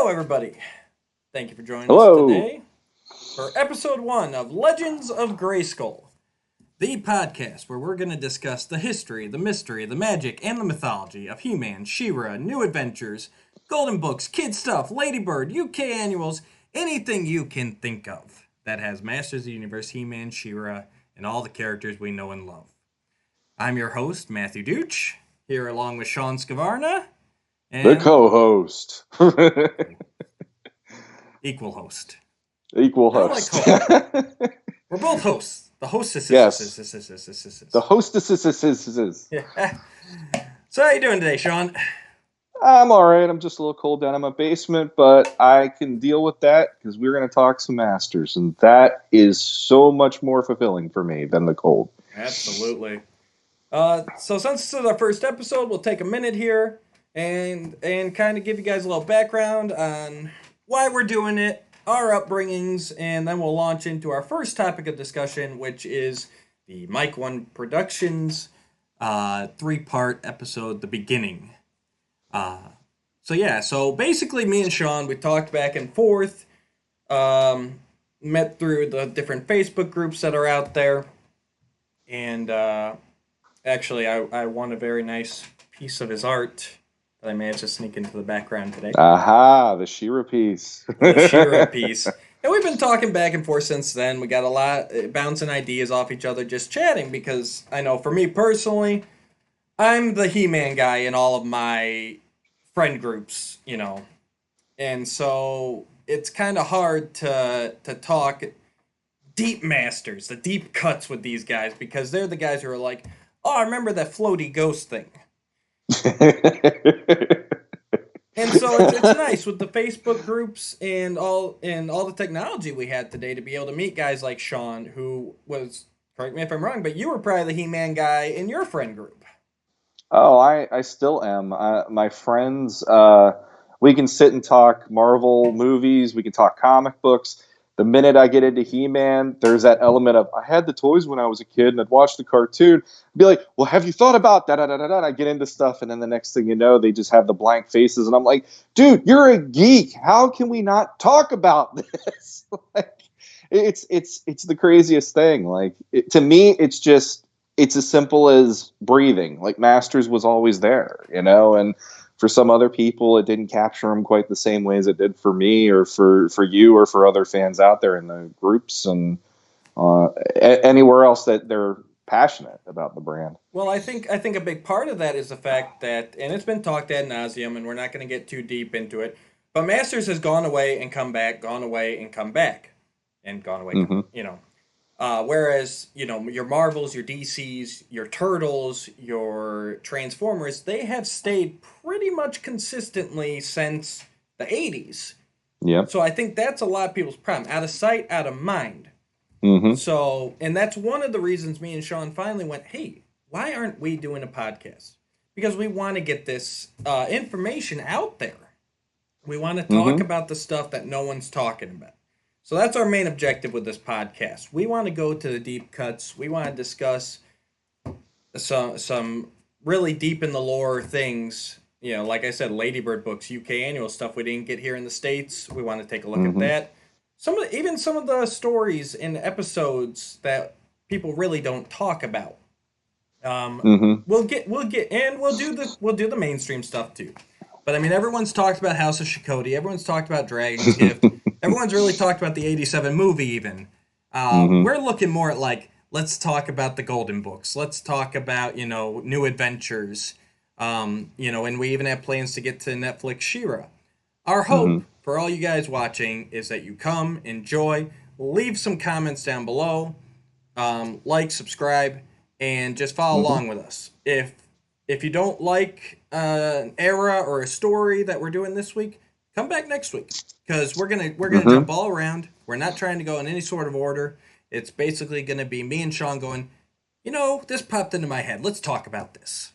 everybody. Thank you for joining us Hello. today for episode 1 of Legends of Grayskull, the podcast where we're going to discuss the history, the mystery, the magic, and the mythology of He-Man, She-Ra, New Adventures, Golden Books, Kid Stuff, Ladybird, UK Annuals, anything you can think of that has Masters of the Universe, He-Man, She-Ra, and all the characters we know and love. I'm your host, Matthew Dooch, here along with Sean Scavarna, The and co-host. equal host. Equal I don't like host. co-host. We're both hosts. The Yes. hostesses. The hostesses. Yeah. So how you doing today, Sean? I'm all right. I'm just a little cold down in my basement, but I can deal with that because we're going to talk some Masters, and that is so much more fulfilling for me than the cold. Absolutely. So since this is our first episode, we'll take a minute here and kind of give you guys a little background on why we're doing it, our upbringings, and then we'll launch into our first topic of discussion, which is the Mike One Productions 3-part episode, The Beginning. So basically, me and Sean, we talked back and forth, met through the different Facebook groups that are out there, and actually, I won a very nice piece of his art that I managed to sneak into the background today. Aha, the She-Ra piece. The She-Ra piece. And we've been talking back and forth since then. We got a lot, bouncing ideas off each other, just chatting, because I know for me personally, I'm the He-Man guy in all of my friend groups, and so it's kind of hard to talk deep masters, the deep cuts with these guys, because they're the guys who are like, oh, I remember that floaty ghost thing. And so it's nice with the Facebook groups and all the technology we had today to be able to meet guys like Sean, who was, correct me if I'm wrong, but you were probably the He-Man guy in your friend group. Oh, I still am. My friends, we can sit and talk Marvel movies. We can talk comic books. The minute I get into He-Man, there's that element of I had the toys when I was a kid and I'd watch the cartoon. I'd be like, well, have you thought about that? And I get into stuff, and then the next thing you know, they just have the blank faces, and I'm like, dude, you're a geek. How can we not talk about this? Like, it's the craziest thing. Like to me, it's as simple as breathing. Like Masters was always there, and for some other people, it didn't capture them quite the same way as it did for me or for you or for other fans out there in the groups and anywhere else that they're passionate about the brand. Well, I think a big part of that is the fact that, and it's been talked ad nauseum, and we're not going to get too deep into it. But Masters has gone away and come back, gone away and come back, and gone away. Mm-hmm. Whereas your Marvels, your DCs, your Turtles, your Transformers, they have stayed pretty much consistently since the '80s. Yeah. So I think that's a lot of people's problem. Out of sight, out of mind. Mm-hmm. So, and that's one of the reasons me and Sean finally went, hey, why aren't we doing a podcast? Because we want to get this information out there. We want to talk Mm-hmm. about the stuff that no one's talking about. So that's our main objective with this podcast. We want to go to the deep cuts. We want to discuss some really deep in the lore things. Like I said, Ladybird books, UK annual stuff we didn't get here in the States. We want to take a look at Mm-hmm. that. Even some of the stories and episodes that people really don't talk about. Mm-hmm. We'll do the mainstream stuff too. But I mean, everyone's talked about House of Shakoti. Everyone's talked about Dragon's Gift. Everyone's really talked about the '87 movie. Even Mm-hmm. we're looking more at like, let's talk about the Golden Books. Let's talk about New Adventures. And we even have plans to get to Netflix She-Ra. Our Mm-hmm. hope for all you guys watching is that you come, enjoy, leave some comments down below, like, subscribe, and just follow Mm-hmm. along with us. If you don't like an era or a story that we're doing this week, come back next week, because we're gonna Mm-hmm. jump all around. We're not trying to go in any sort of order. It's basically gonna be me and Sean going, this popped into my head. Let's talk about this.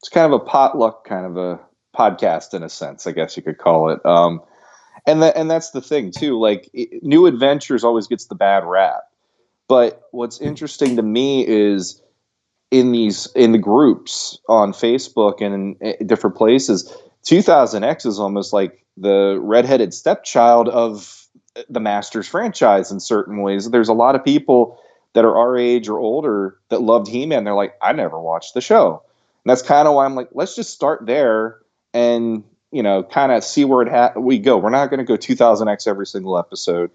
It's kind of a potluck kind of a podcast in a sense, I guess you could call it. And that's the thing too. Like New Adventures always gets the bad rap, but what's interesting to me is in the groups on Facebook and in different places, 2000X is almost like the redheaded stepchild of the Masters franchise in certain ways. There's a lot of people that are our age or older that loved He-Man. They're like, I never watched the show. And that's kind of why I'm like, let's just start there and, kind of see where we go. We're not going to go 2000X every single episode,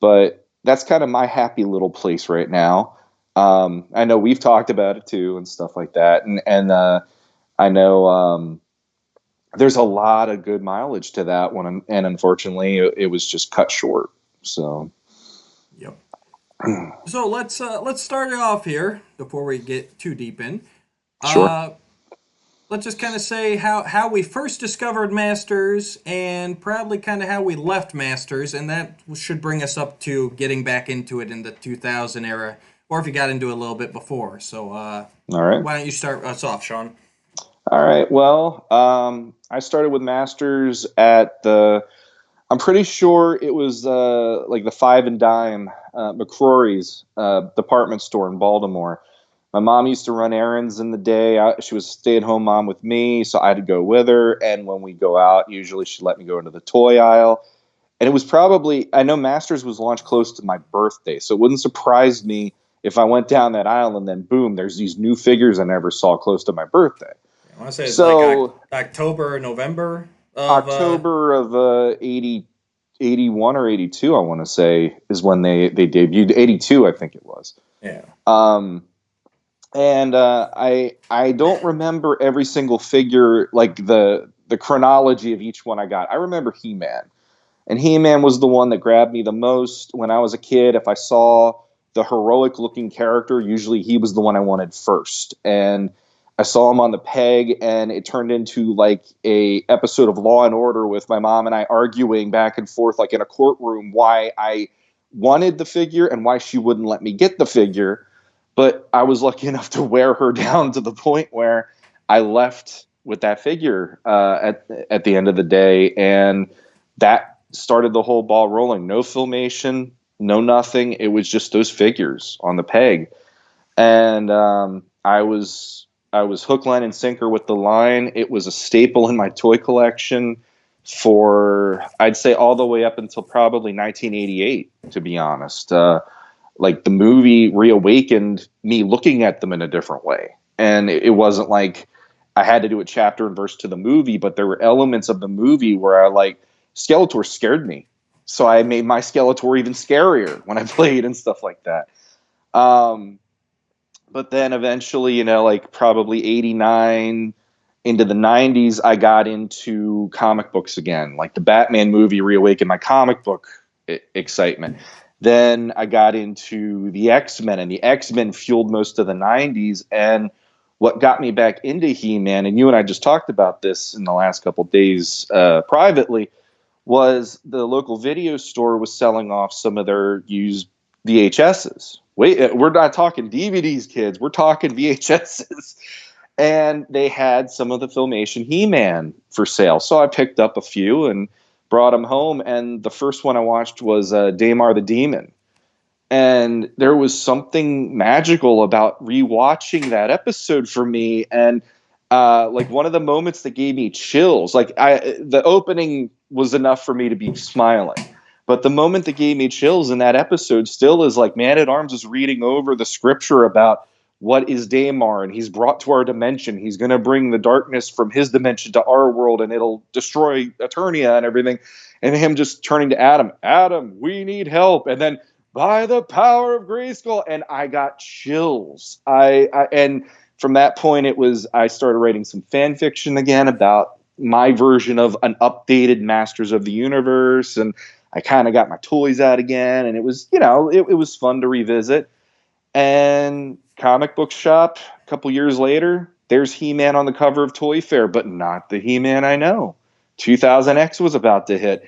but that's kind of my happy little place right now. I know we've talked about it too and stuff like that. And I know there's a lot of good mileage to that one. And unfortunately, it was just cut short. So, Yep. So let's start it off here before we get too deep in. Sure. Let's just kind of say how we first discovered Masters and probably kind of how we left Masters, and that should bring us up to getting back into it in the 2000 era, or if you got into it a little bit before. So, All right. why don't you start us off, Sean? All right. Well, I started with Masters at I'm pretty sure it was like the Five and Dime McCrory's department store in Baltimore. My mom used to run errands in the day. She was a stay-at-home mom with me, so I had to go with her. And when we go out, usually she'd let me go into the toy aisle. And it was probably, I know Masters was launched close to my birthday, so it wouldn't surprise me if I went down that aisle and then boom, there's these new figures I never saw close to my birthday. I want to say it's like So October, November of October of 81 or 82, I want to say, is when they debuted. 82, I think it was. yeah. And I don't remember every single figure, like the chronology of each one I got. I remember He-Man. And He-Man was the one that grabbed me the most when I was a kid. If I saw the heroic looking character, usually he was the one I wanted first. And I saw him on the peg, and it turned into like a episode of Law and Order with my mom and I arguing back and forth like in a courtroom why I wanted the figure and why she wouldn't let me get the figure. But I was lucky enough to wear her down to the point where I left with that figure at the end of the day, and that started the whole ball rolling. No filmation, no nothing. It was just those figures on the peg, and I was hook, line, and sinker with the line. It was a staple in my toy collection for, I'd say, all the way up until probably 1988. To be honest, like the movie reawakened me looking at them in a different way, and it wasn't like I had to do a chapter and verse to the movie, but there were elements of the movie where I like Skeletor scared me. So I made my Skeletor even scarier when I played and stuff like that. But then eventually, like probably 89 into the 90s, I got into comic books again. Like the Batman movie reawakened my comic book excitement. Then I got into the X-Men, and the X-Men fueled most of the 90s. And what got me back into He-Man, and you and I just talked about this in the last couple of days privately, was the local video store was selling off some of their used VHSs. Wait, we're not talking DVDs, kids. We're talking VHSs. And they had some of the Filmation He-Man for sale. So I picked up a few and brought them home. And the first one I watched was Daimar the Demon. And there was something magical about rewatching that episode for me. And like one of the moments that gave me chills, like the opening was enough for me to be smiling. But the moment that gave me chills in that episode still is like Man-at-Arms is reading over the scripture about what is Daimar, and he's brought to our dimension. He's going to bring the darkness from his dimension to our world, and it'll destroy Eternia and everything. And him just turning to Adam, Adam, we need help. And then by the power of Grayskull, and I got chills. And from that point, I started writing some fan fiction again about my version of an updated Masters of the Universe, and I kind of got my toys out again, and it was, it was fun to revisit. And comic book shop, a couple years later, there's He-Man on the cover of Toy Fair, but not the He-Man I know. 2000X was about to hit.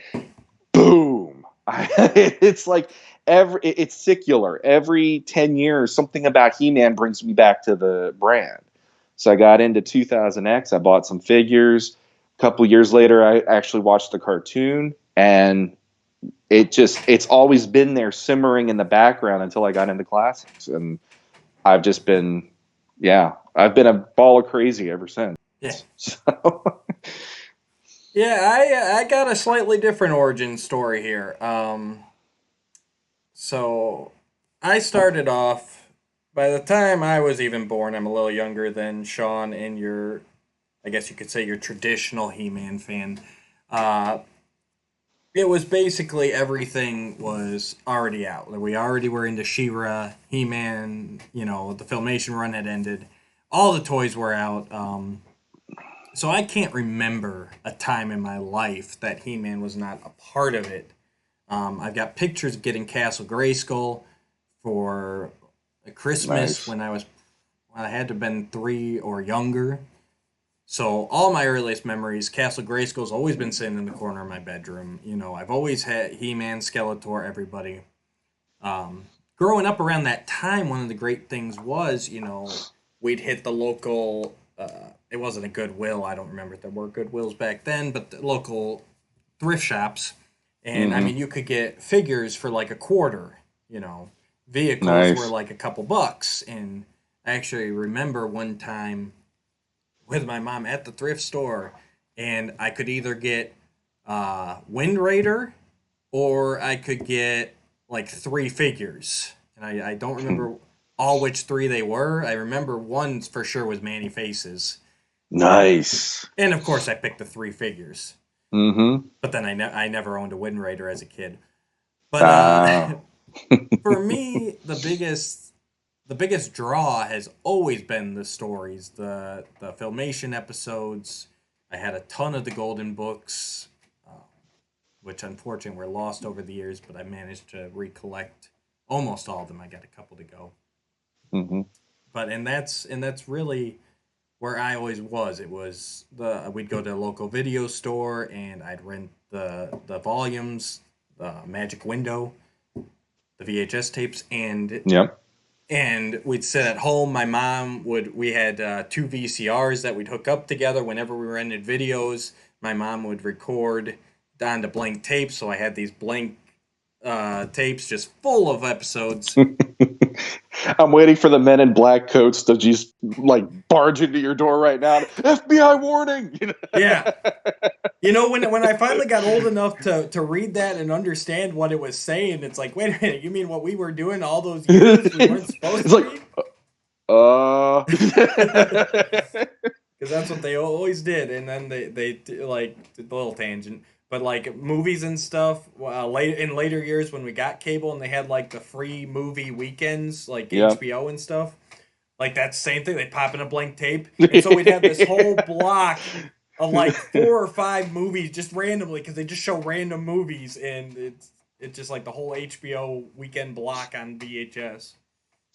Boom! It's like it's secular. Every 10 years, something about He-Man brings me back to the brand. So I got into 2000X. I bought some figures. A couple years later, I actually watched the cartoon, and it's always been there simmering in the background until I got into classics. And I've just been, I've been a ball of crazy ever since. Yeah. So. Yeah, I got a slightly different origin story here. So I started off. By the time I was even born, I'm a little younger than Sean and your, I guess you could say, your traditional He-Man fan. Uh, it was basically everything was already out. We already were into She-Ra, He-Man. The Filmation run had ended. All the toys were out. So I can't remember a time in my life that He-Man was not a part of it. I've got pictures of getting Castle Grayskull for Christmas Nice. when I had to have been 3 or younger. So all my earliest memories, Castle Grayskull's always been sitting in the corner of my bedroom. I've always had He-Man, Skeletor, everybody. Growing up around that time, one of the great things was, we'd hit the local. It wasn't a Goodwill. I don't remember if there were Goodwills back then, but the local thrift shops. And I Mm-hmm. mean, you could get figures for like a quarter. Vehicles were Nice. like a couple bucks. And I actually remember one time with my mom at the thrift store, and I could either get Wind Raider or I could get like 3 figures. And I don't remember all which 3 they were. I remember one for sure was Manny Faces. And Nice. and of course I picked the 3 figures. Mm-hmm. But then I never owned a Wind Raider as a kid. But Ah. for me, the biggest draw has always been the stories, the Filmation episodes. I had a ton of the Golden Books, which unfortunately were lost over the years, but I managed to recollect almost all of them. I got a couple to go. Mm-hmm. But and that's really where I always was. It was we'd go to a local video store and I'd rent the volumes, the Magic Window, the VHS tapes, and Yep. and we'd sit at home. My mom would. We had 2 VCRs that we'd hook up together whenever we rented videos. My mom would record onto blank tapes, so I had these blank tapes just full of episodes. I'm waiting for the men in black coats to just like barge into your door right now. FBI warning. Yeah, when I finally got old enough to read that and understand what it was saying, it's like, wait a minute, you mean what we were doing all those years we weren't supposed It's to like, read? uh. Because that's what they always did. And then they like a little tangent, but like movies and stuff. Late in later years when we got cable and they had like the free movie weekends, like Yeah. HBO and stuff. Like that same thing. They pop in a blank tape, and so we'd have this whole block of like 4 or 5 movies just randomly because they just show random movies, and it's just like the whole HBO weekend block on VHS.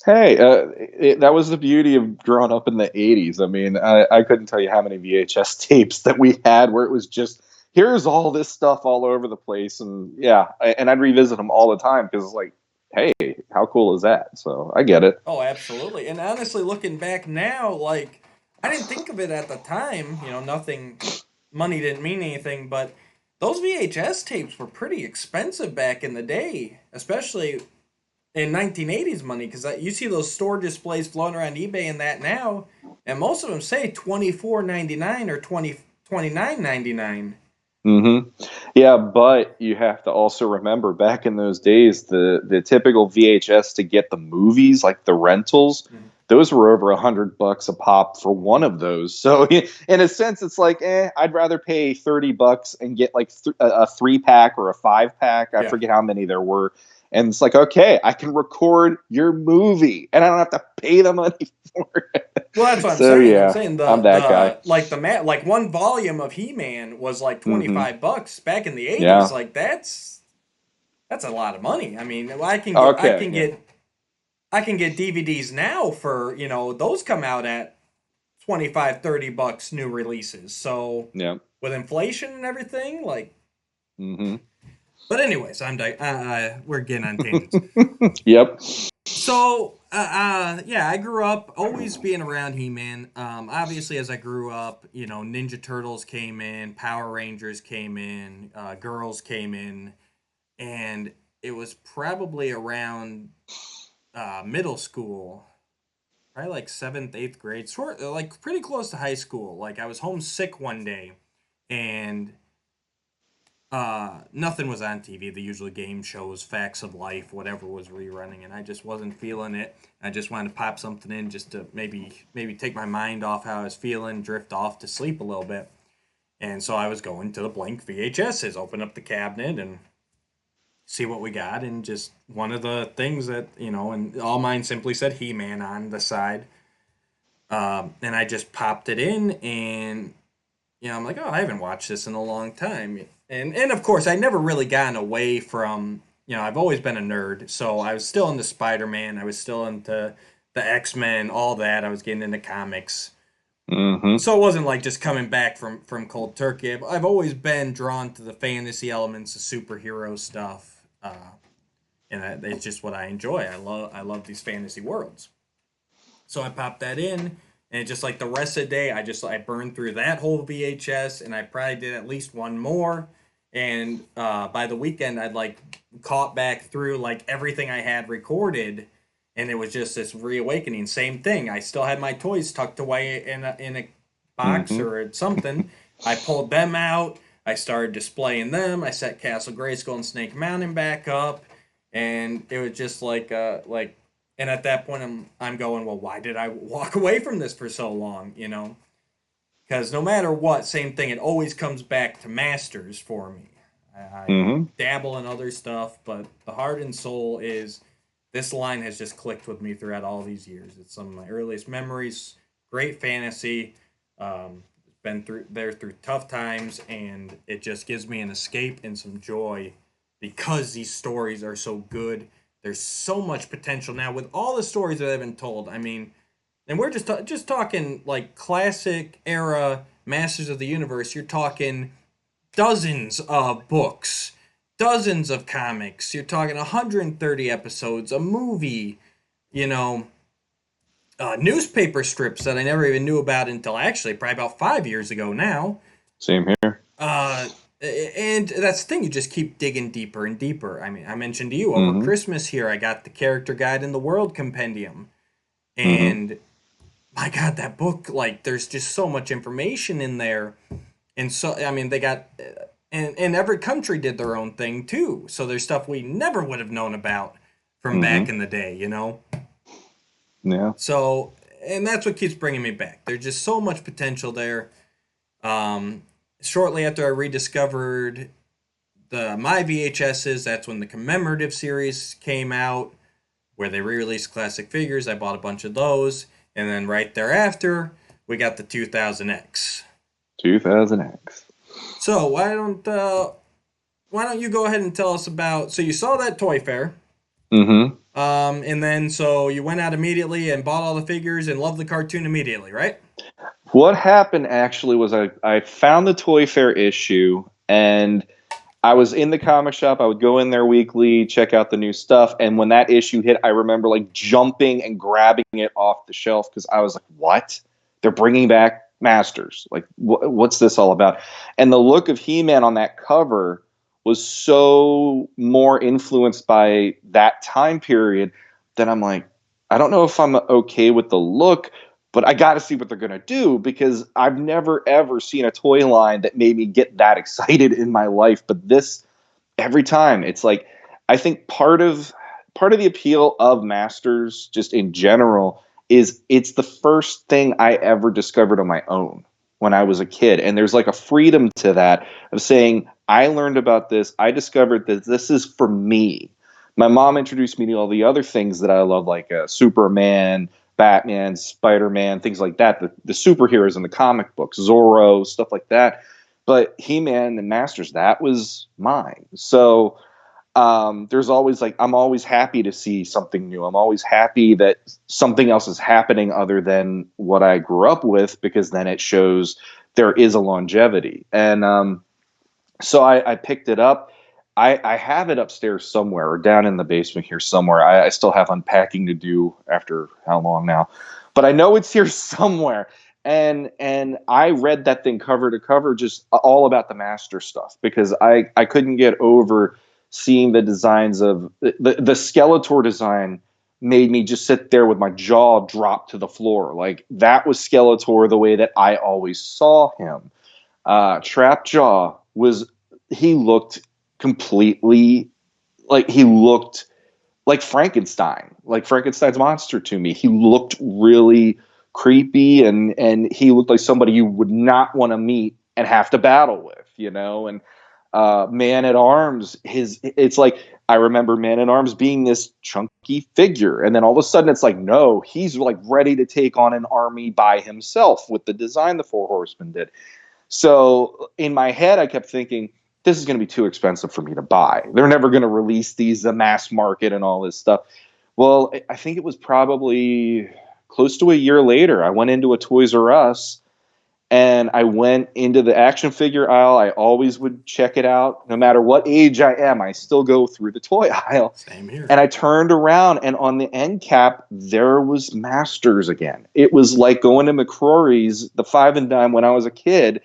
Hey, that was the beauty of growing up in the 80s. I mean, I couldn't tell you how many VHS tapes that we had where it was just, here's all this stuff all over the place. And yeah, and I'd revisit them all the time because it's like, hey, how cool is that? So I get it. Oh, absolutely. And honestly, looking back now, like I didn't think of it at the time. Nothing, money didn't mean anything, but those VHS tapes were pretty expensive back in the day, especially in 1980s money. Because you see those store displays floating around eBay and that now, and most of them say 24.99 or 29.99. Hmm. Yeah, but you have to also remember back in those days, the typical VHS to get the movies, like the rentals, those were over $100 a pop for one of those. So in a sense, it's like, I'd rather pay $30 and get like a 3 pack or a 5 pack. I Yeah. forget how many there were. And it's like, okay, I can record your movie, and I don't have to pay the money for it. Well, that's what I'm So saying. I'm yeah, saying I'm the that guy. the like the like one volume of He-Man was like Hmm. $25 back in the 80s. Yeah. Like that's a lot of money. I mean, I can get I Okay. can Yeah. get I can get DVDs now for, those come out at 25-30 bucks new releases. So Yeah. with inflation and everything, like, Hmm. but anyways, we're getting on tangents. Yep. So, yeah, I grew up always being around He-Man. Obviously, as I grew up, Ninja Turtles came in, Power Rangers came in, Girls came in, and it was probably around middle school, probably like 7th, 8th grade, sort like pretty close to high school. Like I was homesick one day, and nothing was on TV. The usual game shows, Facts of Life, whatever was rerunning, and I just wasn't feeling it. I just wanted to pop something in just to maybe take my mind off how I was feeling, drift off to sleep a little bit. And so I was going to the blank VHSs, open up the cabinet and see what we got. And just one of the things that, and all mine simply said He-Man on the side. And I just popped it in and, I'm like, oh, I haven't watched this in a long time. And of course, I never really gotten away from, I've always been a nerd. So I was still into Spider-Man. I was still into the X-Men, all that. I was getting into comics. Mm-hmm. So it wasn't like just coming back from cold turkey. I've always been drawn to the fantasy elements, the superhero stuff, and it's just what I enjoy. I love these fantasy worlds. So I popped that in, and just like the rest of the day, I burned through that whole VHS, and I probably did at least one more. And by the weekend, I'd like caught back through like everything I had recorded, and it was just this reawakening. Same thing. I still had my toys tucked away in a box Mm-hmm. or something. I pulled them out. I started displaying them. I set Castle Grayskull and Snake Mountain back up, and it was just like. And at that point, I'm going, well, why did I walk away from this for so long? Because no matter what, same thing. It always comes back to Masters for me. I Mm-hmm. dabble in other stuff, but the heart and soul is this line has just clicked with me throughout all these years. It's some of my earliest memories. Great fantasy. Been through tough times, and it just gives me an escape and some joy because these stories are so good. There's so much potential now with all the stories that have been told. I mean, and we're just talking like classic era Masters of the Universe. You're talking dozens of books, dozens of comics. You're talking 130 episodes, a movie, you know, newspaper strips that I never even knew about until actually probably about 5 years ago now. Same here. Uh, and that's the thing, you just keep digging deeper and deeper. I mean, I mentioned to you over Mm-hmm. Christmas here, I got the Character Guide in the World Compendium. Mm-hmm. And my God, that book, like, there's just so much information in there. And so, I mean, they got, and every country did their own thing too. So there's stuff we never would have known about from back Mm-hmm. in the day, you know? Yeah. So, and that's what keeps bringing me back. There's just so much potential there. Um, Shortly after I rediscovered my VHSs, that's when the commemorative series came out, where they re-released classic figures. I bought a bunch of those, and then right thereafter, we got the 2000X. 2000X. So why don't you go ahead and tell us about? So you saw that toy fair, Mm-hmm. and then so you went out immediately and bought all the figures and loved the cartoon immediately, right? What happened actually was I found the Toy Fair issue, and I was in the comic shop. I would go in there weekly, check out the new stuff. And when that issue hit, I remember like jumping and grabbing it off the shelf because I was like, what? They're bringing back Masters. Like, what's this all about? And the look of He-Man on that cover was so more influenced by that time period that I'm like, I don't know if I'm okay with the look, but I got to see what they're going to do because I've never ever seen a toy line that made me get that excited in my life. But this, every time, it's like I think part of the appeal of Masters, just in general, is it's the first thing I ever discovered on my own when I was a kid, and there's like a freedom to that of saying I learned about this, I discovered that this is for me. My mom introduced me to all the other things that I love, like Superman, Batman, Spider-Man, things like that, the superheroes in the comic books, Zorro, stuff like that. But He-Man and Masters, that was mine. So there's always like, I'm always happy to see something new. I'm always happy that something else is happening other than what I grew up with, because then it shows there is a longevity. And so I picked it up. I have it upstairs somewhere or down in the basement here somewhere. I still have unpacking to do after how long now, but I know it's here somewhere. And I read that thing cover to cover, just all about the master stuff, because I couldn't get over seeing the designs of the Skeletor design made me just sit there with my jaw dropped to the floor. Like, that was Skeletor the way that I always saw him. Trapjaw was he looked completely like he looked like Frankenstein's monster to me. He looked really creepy, and he looked like somebody you would not want to meet and have to battle with, you know. And Man at Arms, it's like I remember Man at Arms being this chunky figure, and then all of a sudden it's like, no, he's like ready to take on an army by himself with the design the Four Horsemen did. So in my head, I kept thinking, this is going to be too expensive for me to buy. They're never going to release these the mass market and all this stuff. Well, I think it was probably close to a year later. I went into a Toys R Us and I went into the action figure aisle. I always would check it out. No matter what age I am, I still go through the toy aisle. Same here. And I turned around, and on the end cap, there was Masters again. It was like going to McCrory's, the Five and Dime when I was a kid.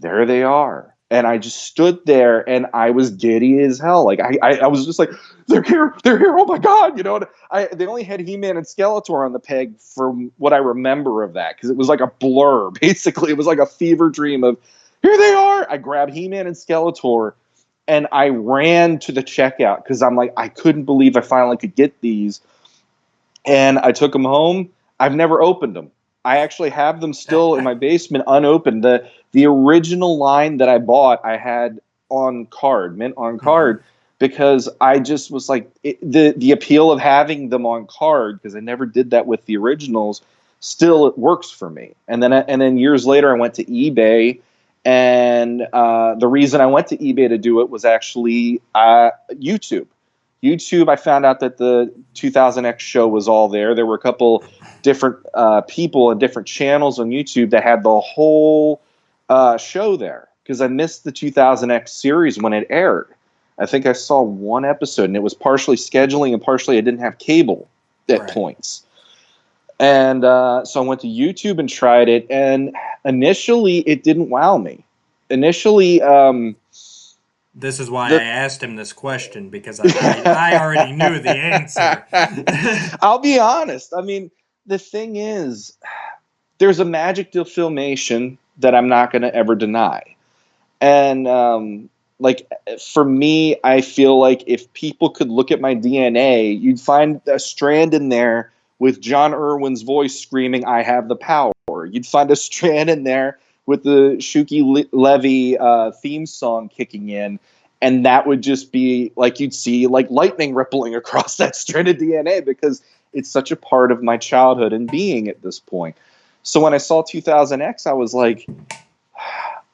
There they are. And I just stood there, and I was giddy as hell. Like I was just like, they're here, oh my god, you know. They only had He-Man and Skeletor on the peg from what I remember of that, because it was like a blur. Basically, it was like a fever dream of here they are. I grabbed He-Man and Skeletor, and I ran to the checkout because I'm like, I couldn't believe I finally could get these, and I took them home. I've never opened them. I actually have them still in my basement unopened. The original line that I bought, I had on card, mint on card, because I just was like, the appeal of having them on card, because I never did that with the originals, still it works for me. And then years later, I went to eBay, and the reason I went to eBay to do it was actually YouTube. YouTube, I found out that the 2000X show was all there. There were a couple different people and different channels on YouTube that had the whole show there, because I missed the 2000X series when it aired. I think I saw one episode, and it was partially scheduling and partially I didn't have cable at points. And so I went to YouTube and tried it, and initially it didn't wow me. Initially, this is why I asked him this question, because I already knew the answer. I'll be honest. I mean, the thing is, there's a magic to Filmation that I'm not going to ever deny. And like, for me, I feel like if people could look at my DNA, you'd find a strand in there with John Irwin's voice screaming, "I have the power." You'd find a strand in there with the Shuki Levy theme song kicking in, and that would just be like, you'd see like lightning rippling across that strand of DNA, because it's such a part of my childhood and being at this point. So when I saw 2000X, I was like,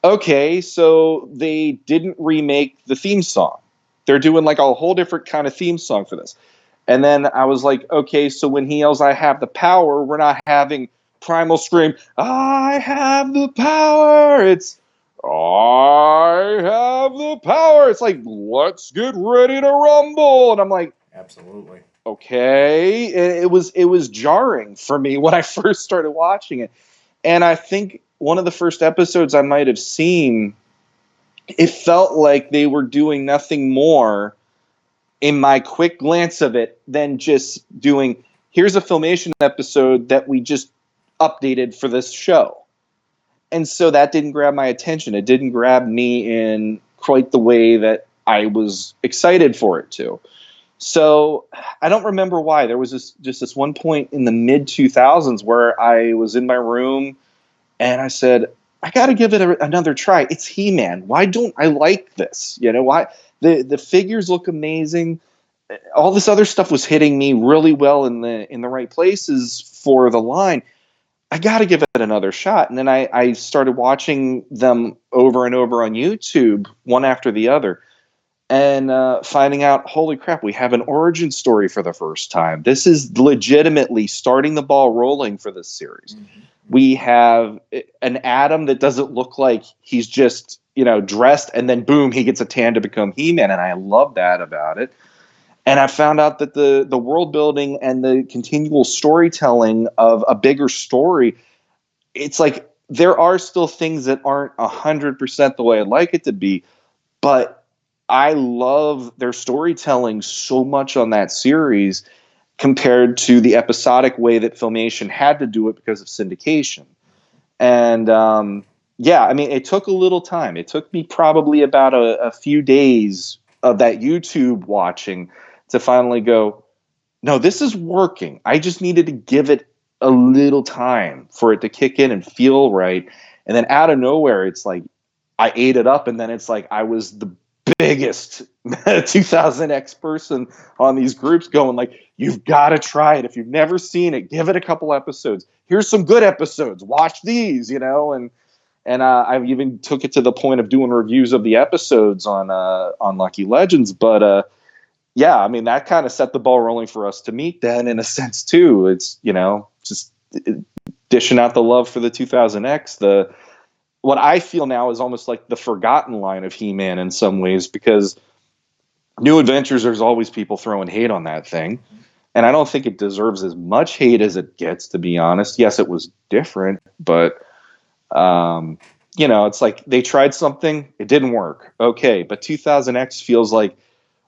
okay, so they didn't remake the theme song. They're doing like a whole different kind of theme song for this. And then I was like, okay, so when he yells, "I have the power," we're not having Primal scream, "I have the power." It's, "I have the power." It's like, "Let's get ready to rumble." And I'm like, absolutely. Okay. And it was jarring for me when I first started watching it. And I think one of the first episodes I might have seen, it felt like they were doing nothing more in my quick glance of it than just doing, here's a Filmation episode that we just updated for this show. And so that didn't grab my attention. It didn't grab me in quite the way that I was excited for it to. So I don't remember why. There was just this one point in the mid 2000s where I was in my room and I said, I got to give it another try. It's He-Man. Why don't I like this? You know, why the figures look amazing. All this other stuff was hitting me really well in the right places for the line. I got to give it another shot. And then I started watching them over and over on YouTube, one after the other, and finding out, holy crap, we have an origin story for the first time. This is legitimately starting the ball rolling for this series. Mm-hmm. We have an Adam that doesn't look like he's just, dressed, and then boom, he gets a tan to become He-Man, and I love that about it. And I found out that the world building and the continual storytelling of a bigger story, it's like there are still things that aren't 100% the way I'd like it to be, but I love their storytelling so much on that series compared to the episodic way that Filmation had to do it because of syndication. And yeah, I mean, it took a little time. It took me probably about a few days of that YouTube watching to finally go, no, this is working. I just needed to give it a little time for it to kick in and feel right. And then out of nowhere, it's like I ate it up, and then it's like I was the biggest 2000X person on these groups going like, you've got to try it. If you've never seen it, give it a couple episodes. Here's some good episodes. Watch these, and I even took it to the point of doing reviews of the episodes on Lucky Legends. But yeah, I mean, that kind of set the ball rolling for us to meet then in a sense too. It's, just dishing out the love for the 2000X. What I feel now is almost like the forgotten line of He-Man in some ways, because New Adventures, there's always people throwing hate on that thing. And I don't think it deserves as much hate as it gets, to be honest. Yes, it was different, but it's like they tried something, it didn't work. Okay, but 2000X feels like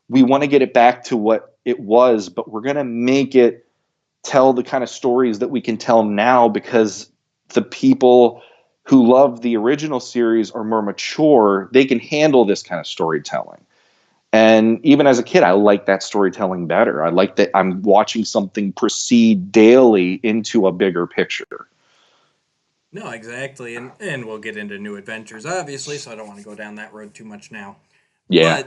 we want to get it back to what it was, but we're going to make it tell the kind of stories that we can tell now, because the people who love the original series are more mature. They can handle this kind of storytelling. And even as a kid, I like that storytelling better. I like that I'm watching something proceed daily into a bigger picture. No, exactly, and we'll get into New Adventures, obviously, so I don't want to go down that road too much now. Yeah.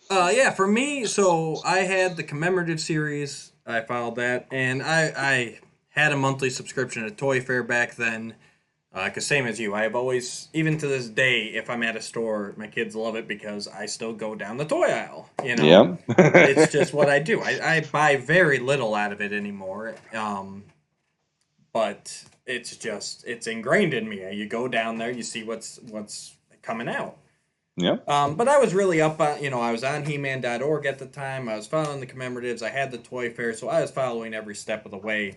But yeah, for me, so I had the commemorative series. I followed that, and I had a monthly subscription to Toy Fair back then. Because same as you, I've always, even to this day, if I'm at a store, my kids love it because I still go down the toy aisle. Yep. It's just what I do. I buy very little out of it anymore. But it's ingrained in me. You go down there, you see what's coming out. Yeah. But I was really up on, I was on He-Man.org at the time. I was following the commemoratives. I had the Toy Fair, so I was following every step of the way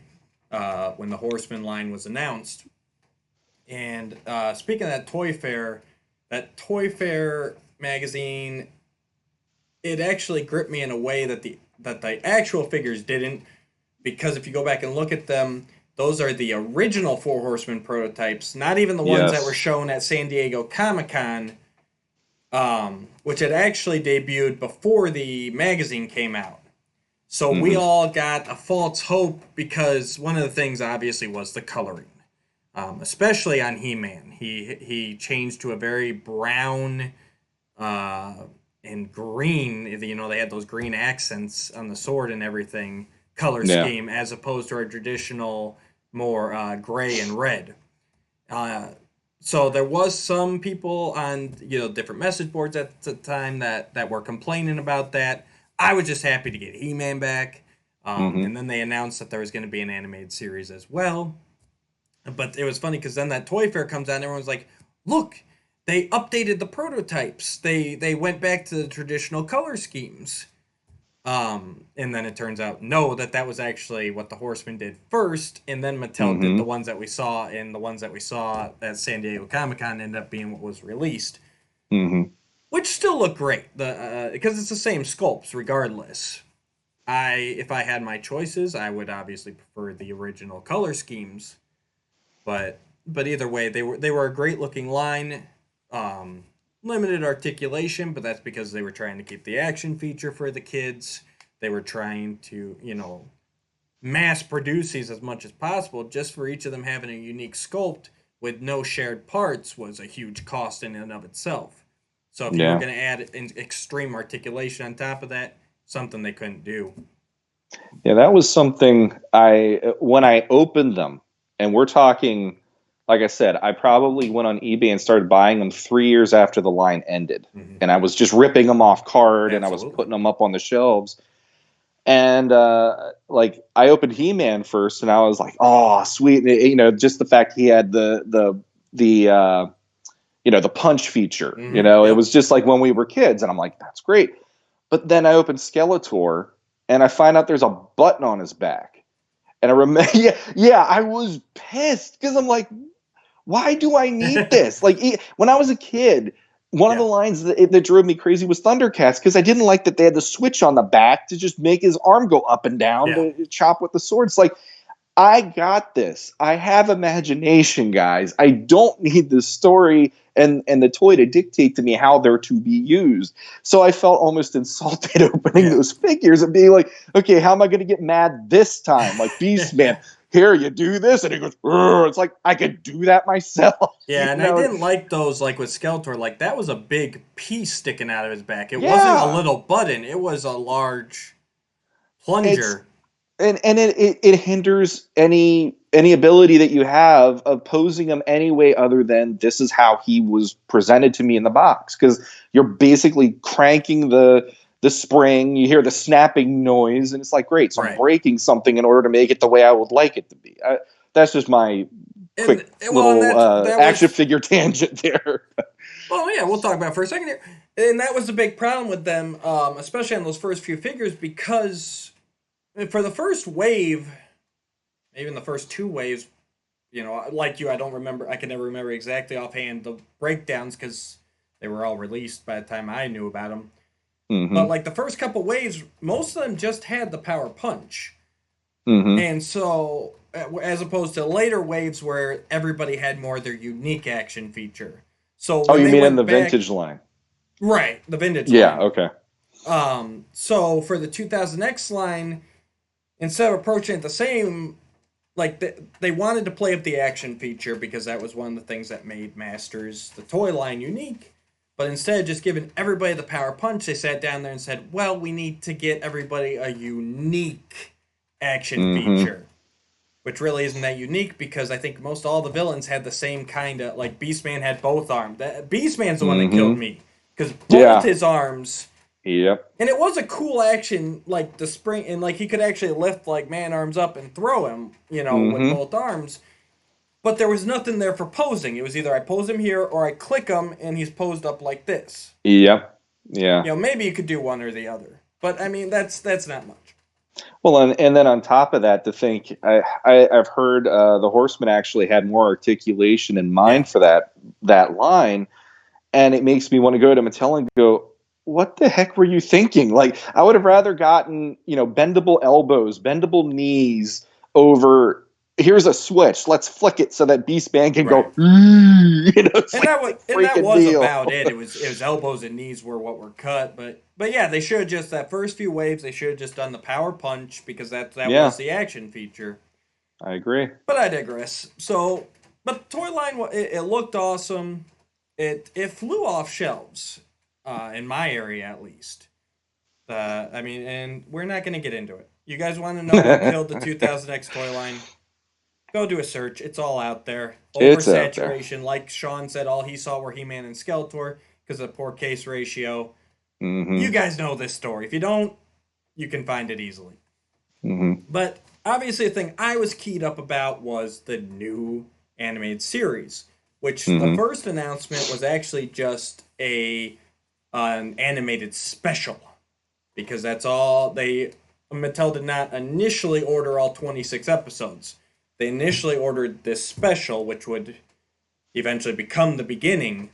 when the Horseman line was announced. And speaking of that Toy Fair magazine, it actually gripped me in a way that the actual figures didn't, because if you go back and look at them, those are the original Four Horsemen prototypes, not even the ones that were shown at San Diego Comic-Con, which had actually debuted before the magazine came out. So we all got a false hope, because one of the things obviously was the coloring. Especially on He-Man. He changed to a very brown and green. They had those green accents on the sword and everything, color scheme, as opposed to our traditional more gray and red. So there was some people on different message boards at the time that were complaining about that. I was just happy to get He-Man back. And then they announced that there was going to be an animated series as well. But it was funny because then that Toy Fair comes out and everyone's like, look, they updated the prototypes. They went back to the traditional color schemes. And then it turns out, no, that was actually what the Horsemen did first. And then Mattel did the ones that we saw, and the ones that we saw at San Diego Comic-Con ended up being what was released. Which still look great, because it's the same sculpts regardless. If I had my choices, I would obviously prefer the original color schemes. But either way, they were a great looking line. Limited articulation, but that's because they were trying to keep the action feature for the kids. They were trying to, mass produce these as much as possible. Just for each of them having a unique sculpt with no shared parts was a huge cost in and of itself. So if you were going to add an extreme articulation on top of that, something they couldn't do. Yeah, that was something when I opened them, and we're talking, like I said, I probably went on eBay and started buying them 3 years after the line ended. And I was just ripping them off card, and I was putting them up on the shelves. And I opened He-Man first, and I was like, oh, sweet. Just the fact he had the punch feature, it was just like when we were kids, and I'm like, that's great. But then I opened Skeletor, and I find out there's a button on his back. And I remember, I was pissed because I'm like, why do I need this? Like, when I was a kid, one of the lines that drove me crazy was Thundercats, because I didn't like that they had the switch on the back to just make his arm go up and down to chop with the sword. It's like, I got this. I have imagination, guys. I don't need the story and the toy to dictate to me how they're to be used. So I felt almost insulted opening Yeah. those figures and being like, okay, how am I going to get mad this time? Like Beast Man, here, you do this, and he goes, "Urgh." It's like I could do that myself. Yeah, You and I know? didn't like those, like with Skeletor, like that was a big piece sticking out of his back. It wasn't a Yeah. little button, it was a large It's plunger. and it hinders any ability that you have of posing him any way other than this is how he was presented to me in the box, because you're basically cranking the spring, you hear the snapping noise, and it's like, great, so I'm Right. breaking something in order to make it the way I would like it to be. That's just my And quick well, and little that action was figure tangent there. well, yeah, we'll talk about it for a second here. And that was the big problem with them, especially on those first few figures, because for the first wave, even the first two waves, like you, I don't remember. I can never remember exactly offhand the breakdowns because they were all released by the time I knew about them. But Mm-hmm. like the first couple waves, most of them just had the power punch, Mm-hmm. and so as opposed to later waves where everybody had more of their unique action feature. So Oh, when you they mean in the went back, vintage line? right, the vintage Yeah. line. Okay. So for the 2000X line, instead of approaching it the same, like they wanted to play up the action feature because that was one of the things that made Masters the toy line unique. But instead of just giving everybody the power punch, they sat down there and said, "Well, we need to get everybody a unique action Mm-hmm. feature." Which really isn't that unique because I think most all the villains had the same kind of like Beastman had both arms. Beastman's the one that killed Mm-hmm. me because both Yeah. his arms, Yep. and it was a cool action, like the spring, and like he could actually lift like man arms up and throw him, with Mm-hmm. both arms. But there was nothing there for posing. It was either I pose him here or I click him and he's posed up like this. Yep. Yeah. Maybe you could do one or the other, but I mean that's not much. Well, and then on top of that, to think, I've heard the Horseman actually had more articulation in Yeah, mind for that line, and it makes me want to go to Mattel and go, "What the heck were you thinking?" Like, I would have rather gotten bendable elbows, bendable knees over. Here's a switch. Let's flick it so that Beastman can right. go. It's And like that a was big freaking about deal. it. It was elbows and knees were what were cut, but yeah, they should have just that first few waves. They should have just done the power punch because that was Yeah, the action feature. I agree. But I digress. So, but toy line it looked awesome. It flew off shelves, in my area at least. I mean, and we're not going to get into it. You guys want to know what killed the 2000X toy line? Go do a search. It's all out there. It's out there. Oversaturation, like Sean said, all he saw were He-Man and Skeletor because of the poor case ratio. You Hmm. guys know this story. If you don't, you can find it easily. Hmm. But obviously, the thing I was keyed up about was the new animated series, which the Hmm. first announcement was actually just an animated special because that's all they. Mattel did not initially order all 26 episodes. They initially ordered this special, which would eventually become the beginning.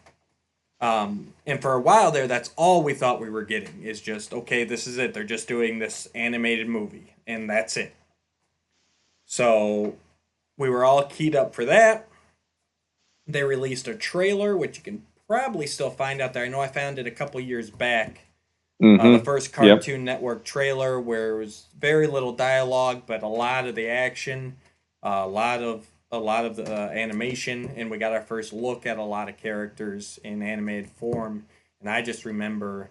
And for a while there, that's all we thought we were getting is just, okay, this is it. They're just doing this animated movie, and that's it. So we were all keyed up for that. They released a trailer, which you can probably still find out there. I know I found it a couple years back. The Hmm. first Yep. Cartoon Network trailer, where it was very little dialogue, but a lot of the action, a lot of the animation, and we got our first look at a lot of characters in animated form. And I just remember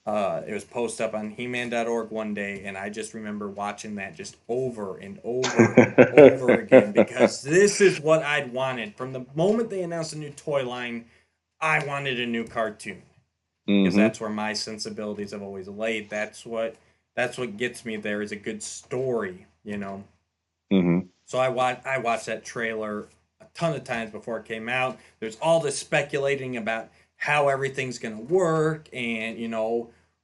it was posted up on He-Man.org one day, and I just remember watching that just over and over and over again because this is what I'd wanted from the moment they announced a new toy line. I wanted a new cartoon because Hmm. that's where my sensibilities have always laid. That's what gets me there is a good story. Hmm. So I watched that trailer a ton of times before it came out. There's all this speculating about how everything's gonna work and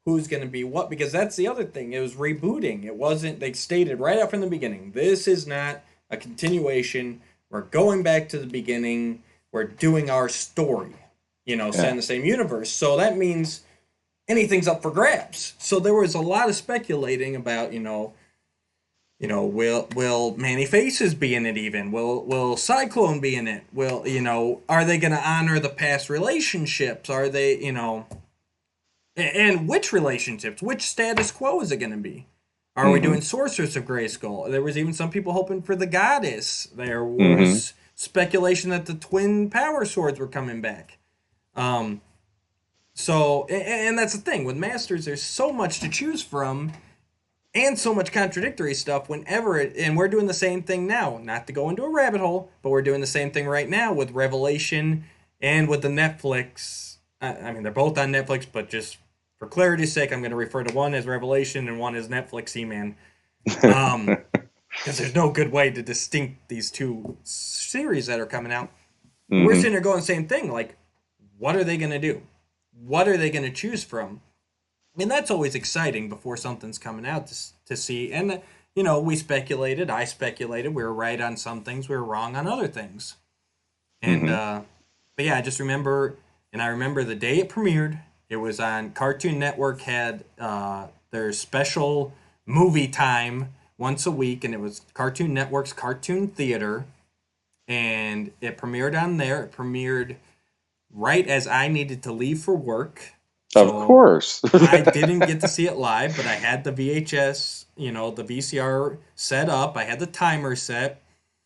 who's gonna be what because that's the other thing. It was rebooting. It wasn't. They stated right up from the beginning. This is not a continuation. We're going back to the beginning. We're doing our story. Set Yeah. in the same universe. So that means anything's up for grabs. So there was a lot of speculating about Will Manny Faces be in it even? Will Cyclone be in it? Are they going to honor the past relationships? Are they, and which relationships? Which status quo is it going to be? Are we Mm-hmm. doing Sorceress of Grayskull? There was even some people hoping for the Goddess. There Mm-hmm. was speculation that the twin power swords were coming back. Um, and that's the thing with Masters. There's so much to choose from, and so much contradictory stuff. And we're doing the same thing now. Not to go into a rabbit hole, but we're doing the same thing right now with Revelation and with the Netflix. I mean, they're both on Netflix, but just for clarity's sake, I'm going to refer to one as Revelation and one as Netflix He-Man. Because there's no good way to distinct these two series that are coming out. We're Mm-hmm. sitting there going the same thing. Like, what are they going to do? What are they going to choose from? And that's always exciting before something's coming out to see. And, we speculated. I speculated. We were right on some things. We were wrong on other things. And, Mm-hmm. but yeah, I remember the day it premiered. It was on Cartoon Network, had their special movie time once a week, and it was Cartoon Network's Cartoon Theater. And it premiered on there. It premiered right as I needed to leave for work. Of So course. I didn't get to see it live, but I had the VHS, the VCR set up. I had the timer set,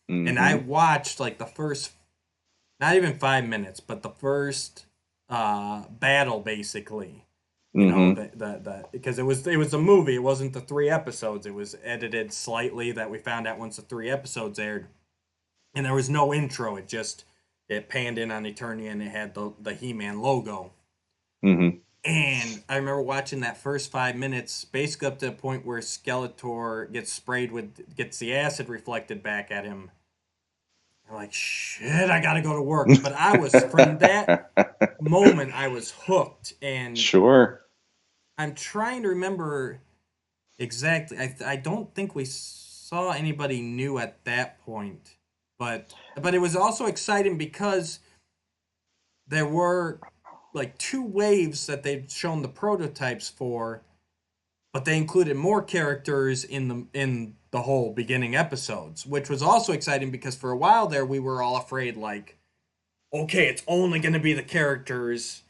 and I Mm-hmm. watched like the first, not even 5 minutes, but the first battle basically. Mm-hmm. Because it was a movie. It wasn't the 3 episodes. It was edited slightly that we found out once the 3 episodes aired, and there was no intro. It panned in on Eternia and it had the He-Man logo. Mm-hmm. And I remember watching that first 5 minutes, basically up to the point where Skeletor gets the acid reflected back at him. I'm like, shit, I gotta go to work. But from that moment, I was hooked. And Sure. I'm trying to remember exactly. I don't think we saw anybody new at that point. But it was also exciting because there were like 2 waves that they'd shown the prototypes for, but they included more characters in the whole beginning episodes, which was also exciting because for a while there we were all afraid like, okay, it's only going to be the characters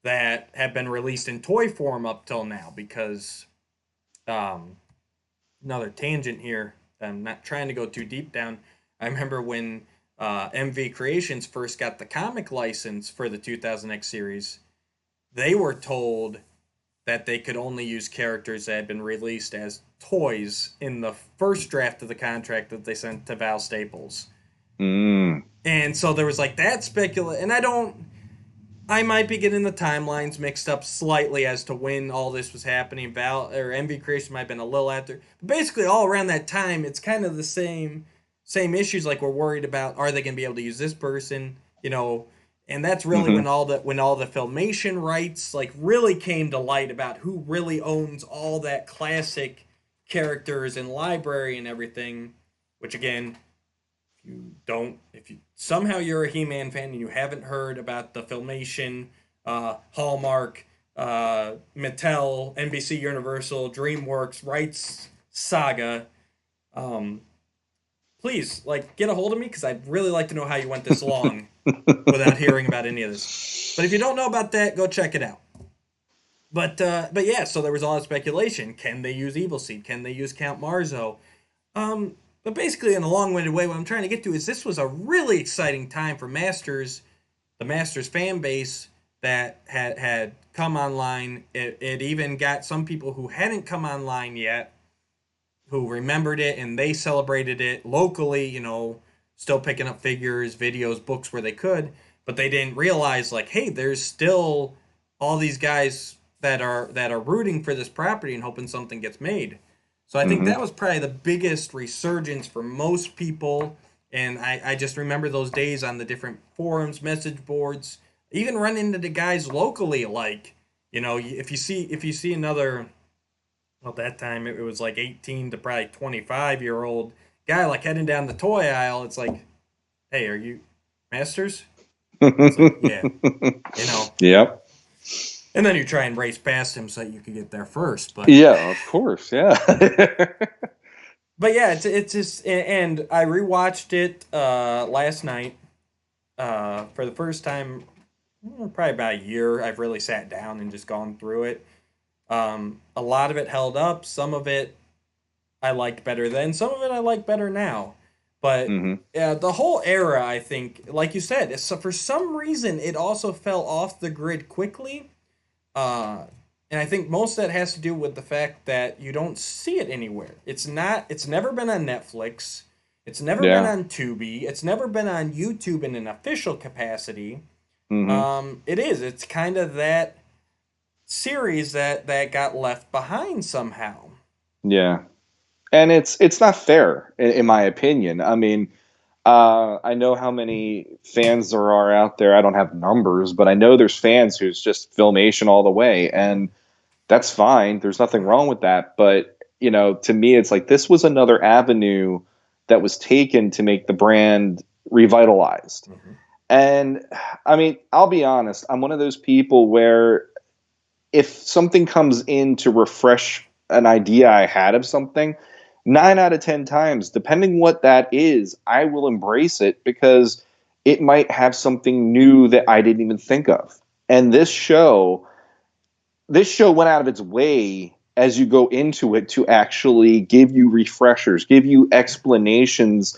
that have been released in toy form up till now because um another tangent here. I'm not trying to go too deep down. I remember when MV Creations first got the comic license for the 2000X series, they were told that they could only use characters that had been released as toys in the first draft of the contract that they sent to Val Staples. Mm. And so there was like that and I might be getting the timelines mixed up slightly as to when all this was happening. Val or MV Creation might have been a little after. But basically all around that time it's kind of the same issues, like we're worried about, are they going to be able to use this person, and that's really Mm-hmm. when all the filmation rights like really came to light about who really owns all that classic characters and library and everything. Which again, if you somehow you're a He-Man fan and you haven't heard about the filmation, Hallmark, Mattel, NBC Universal, DreamWorks rights saga, um, please like get a hold of me because I'd really like to know how you went this long without hearing about any of this. But if you don't know about that, go check it out. But yeah, so there was all that speculation. Can they use Evil Seed? Can they use Count Marzo? But basically, in a long-winded way, what I'm trying to get to is this was a really exciting time for the Masters fan base that had come online. It even got some people who hadn't come online yet, who remembered it, and they celebrated it locally. Still picking up figures, videos, books where they could, but they didn't realize like, hey, there's still all these guys that are rooting for this property and hoping something gets made. So I think Mm-hmm. that was probably the biggest resurgence for most people. And I just remember those days on the different forums, message boards, even running into the guys locally. Like, if you see another, well, at that time it was like 18 to probably 25-year-old guy like heading down the toy aisle. It's like, hey, are you Masters? It's like, yeah, you know. Yep. And then you try and race past him so that you could get there first. But Yeah, of course. Yeah. but yeah, it's just, and I rewatched it last night for the first time, probably about a year. I've really sat down and just gone through it. A lot of it held up. Some of it I liked better then. Some of it I like better now. But Hmm. the whole era, I think, like you said, so for some reason it also fell off the grid quickly. Uh, and I think most of that has to do with the fact that you don't see it anywhere. It's not. It's never been on Netflix. It's never been Yeah. on Tubi. It's never been on YouTube in an official capacity. Hmm. It is. It's kind of that series that got left behind somehow. Yeah. And it's not fair, in my opinion. I mean, I know how many fans there are out there. I don't have numbers, but I know there's fans who's just Filmation all the way, and that's fine. There's nothing wrong with that. But to me, it's like this was another avenue that was taken to make the brand revitalized. Mhm. And I mean, I'll be honest. I'm one of those people where if something comes in to refresh an idea I had of something, 9 out of 10 times, depending what that is, I will embrace it because it might have something new that I didn't even think of. And this show went out of its way as you go into it to actually give you refreshers, give you explanations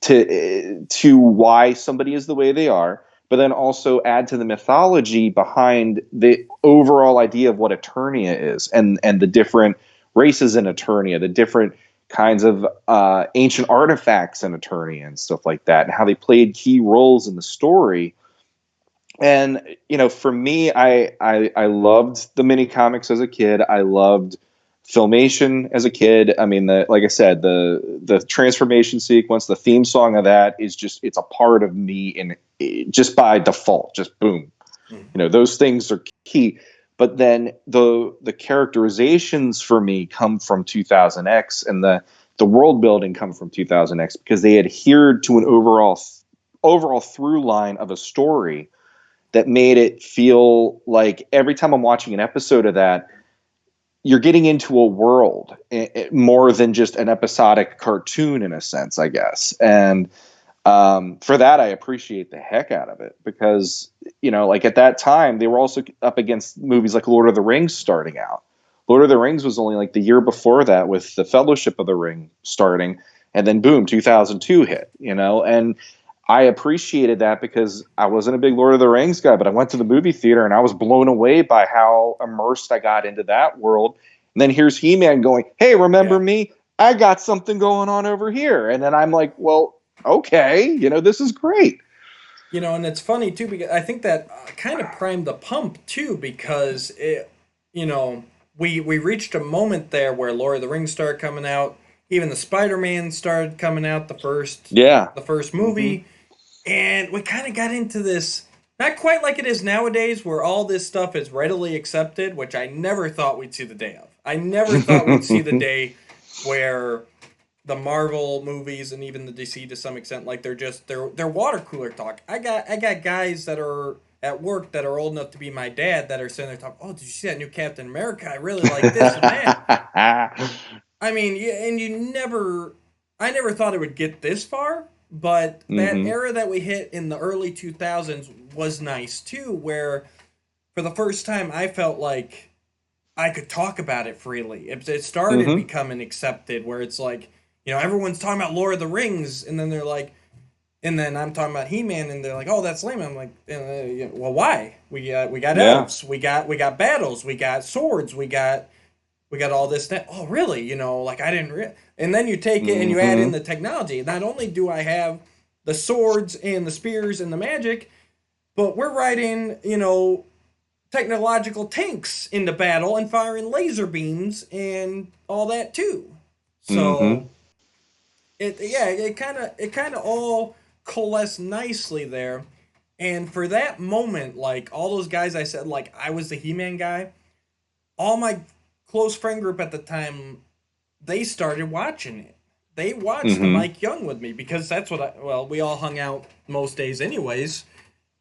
to why somebody is the way they are, but then also add to the mythology behind the overall idea of what Eternia is, and the different races in Eternia, the different kinds of ancient artifacts in Eternia and stuff like that, and how they played key roles in the story. And for me, I loved the mini comics as a kid. I loved Filmation as a kid. I mean, like I said, the transformation sequence, the theme song of that is just it's a part of me, and just by default, just boom. Mhm. Those things are key. But then the characterizations for me come from 2000X, and the world building come from 2000X because they adhered to an overall through line of a story that made it feel like every time I'm watching an episode of that, you're getting into a world more than just an episodic cartoon in a sense, I guess. And for that, I appreciate the heck out of it because, like at that time, they were also up against movies like Lord of the Rings starting out. Lord of the Rings was only like the year before that with the Fellowship of the Ring starting. And then boom, 2002 hit, and I appreciated that because I wasn't a big Lord of the Rings guy, but I went to the movie theater and I was blown away by how immersed I got into that world. And then here's He-Man going, "Hey, remember Yeah. me? I got something going on over here." And then I'm like, "Well, okay, this is great." And it's funny too because I think that kind of primed the pump too because you know, we reached a moment there where Lord of the Rings started coming out, even the Spider-Man started coming out, Yeah. the first Hmm. movie, and we kind of got into this not quite like it is nowadays where all this stuff is readily accepted, which I never thought we'd see the day of. I never thought we'd see the day where the Marvel movies and even the DC to some extent, like they're water cooler talk. I got guys that are at work that are old enough to be my dad that are sitting there talking. Oh, did you see that new Captain America? I really like this and that. I mean, and I never thought it would get this far, but that Hmm. era that we hit in the early 2000s was nice too, where for the first time I felt like I could talk about it freely. It started Hmm. becoming accepted where it's like, everyone's talking about Lord of the Rings, and then they're like, and then I'm talking about He-Man, and they're like, "Oh, that's lame." I'm like, "Well, why? We got Yeah. elves, we got battles, we got swords, we got all this. That oh, really? Like I didn't." And then you take it and you add in Hmm. the technology. Not only do I have the swords and the spears and the magic, but we're riding, technological tanks into battle and firing laser beams and all that too. So Hmm. it kind of all coalesced nicely there. And for that moment, like all those guys I said, like I was the He-Man guy, all my close friend group at the time, they started watching it. They watched the Hmm. Mike Young with me because that's what we all hung out most days anyways.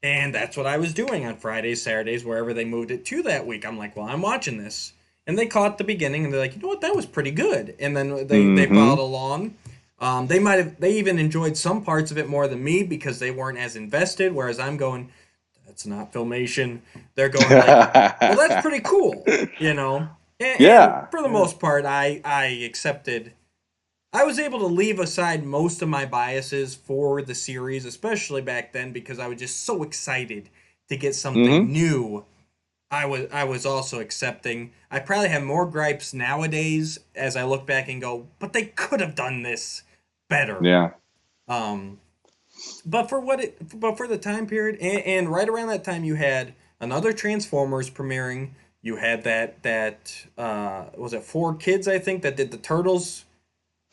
And that's what I was doing on Fridays, Saturdays, wherever they moved it to that week. I'm like, well, I'm watching this. and they caught the beginning, and they're like, you know what, that was pretty good, and then they Mm-hmm. followed along. They even enjoyed some parts of it more than me because they weren't as invested, whereas I'm going, that's not Filmation. They're going like, well, that's pretty cool, you know. And Yeah. for the Yeah. most part, I accepted. I was able to leave aside most of my biases for the series, especially back then, because I was just so excited to get something Mm-hmm. new. I was also accepting. I probably have more gripes nowadays as I look back and go, but they could have done this better. Yeah. Um, but for the time period, and right around that time, you had another Transformers premiering. You had that was it 4 Kids, I think, that did the Turtles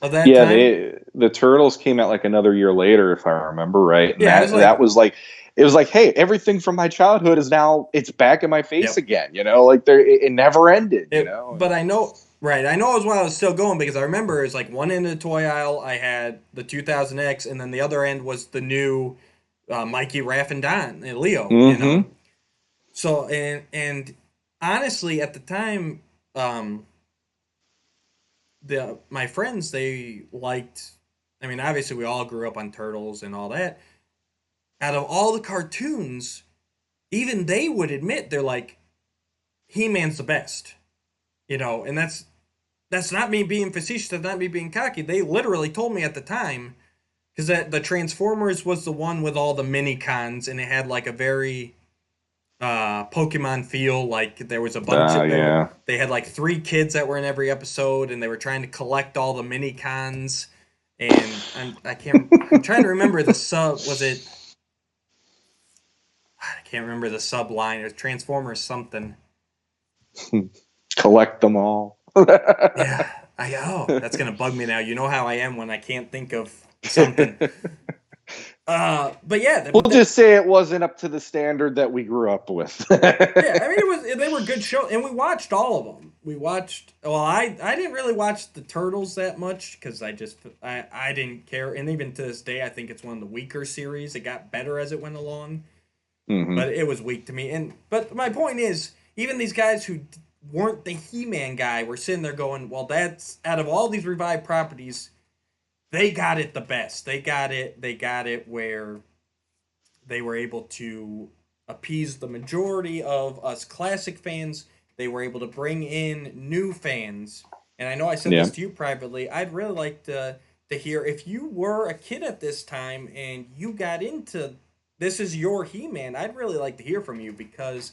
of that Yeah, time. the Turtles came out like another year later, if I remember right, and Yeah, I was that like, was like it was like, hey, everything from my childhood is now it's back in my face yep. again, like it never ended, But I know, right? I know it was while I was still going because I remember it was like one end of the toy aisle I had the 2000X, and then the other end was the new Mikey, Raph, and Don and Leo. Mm-hmm. So and honestly, at the time, um, the my friends they liked. I mean, obviously, we all grew up on Turtles and all that. Out of all the cartoons, even they would admit they're like He Man's the best, and that's not me being facetious. That's not me being cocky. They literally told me at the time because that the Transformers was the one with all the mini cons, and it had like a very Pokemon feel. Like there was a bunch of there. Yeah. They had like 3 kids that were in every episode, and they were trying to collect all the mini cons. And I'm trying to remember the sub. Was it? I can't remember the sub line. It was Transformers something. Collect them all. Yeah. That's gonna bug me now. You know how I am when I can't think of something. But yeah, We'll just say it wasn't up to the standard that we grew up with. yeah. I mean, they were good shows, and we watched all of them. We watched. Well, I didn't really watch the Turtles that much because I didn't care, and even to this day, I think it's one of the weaker series. It got better as it went along, Hmm. but it was weak to me. But my point is, even these guys who weren't the He-Man guy were sitting there going, "Well, that's out of all these revived properties, they got it the best. They got it. They got it where." They were able to appease the majority of us classic fans. They were able to bring in new fans. And I know I said Yeah. this to you privately. I'd really like to hear if you were a kid at this time and you got into this is your He-Man. I'd really like to hear from you because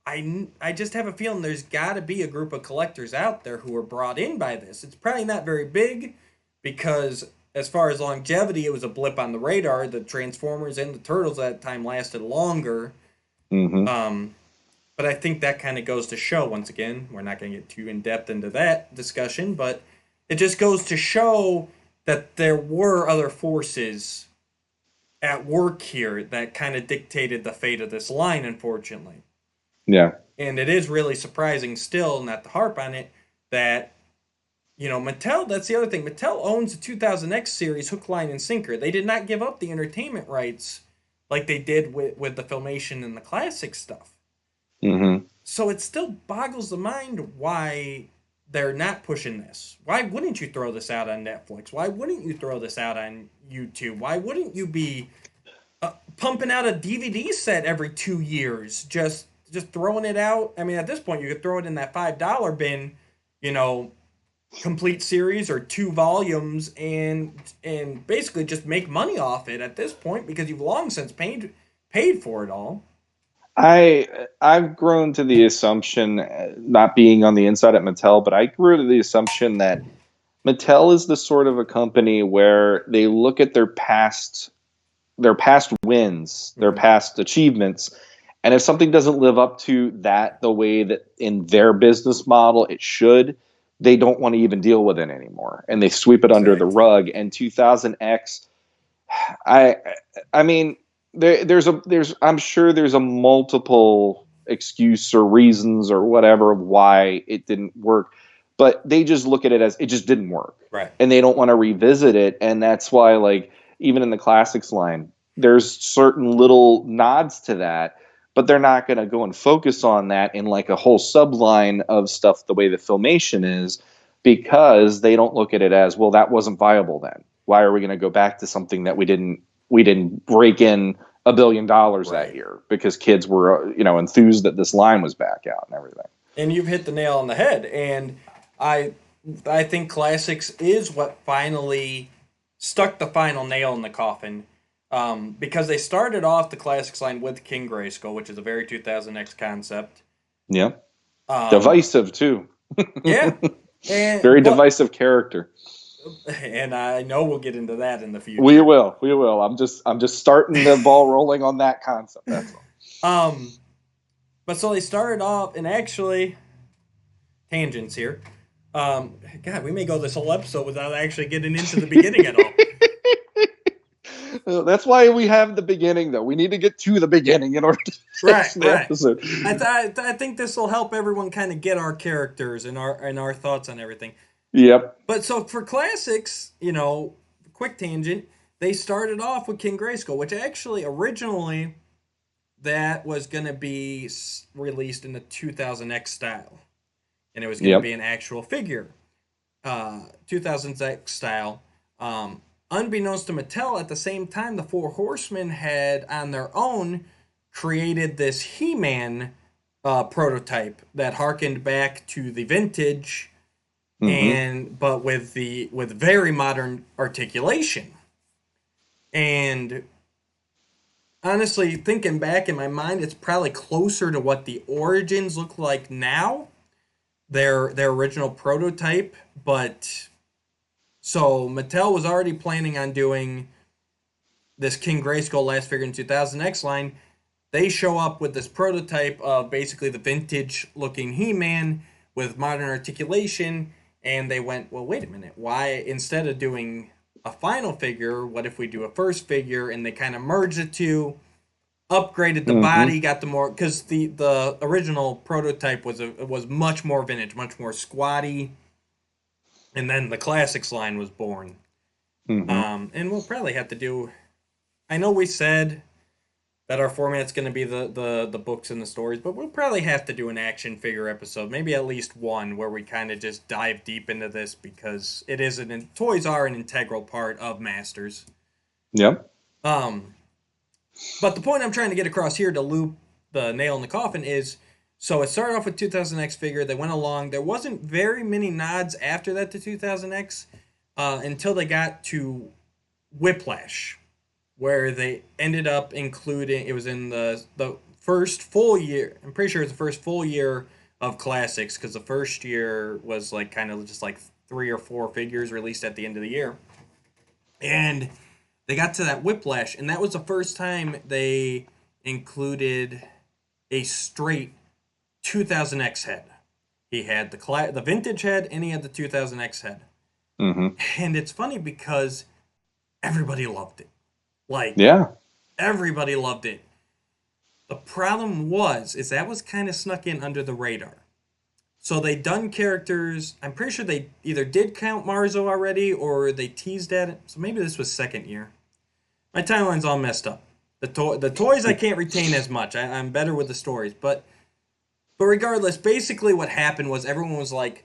I just have a feeling there's got to be a group of collectors out there who are brought in by this. It's probably not very big because as far as longevity, it was a blip on the radar. The Transformers and the Turtles at that time lasted longer. Hmm. Um, but I think that kind of goes to show, once again, we're not going to get too in depth into that discussion, but it just goes to show that there were other forces at work here that kind of dictated the fate of this line, unfortunately. Yeah. And it is really surprising still, not to harp on it, that Mattel, that's the other thing. Mattel owns the 2000X series hook, line, and sinker. They did not give up the entertainment rights like they did with the Filmation and the classic stuff. Hmm. So it still boggles the mind why they're not pushing this. Why wouldn't you throw this out on Netflix? Why wouldn't you throw this out on YouTube? Why wouldn't you be pumping out a DVD set every 2 years? Just throwing it out. I mean, at this point, you could throw it in that $5 bin, you know, complete series or 2 volumes and basically just make money off it at this point because you've long since paid for it all. I've grown to the assumption, not being on the inside at Mattel, but I grew to the assumption that Mattel is the sort of a company where they look at their past wins, their Mm-hmm. past achievements, and if something doesn't live up to that the way that in their business model it should, they don't want to even deal with it anymore, and they sweep it under the Exactly. rug. And 2000X, I I mean, there's I'm sure there's a multiple excuse or reasons or whatever of why it didn't work, but they just look at it as it just didn't work, Right. and they don't want to revisit it. And that's why, like, even in the classics line, there's certain little nods to that, but they're not going to go and focus on that in like a whole subline of stuff the way the Filmation is, because they don't look at it as, well, that wasn't viable then. Why are we going to go back to something that we didn't break in $1 billion that year because kids were, enthused that this line was back out and everything. And you've hit the nail on the head. And I think Classics is what finally stuck the final nail in the coffin. Because they started off the Classics line with King Grayskull, which is a very 2000X concept. Yeah. Divisive, too. Yeah. Very divisive character. And I know we'll get into that in the future. We will. I'm just starting the ball rolling on that concept. That's all. But so they started off, and actually, tangents here. God, we may go this whole episode without actually getting into the beginning at all. That's why we have the beginning, though. We need to get to the beginning in order to finish the episode. I think this will help everyone kind of get our characters and our thoughts on everything. Yep. But so for Classics, quick tangent, they started off with King Grayskull, which actually originally that was going to be released in the 2000X style. And it was going to be an actual figure. 2000X style. Unbeknownst to Mattel, at the same time, the Four Horsemen had, on their own, created this He-Man prototype that harkened back to the vintage, but with very modern articulation. And honestly, thinking back in my mind, it's probably closer to what the Origins look like now, their original prototype, but... So Mattel was already planning on doing this King Grayskull last figure in 2000X line. They show up with this prototype of basically the vintage-looking He-Man with modern articulation, and they went, well, wait a minute. Why, instead of doing a final figure, what if we do a first figure? And they kind of merged the two, upgraded the body, got the more... Because the original prototype was much more vintage, much more squatty. And then the Classics line was born. And we'll probably have to do... I know we said that our format's going to be the books and the stories, but we'll probably have to do an action figure episode. Maybe at least one where we kind of just dive deep into this, because it is toys are an integral part of Masters. Yep. But the point I'm trying to get across here to loop the nail in the coffin is... So it started off with 2000X figure. They went along. There wasn't very many nods after that to 2000X until they got to Whiplash, where they ended up including... It was in the first full year. I'm pretty sure it's the first full year of Classics, because the first year was like kind of just like 3 or 4 figures released at the end of the year. And they got to that Whiplash, and that was the first time they included a straight 2000X head. He had the vintage head, and he had the 2000X head. And it's funny because everybody loved it. Everybody loved it. The problem is that was kind of snuck in under the radar. So they done characters. I'm pretty sure they either did Count Marzo already, or they teased at it. So maybe this was second year. My timeline's all messed up. The toys I can't retain as much. I'm better with the stories, But regardless, basically what happened was everyone was like,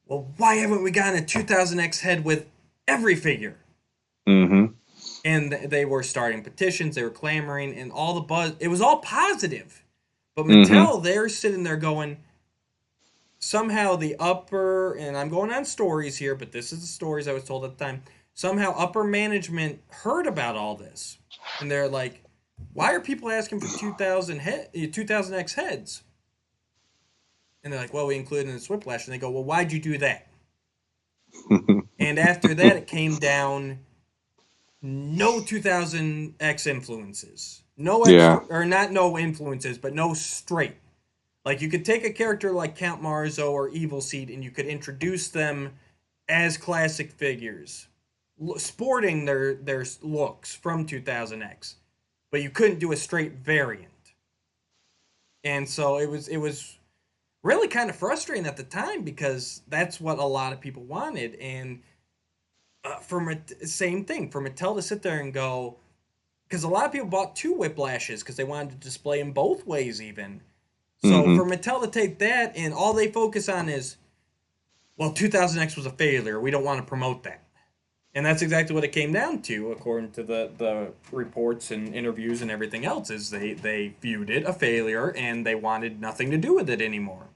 well, why haven't we gotten a 2000X head with every figure? And they were starting petitions, they were clamoring, and all the buzz, it was all positive. But Mattel, they're sitting there going, somehow the upper, and I'm going on stories here, but this is the stories I was told at the time, somehow upper management heard about all this. And they're like, why are people asking for 2000X heads? And they're like, well, we included in the Whiplash. And they go, well, why'd you do that? And after that, it came down no 2000X influences. No influences, but no straight. Like, you could take a character like Count Marzo or Evil Seed, and you could introduce them as classic figures, sporting their looks from 2000X. But you couldn't do a straight variant. And so it was really kind of frustrating at the time, because that's what a lot of people wanted. And same thing, for Mattel to sit there and go, because a lot of people bought two Whiplashes because they wanted to display them both ways, even. So Mm-hmm. for Mattel to take that and all they focus on is, well, 2000X was a failure. We don't want to promote that. And that's exactly what it came down to, according to the reports and interviews and everything else, is they viewed it a failure and they wanted nothing to do with it anymore.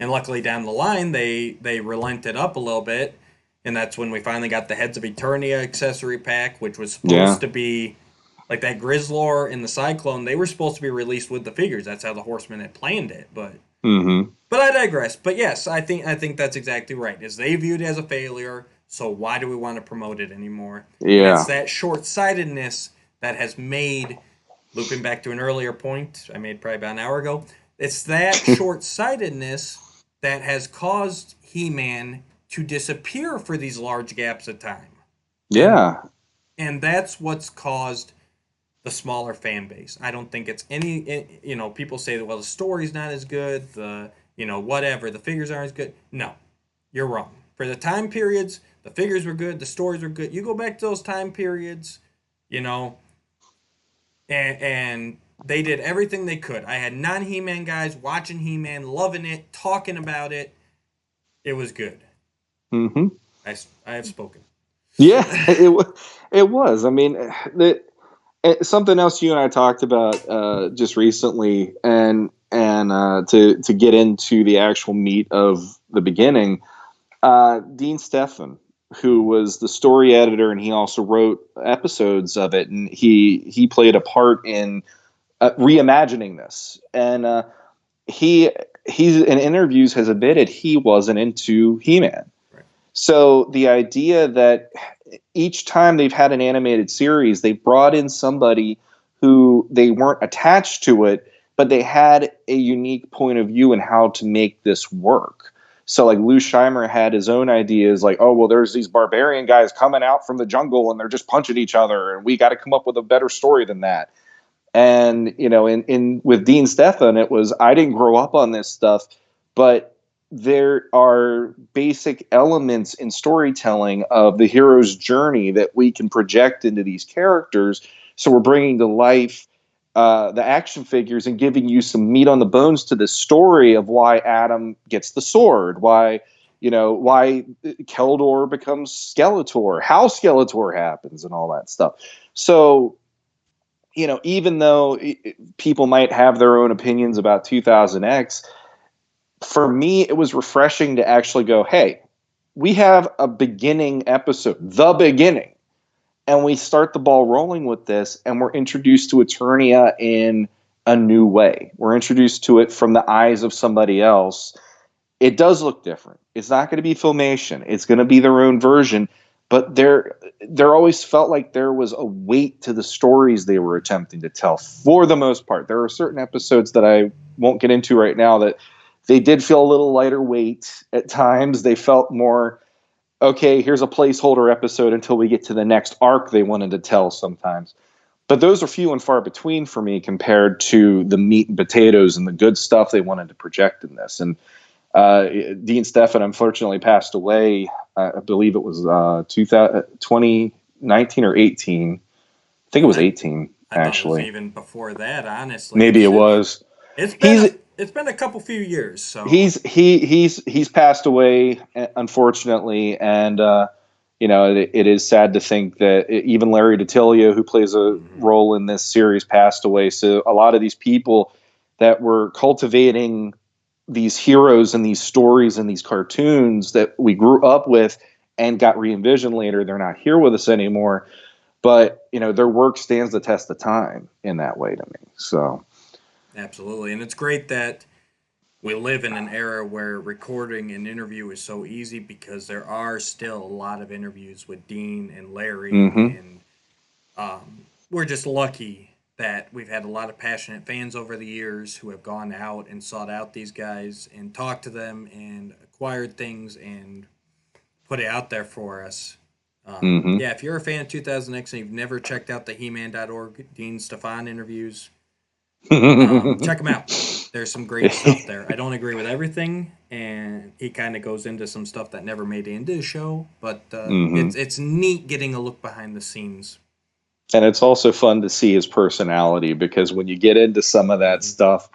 And luckily down the line they relented up a little bit, and that's when we finally got the Heads of Eternia accessory pack, which was supposed Yeah. to be like that Grizzlor and the Cyclone. They were supposed to be released with the figures. That's how the Horsemen had planned it, Mm-hmm. but I digress. But yes, I think that's exactly right. Is they viewed it as a failure, so why do we want to promote it anymore? And it's Yeah. that short-sightedness that has made, looping back to an earlier point I made probably about an hour ago, it's that short-sightedness that has caused He-Man to disappear for these large gaps of time. And Yeah. and that's what's caused the smaller fan base. I don't think it's people say that, well, the story's not as good, whatever, the figures aren't as good. No, you're wrong. For the time periods, the figures were good, the stories were good. You go back to those time periods, you know, and they did everything they could. I had non He-Man guys watching He-Man, loving it, talking about it. It was good. Mm-hmm. I have spoken. Yeah. It was. I mean, something else you and I talked about just recently, and to get into the actual meat of the beginning, Dean Stefan, who was the story editor, and he also wrote episodes of it, and he played a part in reimagining this, and he he's in interviews has admitted he wasn't into He-Man. Right. So the idea that each time they've had an animated series, they brought in somebody who they weren't attached to it, but they had a unique point of view in how to make this work. So like Lou Scheimer had his own ideas, like, oh well, there's these barbarian guys coming out from the jungle and they're just punching each other, and we got to come up with a better story than that. And in with Dean Stefan, it was, I didn't grow up on this stuff, but there are basic elements in storytelling of the hero's journey that we can project into these characters. So we're bringing to life the action figures and giving you some meat on the bones to the story of why Adam gets the sword, why Keldor becomes Skeletor, how Skeletor happens, and all that stuff. So even though people might have their own opinions about 2000X, for me, it was refreshing to actually go, hey, we have a beginning episode, the beginning, and we start the ball rolling with this, and we're introduced to Eternia in a new way. We're introduced to it from the eyes of somebody else. It does look different. It's not going to be Filmation. It's going to be their own version, but there always felt like there was a weight to the stories they were attempting to tell for the most part. There are certain episodes that I won't get into right now that they did feel a little lighter weight at times. They felt more, okay, here's a placeholder episode until we get to the next arc they wanted to tell sometimes. But those are few and far between for me compared to the meat and potatoes and the good stuff they wanted to project in this. And Dean Stefan unfortunately passed away. I believe it was 2019 or 18. I think it was I 18, I thought it was actually. even before that. Honestly, Maybe it was. it's been He's it's been a couple few years. So he's passed away, unfortunately, and it is sad to think that even Larry DiTilio, who plays a mhm. role in this series, passed away. So a lot of these people that were cultivating these heroes and these stories and these cartoons that we grew up with and got re-envisioned later, they're not here with us anymore. But their work stands the test of time in that way to me. So absolutely, and it's great that we live in an era where recording an interview is so easy because there are still a lot of interviews with Dean and Larry, mm-hmm, and we're just lucky that we've had a lot of passionate fans over the years who have gone out and sought out these guys and talked to them and acquired things and put it out there for us. mm-hmm. Yeah, if you're a fan of 2000X and you've never checked out the He-Man.org Dean Stefan interviews, check them out. There's some great stuff there. I don't agree with everything, and he kind of goes into some stuff that never made it into the show. But Mm-hmm. it's neat getting a look behind the scenes. And it's also fun to see his personality, because when you get into some of that stuff,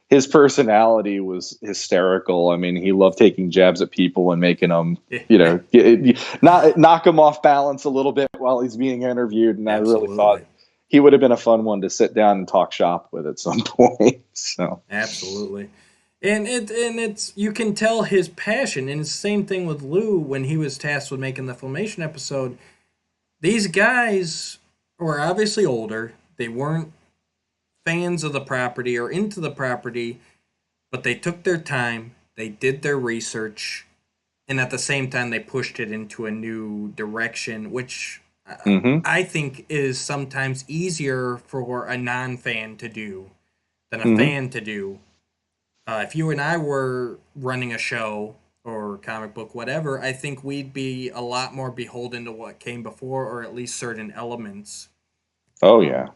his personality was hysterical. I mean, he loved taking jabs at people and making them, not knock him off balance a little bit while he's being interviewed. And I really thought Absolutely. he would have been a fun one to sit down and talk shop with at some point. So Absolutely. And it's you can tell his passion, and it's the same thing with Lou when he was tasked with making the Filmation episode. These guys were obviously older. They weren't fans of the property or into the property, but they took their time, they did their research, and at the same time they pushed it into a new direction, which mhm. I think is sometimes easier for a non-fan to do than a Mhm. fan to do. If you and I were running a show or comic book, whatever, I think we'd be a lot more beholden to what came before, or at least certain elements. Oh yeah. Um,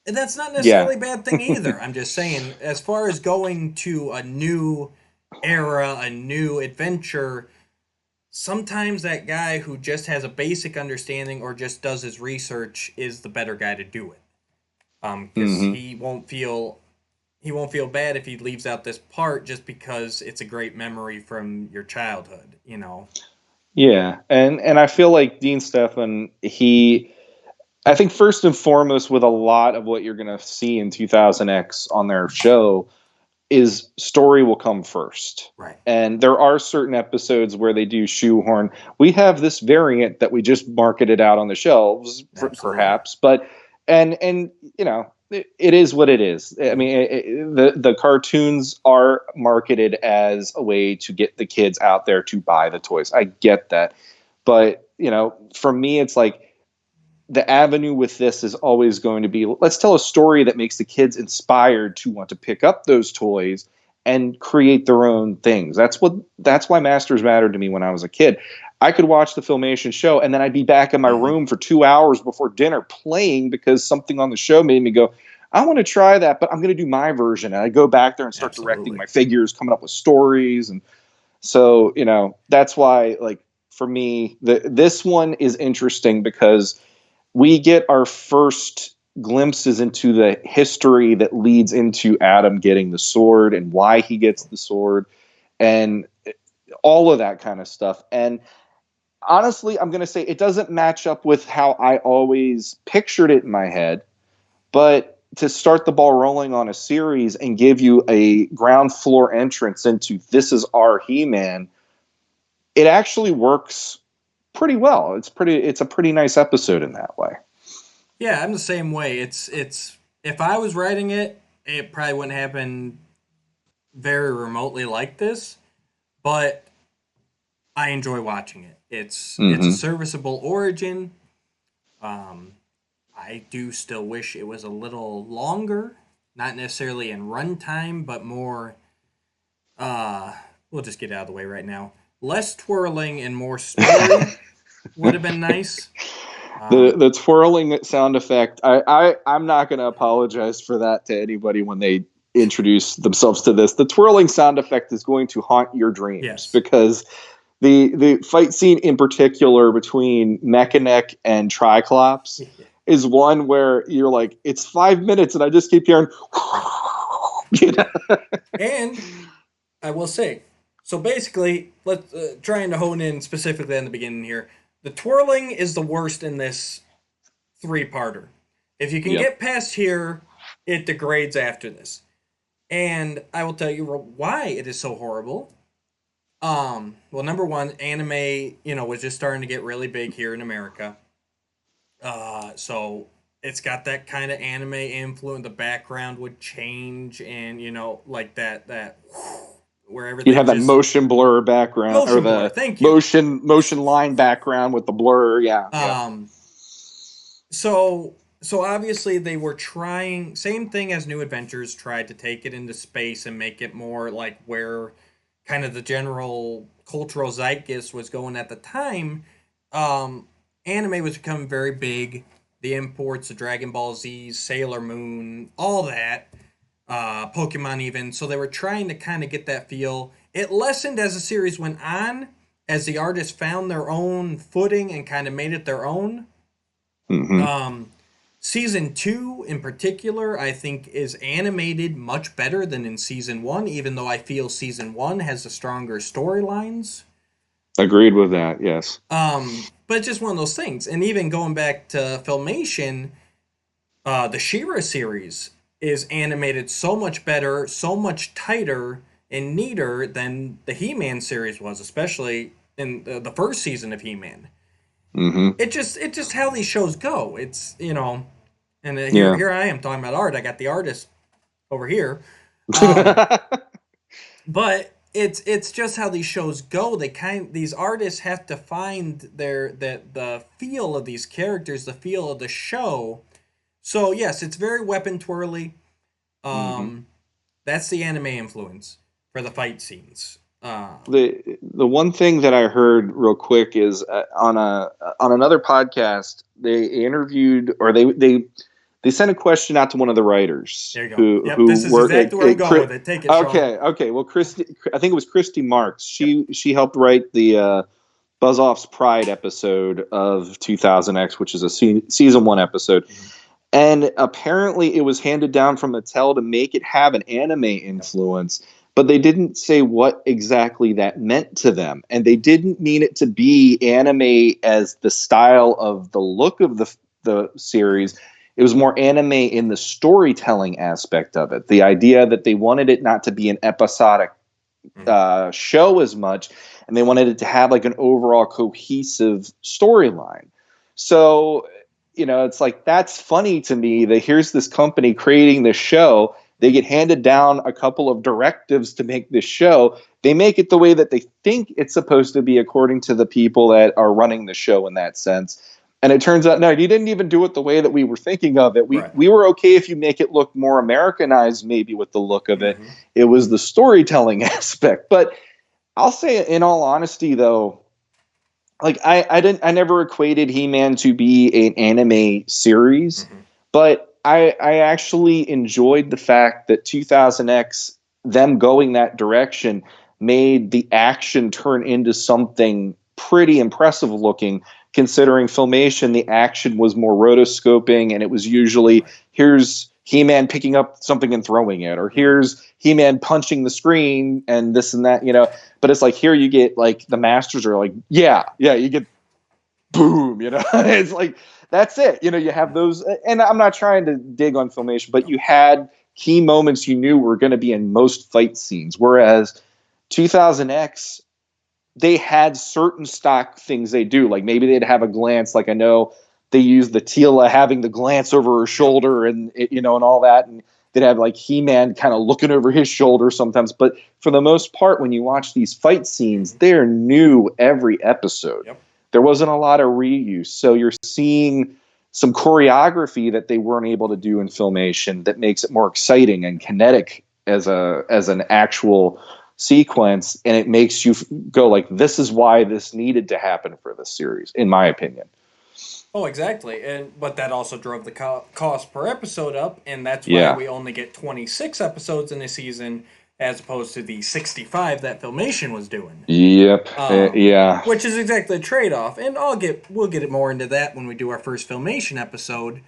and that's not Yeah. necessarily a bad thing either. I'm just saying, as far as going to a new era, a new adventure, sometimes that guy who just has a basic understanding or just does his research is the better guy to do it. Because Mhm. he won't feel bad if he leaves out this part just because it's a great memory from your childhood, you know. Yeah. And I feel like Dean Stefan, I think first and foremost, with a lot of what you're going to see in 2000X on their show, is story will come first. Right. And there are certain episodes where they do shoehorn. We have this variant that we just marketed out on the shelves, Absolutely. perhaps, but and it is what it is. I Mhm. mean, the cartoons are marketed as a way to get the kids out there to buy the toys. I get that, but for me, it's like the avenue with this is always going to be, let's tell a story that makes the kids inspired to want to pick up those toys and create their own things. That's why Masters mattered to me when I was a kid. I could watch the Filmation show and then I'd be back in my Mhm. room for 2 hours before dinner playing because something on the show made me go, I want to try that, but I'm going to do my version. And I go back there and start directing Absolutely. my figures, coming up with stories. And so, that's why, like, for me, this one is interesting because we get our first glimpses into the history that leads into Adam getting the sword and why he gets the sword and all of that kind of stuff. And honestly, I'm going to say it doesn't match up with how I always pictured it in my head, but to start the ball rolling on a series and give you a ground floor entrance into this is our He-Man, it actually works pretty well. It's a pretty nice episode in that way. Yeah, I'm the same way. It's if I was writing it, it probably wouldn't happen very remotely like this, but I enjoy watching it. It's a Mhm. serviceable origin. Um, I do still wish it was a little longer, not necessarily in runtime, but more. Uh, we'll just get out of the way right now. Less twirling and more story would have been nice. The twirling sound effect, I'm not going to apologize for that to anybody when they introduce themselves to this. The twirling sound effect is going to haunt your dreams Yes. because the fight scene in particular between Mechanic and Triclops is one where you're like, it's 5 minutes and I just keep hearing Right. you know? And I will say, so basically, let's trying to hone in specifically in the beginning here. The twirling is the worst in this three-parter. If you can Yep. get past here, it degrades after this. And I will tell you why it is so horrible. Well, number one, anime, was just starting to get really big here in America. So it's got that kind of anime influence. The background would change, and like that where You'd everything have that just motion blur background or motion blur. the Thank you. motion line background with the blur. Yeah. Yep. Um, so obviously they were trying same thing as New Adventures tried to take it into space and make it more like where kind of the general cultural zeitgeist was going at the time. Um, Anime was becoming very big. The imports of Dragon Ball Z, Sailor Moon, all that, Pokemon even. So they were trying to kind of get that feel. It lessened as the series went on, as the artists found their own footing and kind of made it their own. Mm-hmm. Um, Season 2 in particular, I think, is animated much better than in season 1, even though I feel season 1 has the stronger storylines. Agreed with that. Yes. But it's just one of those things. And even going back to Filmation, the She-Ra series is animated so much better, so much tighter and neater than the He-Man series was, especially in the first season of He-Man. Mm-hmm. It just how these shows go. It's and Yeah. here I am talking about art. I got the artist over here, but it's just how these shows go. These artists have to find the feel of these characters, the feel of the show. So yes, it's very weapon twirly. Mm-hmm. That's the anime influence for the fight scenes. The one thing that I heard real quick is on another podcast they interviewed or they sent a question out to one of the writers There you go. Yep, who this is were exactly where I'm going with it. Take it, Sean. okay, well Christy, I think it was Christy Marks, Yep. she helped write the Buzz Off's Pride episode of 2000X, which is a season 1 episode. Mm-hmm. And apparently it was handed down from Mattel to make it have an anime influence, but they didn't say what exactly that meant to them. And they didn't mean it to be anime as the style of the look of the series. It was more anime in the storytelling aspect of it. The idea that they wanted it not to be an episodic show as much, and they wanted it to have like an overall cohesive storyline. So, it's like that's funny to me that here's this company creating this show. They get handed down a couple of directives to make this show. They make it the way that they think it's supposed to be according to the people that are running the show in that sense. And it turns out, no, you didn't even do it the way that we were thinking of it. We were okay if you make it look more Americanized, maybe with the look of it. Mm-hmm. It was the storytelling aspect. But I'll say, in all honesty, though, like I never equated He-Man to be an anime series, Mm-hmm. but I actually enjoyed the fact that 2000X, them going that direction, made the action turn into something pretty impressive looking. Considering Filmation, the action was more rotoscoping, and it was usually here's He-Man picking up something and throwing it, or here's He-Man punching the screen and this and that, But it's like here you get like the masters are like, yeah, you get boom, It's like that's it. You have those, and I'm not trying to dig on Filmation, but you had key moments you knew were going to be in most fight scenes, whereas 2000X, they had certain stock things they do. Like maybe they'd have a glance. Like I know they used the Tila having the glance over her shoulder and and all that. And they'd have like He-Man kind of looking over his shoulder sometimes. But for the most part, when you watch these fight scenes, they're new every episode. Yep. There wasn't a lot of reuse. So you're seeing some choreography that they weren't able to do in Filmation that makes it more exciting and kinetic as an actual sequence, and it makes you go like, this is why this needed to happen for this series, in my opinion. Oh, exactly, but that also drove the cost per episode up, and that's why we only get 26 episodes in a season as opposed to the 65 that Filmation was doing. Yep. Yeah. Which is exactly a trade-off, and we'll get it more into that when we do our first Filmation episode.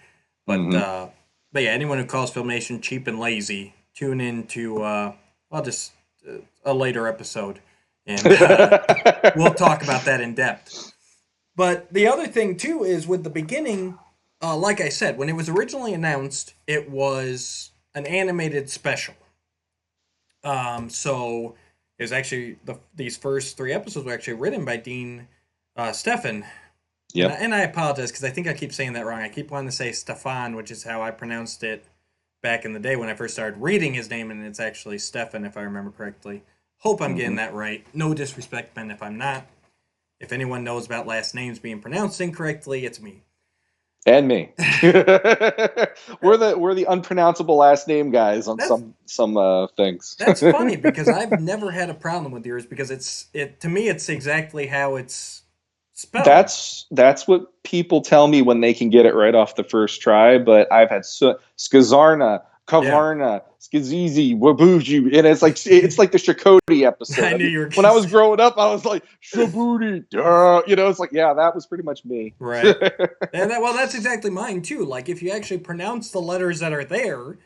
But but yeah, anyone who calls Filmation cheap and lazy, tune in to I'll just a later episode, and we'll talk about that in depth. But the other thing too is with the beginning, like I said, when it was originally announced, it was an animated special. So it was actually these first 3 episodes were actually written by Dean Stefan. Yep. And I apologize because I think I keep saying that wrong. I keep wanting to say Stefan, which is how I pronounced it back in the day when I first started reading his name, and it's actually Stefan, if I remember correctly. Hope I'm getting that right. No disrespect, Ben, if I'm not. If anyone knows about last names being pronounced incorrectly, it's me. And me. we're the unpronounceable last name guys on some things. That's funny because I've never had a problem with yours because to me it's exactly how it's spelled. That's what people tell me when they can get it right off the first try. But I've had Skazarna, Yeah. Kavarna, Skizizi, Wabuji, and it's like the Shakoti episode. I I knew mean, you were when gonna I was say. growing up, I was like Shabuti, duh. It's like, yeah, that was pretty much me. Right. And well, that's exactly mine too. Like if you actually pronounce the letters that are there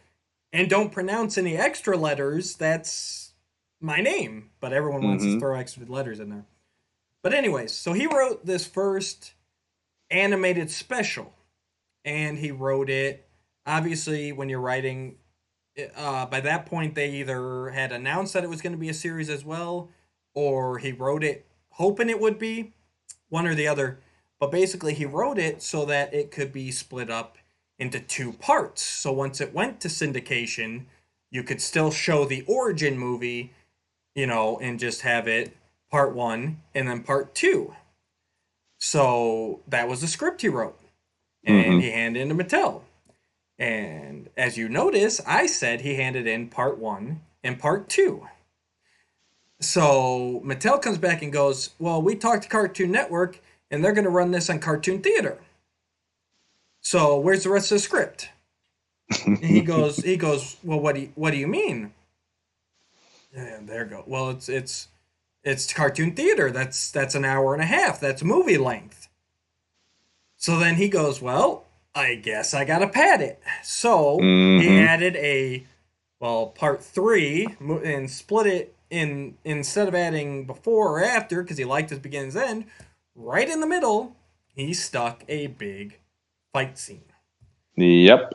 and don't pronounce any extra letters, that's my name. But everyone wants to Mm-hmm. throw extra letters in there. But anyways, so he wrote this first animated special, and he wrote it. Obviously, when you're writing, by that point they either had announced that it was going to be a series as well, or he wrote it hoping it would be one or the other. But basically, he wrote it so that it could be split up into two parts. So once it went to syndication, you could still show the origin movie, and just have it part one and then part two. So that was the script he wrote, and Mm-hmm. he handed it to Mattel. And as you notice, I said he handed in part one and part two. So Mattel comes back and goes, "Well, we talked to Cartoon Network, and they're going to run this on Cartoon Theater. So where's the rest of the script?" And he goes, "Well, what do you mean?" And there go. Well, it's Cartoon Theater. That's an hour and a half. That's movie length. So then he goes, "Well, I guess I gotta pad it." So he Mm-hmm. added part three and split it in, instead of adding before or after because he liked his beginnings end, right in the middle, he stuck a big fight scene. Yep.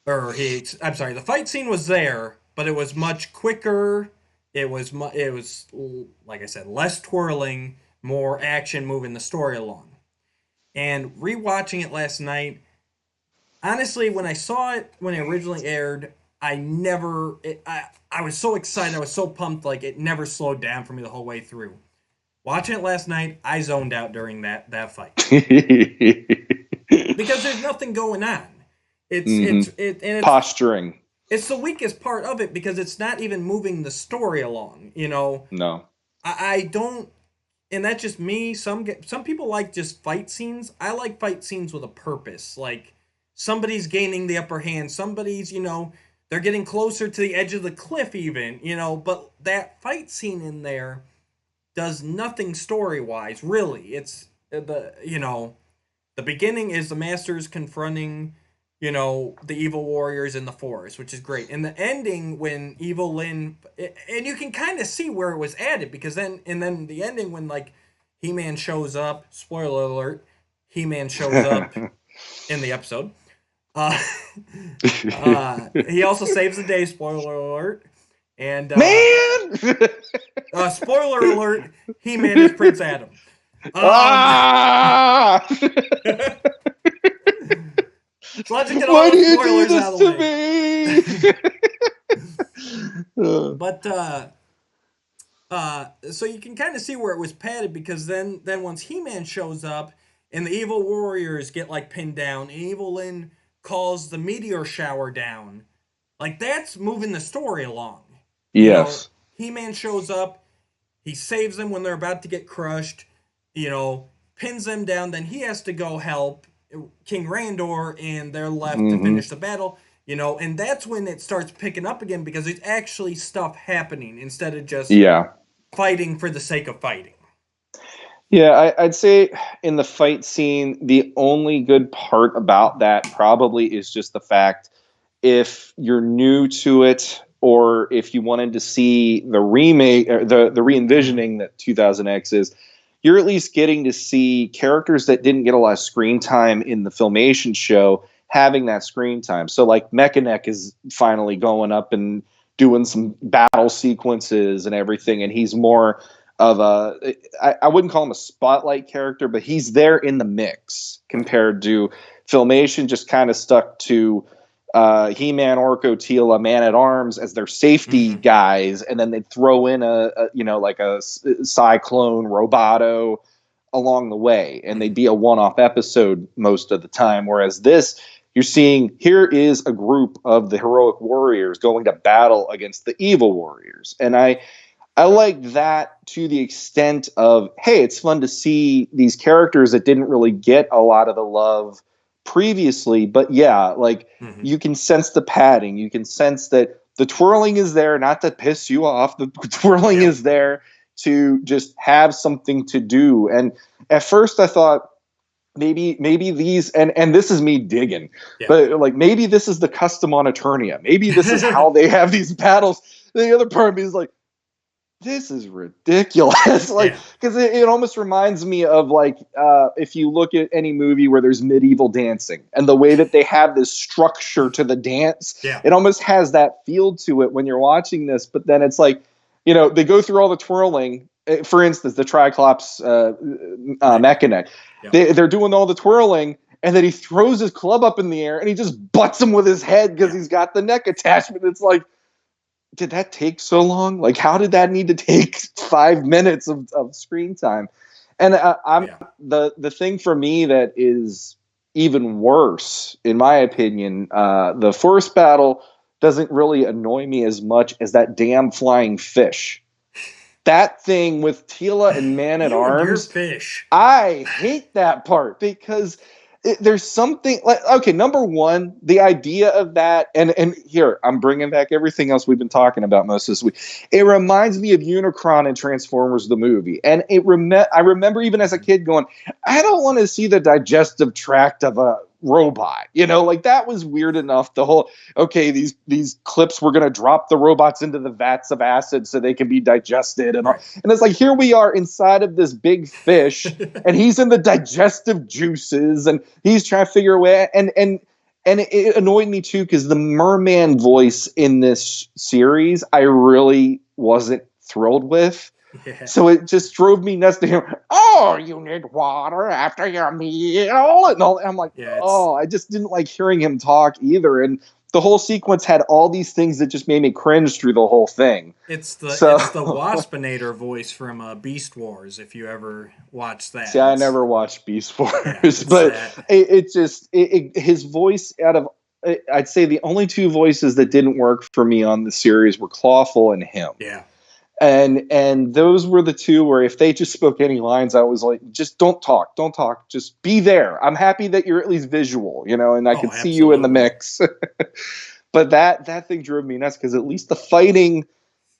I'm sorry, the fight scene was there, but it was much quicker. It was like I said, less twirling, more action moving the story along. And rewatching it last night, honestly, when I saw it when it originally aired, I was so excited, I was so pumped, like it never slowed down for me the whole way through. Watching it last night, I zoned out during that fight because there's nothing going on. It's Mm-hmm. it's it and Posturing. it's the weakest part of it because it's not even moving the story along. No. I don't, and that's just me. Some people like just fight scenes. I like fight scenes with a purpose. Like somebody's gaining the upper hand. Somebody's they're getting closer to the edge of the cliff even. But that fight scene in there does nothing story wise. Really, it's the beginning is the masters confronting the evil warriors in the forest, which is great. And the ending when Evil Lyn, and you can kind of see where it was added because then the ending when like He-Man shows up, spoiler alert, He-Man shows up in the episode. uh, he also saves the day, spoiler alert. And Man. spoiler alert, He-Man is Prince Adam. um, Ah! so let's just get all Why do those you do spoilers out this of the to way. me? But so you can kind of see where it was padded because then once He-Man shows up and the evil warriors get like pinned down, and Evil Lyn calls the meteor shower down, like that's moving the story along. Yes. He-Man shows up, he saves them when they're about to get crushed, pins them down. Then he has to go help King Randor, and they're left to Mm-hmm. finish the battle. And that's when it starts picking up again because there's actually stuff happening instead of just Yeah. fighting for the sake of fighting. Yeah, I'd say in the fight scene, the only good part about that probably is just the fact if you're new to it or if you wanted to see the remake or the re-envisioning that 2000X is, you're at least getting to see characters that didn't get a lot of screen time in the Filmation show having that screen time. So like Mechanic is finally going up and doing some battle sequences and everything, and he's more of I wouldn't call him a spotlight character, but he's there in the mix compared to Filmation just kind of stuck to He-Man, Orko, Teela, Man at Arms as their safety guys, and then they'd throw in like a Cyclone, Roboto along the way, and they'd be a one-off episode most of the time. Whereas this, you're seeing here is a group of the heroic warriors going to battle against the evil warriors, and I like that to the extent of, hey, it's fun to see these characters that didn't really get a lot of the love previously, but yeah, like you can sense the padding. You can sense that the twirling is there not to piss you off. The twirling is there to just have something to do. And at first I thought maybe these and this is me digging, but like maybe this is the custom on Eternia. Maybe this is how they have these battles. The other part of me is like, this is ridiculous. Like, because it almost reminds me of like if you look at any movie where there's medieval dancing and the way that they have this structure to the dance, it almost has that feel to it when you're watching this. But then it's like, you know, they go through all the twirling. For instance, the Triclops Mechanic. They're doing all the twirling, and then he throws his club up in the air and he just butts him with his head because he's got the neck attachment. It's like, did that take so long? Like, how did that need to take 5 minutes of screen time? And the thing for me that is even worse, in my opinion, the first battle doesn't really annoy me as much as that damn flying fish. That thing with Tila and Man-at-Arms. Fish. I hate that part because there's something like, okay, number one, the idea of that, and here I'm bringing back everything else we've been talking about most of this week. It reminds me of Unicron and Transformers the movie, and I remember even as a kid going, I don't want to see the digestive tract of a robot, you know, like that was weird enough. The whole, okay, these clips, we're gonna drop the robots into the vats of acid so they can be digested and all. And it's like, here we are inside of this big fish and he's in the digestive juices and he's trying to figure a way, and it annoyed me too because the merman voice in this series I really wasn't thrilled with. So it just drove me nuts to hear, oh, you need water after your meal and all. I'm like, I just didn't like hearing him talk either. And the whole sequence had all these things that just made me cringe through the whole thing. It's the Waspinator voice from Beast Wars, if you ever watched that. See, I never watched Beast Wars, but his voice I'd say the only two voices that didn't work for me on the series were Clawful and him. Yeah. And those were the two where if they just spoke any lines, I was like, just don't talk, just be there. I'm happy that you're at least visual, you know, and I can see you in the mix. But that thing drove me nuts because at least the fighting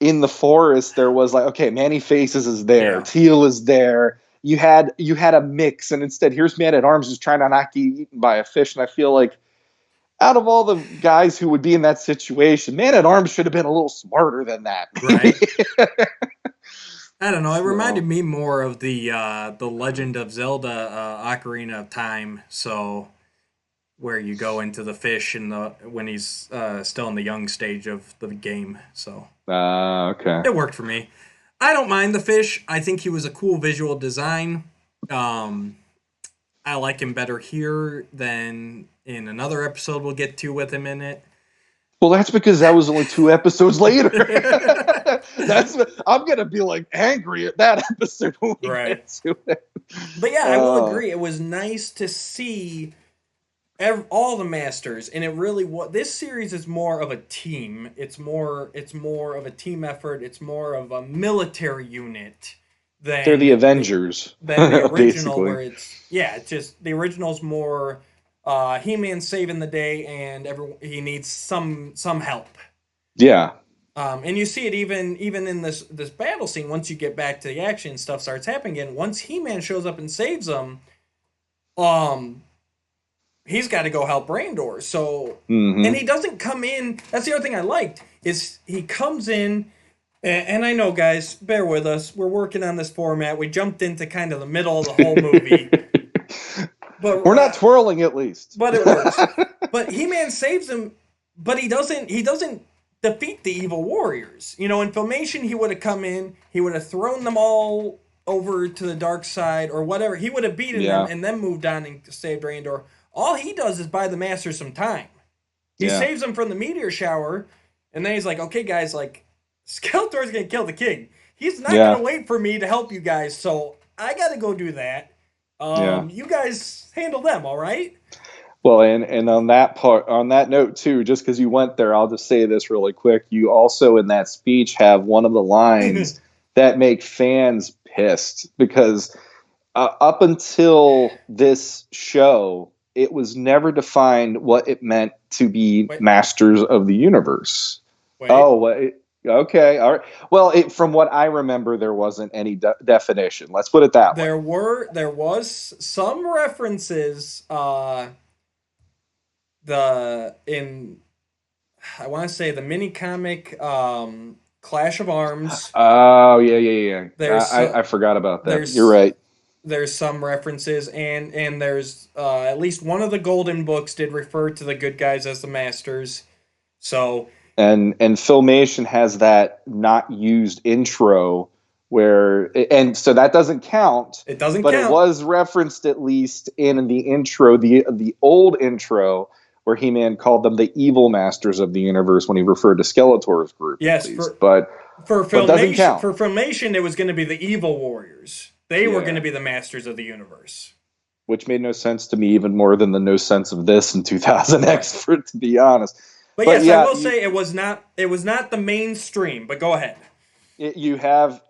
in the forest, there was like, okay, Manny Faces is there, Teal is there. You had a mix, and instead here's Man-at-Arms just trying to not get eaten by a fish. And I feel like out of all the guys who would be in that situation, Man-at-Arms should have been a little smarter than that. Right. I don't know. It reminded me more of the Legend of Zelda Ocarina of Time. So where you go into the fish when he's still in the young stage of the game. So okay, it worked for me. I don't mind the fish. I think he was a cool visual design. I like him better here than in another episode we'll get to with him in it. Well, that's because that was only 2 episodes later. I'm gonna be like angry at that episode when we get to it. But yeah, I will agree. It was nice to see all the masters, and it really this series is more of a team. It's more of a team effort. It's more of a military unit. They're the Avengers. Than the original, where it's just the original's more He-Man saving the day, and he needs some help. Yeah. And you see it even in this battle scene. Once you get back to the action, stuff starts happening again. Once He-Man shows up and saves them, he's got to go help Randor. So, and he doesn't come in. That's the other thing I liked is he comes in. And I know, guys, bear with us. We're working on this format. We jumped into kind of the middle of the whole movie. But we're not twirling, at least. But it works. But He-Man saves him, but he doesn't defeat the evil warriors. You know, in Filmation, he would have come in, he would have thrown them all over to the dark side or whatever. He would have beaten them and then moved on and saved Randor. All he does is buy the Masters some time. He saves them from the meteor shower, and then he's like, okay, guys, like, Skeletor's going to kill the king. He's not going to wait for me to help you guys, so I got to go do that. You guys handle them, all right? Well, and on that note too, just because you went there, I'll just say this really quick. You also in that speech have one of the lines that make fans pissed because up until this show, it was never defined what it meant to be Wait, masters of the universe. wait. Oh, okay, all right. Well, from what I remember, there wasn't any definition. Let's put it that way. There was some references. The in I want to say the mini comic Clash of Arms. Oh, yeah. There's I forgot about that. You're there's right. there's some references, and there's at least one of the golden books did refer to the good guys as the masters. So And Filmation has that not used intro where, and so that doesn't count, it doesn't but it count. was referenced at least in the intro, the old intro, where He-Man called them the evil masters of the universe when he referred to Skeletor's group, at Yes, least. for But doesn't Filmation, count. it was going to be the evil warriors. They were going Yeah, to be the masters of the universe. which made no sense to me, even more than the no sense of this in 2000 Right. X, for to be honest. But But yes, I yeah, will say it was not the mainstream. But go ahead. you have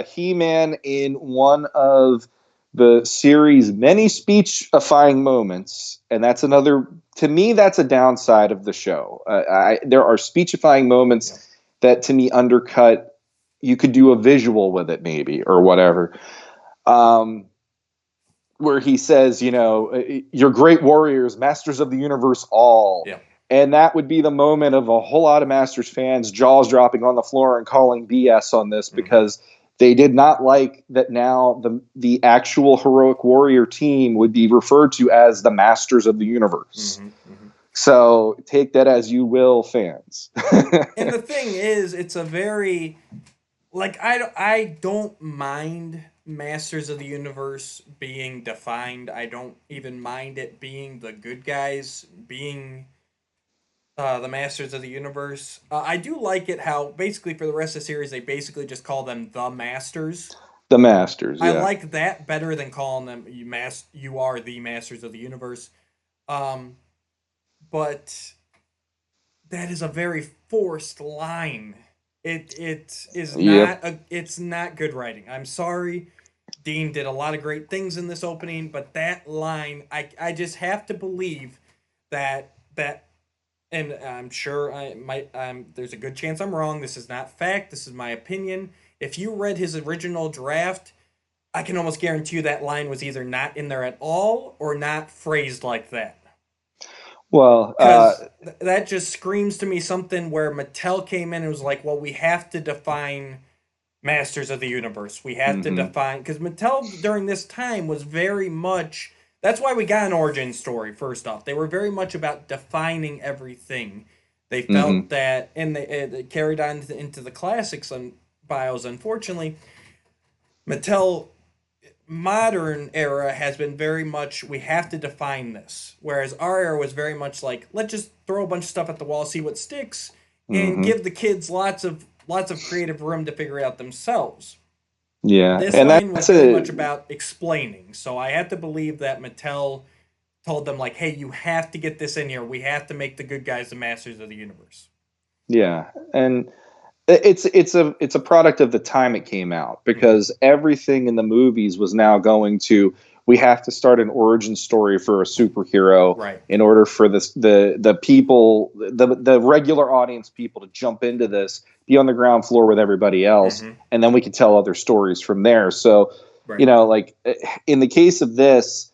He-Man in one of the series' many speechifying moments, and that's another. To me, that's a downside of the show. There are speechifying moments Yep. that, to me, undercut. You could do a visual with it, maybe, or whatever. Where he says, "You're great warriors, masters of the universe, all." Yeah. And that would be the moment of a whole lot of Masters fans jaws dropping on the floor and calling BS on this, because they did not like that now the actual heroic warrior team would be referred to as the Masters of the Universe. So take that as you will, fans. And the thing is, it's a very I don't mind Masters of the Universe being defined. I don't even mind it being the good guys being the Masters of the Universe. I do like it how basically for the rest of the series they basically just call them the Masters. The Masters, I yeah. like that better than calling them you are the Masters of the Universe. Um, but that is a very forced line. It is Yep. it's not good writing. I'm sorry. Dean did a lot of great things in this opening, but that line I just have to believe that and I'm sure I might there's a good chance I'm wrong. This is not fact. This is my opinion. If you read his original draft, I can almost guarantee you that line was either not in there at all or not phrased like that. Well, Because that just screams to me something where Mattel came in and was like, well, we have to define Masters of the Universe. We have to define. Because Mattel during this time was very much. That's why we got an origin story, first off. They were very much about defining everything. They felt that, and they carried on into the classics on bios, unfortunately. Mattel modern era has been very much we have to define this, whereas our era was very much like let's just throw a bunch of stuff at the wall, see what sticks, and give the kids lots of creative room to figure it out themselves. yeah, This and line was that's very a much about explaining, so I have to believe that Mattel told them like, hey, you have to get this in here, we have to make the good guys the masters of the universe. yeah, and it's a product of the time it came out, because everything in the movies was now going to, we have to start an origin story for a superhero Right. in order for the people, the regular audience people, to jump into this, be on the ground floor with everybody else, and then we can tell other stories from there. So Right. like in the case of this,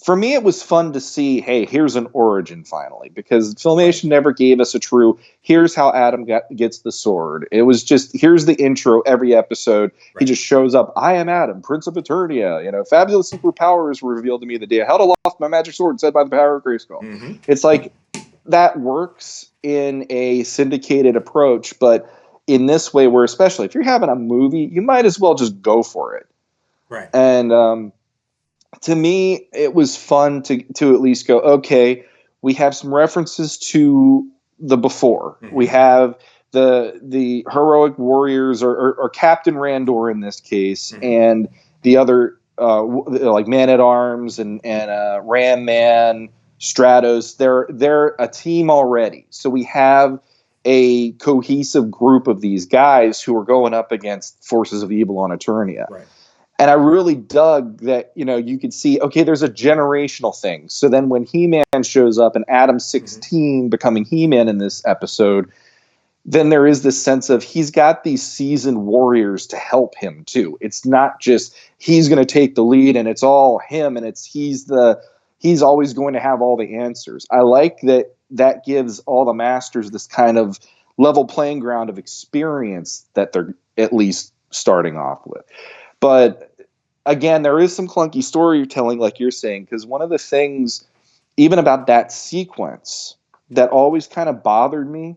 for me, it was fun to see, hey, here's an origin finally, because Filmation never gave us a true, here's how Adam gets the sword. It was just, here's the intro every episode. Right. He just shows up, I am Adam, Prince of Eternia. Fabulous superpowers were revealed to me the day I held aloft my magic sword, said by the power of Grayskull. It's like, that works in a syndicated approach, but in this way, where especially if you're having a movie, you might as well just go for it. Right. And to me, it was fun to at least go, okay, we have some references to the before. We have the heroic warriors, or Captain Randor in this case, and the other like Man at Arms and Ram Man, Stratos. They're a team already, so we have a cohesive group of these guys who are going up against forces of evil on Eternia. Right. And I really dug that, you could see, okay, there's a generational thing. So then when He-Man shows up and Adam's 16 becoming He-Man in this episode, then there is this sense of he's got these seasoned warriors to help him too. It's not just he's going to take the lead and it's all him and he's always going to have all the answers. I like that gives all the masters this kind of level playing ground of experience that they're at least starting off with. But again, there is some clunky storytelling, like you're saying, because one of the things, even about that sequence, that always kind of bothered me,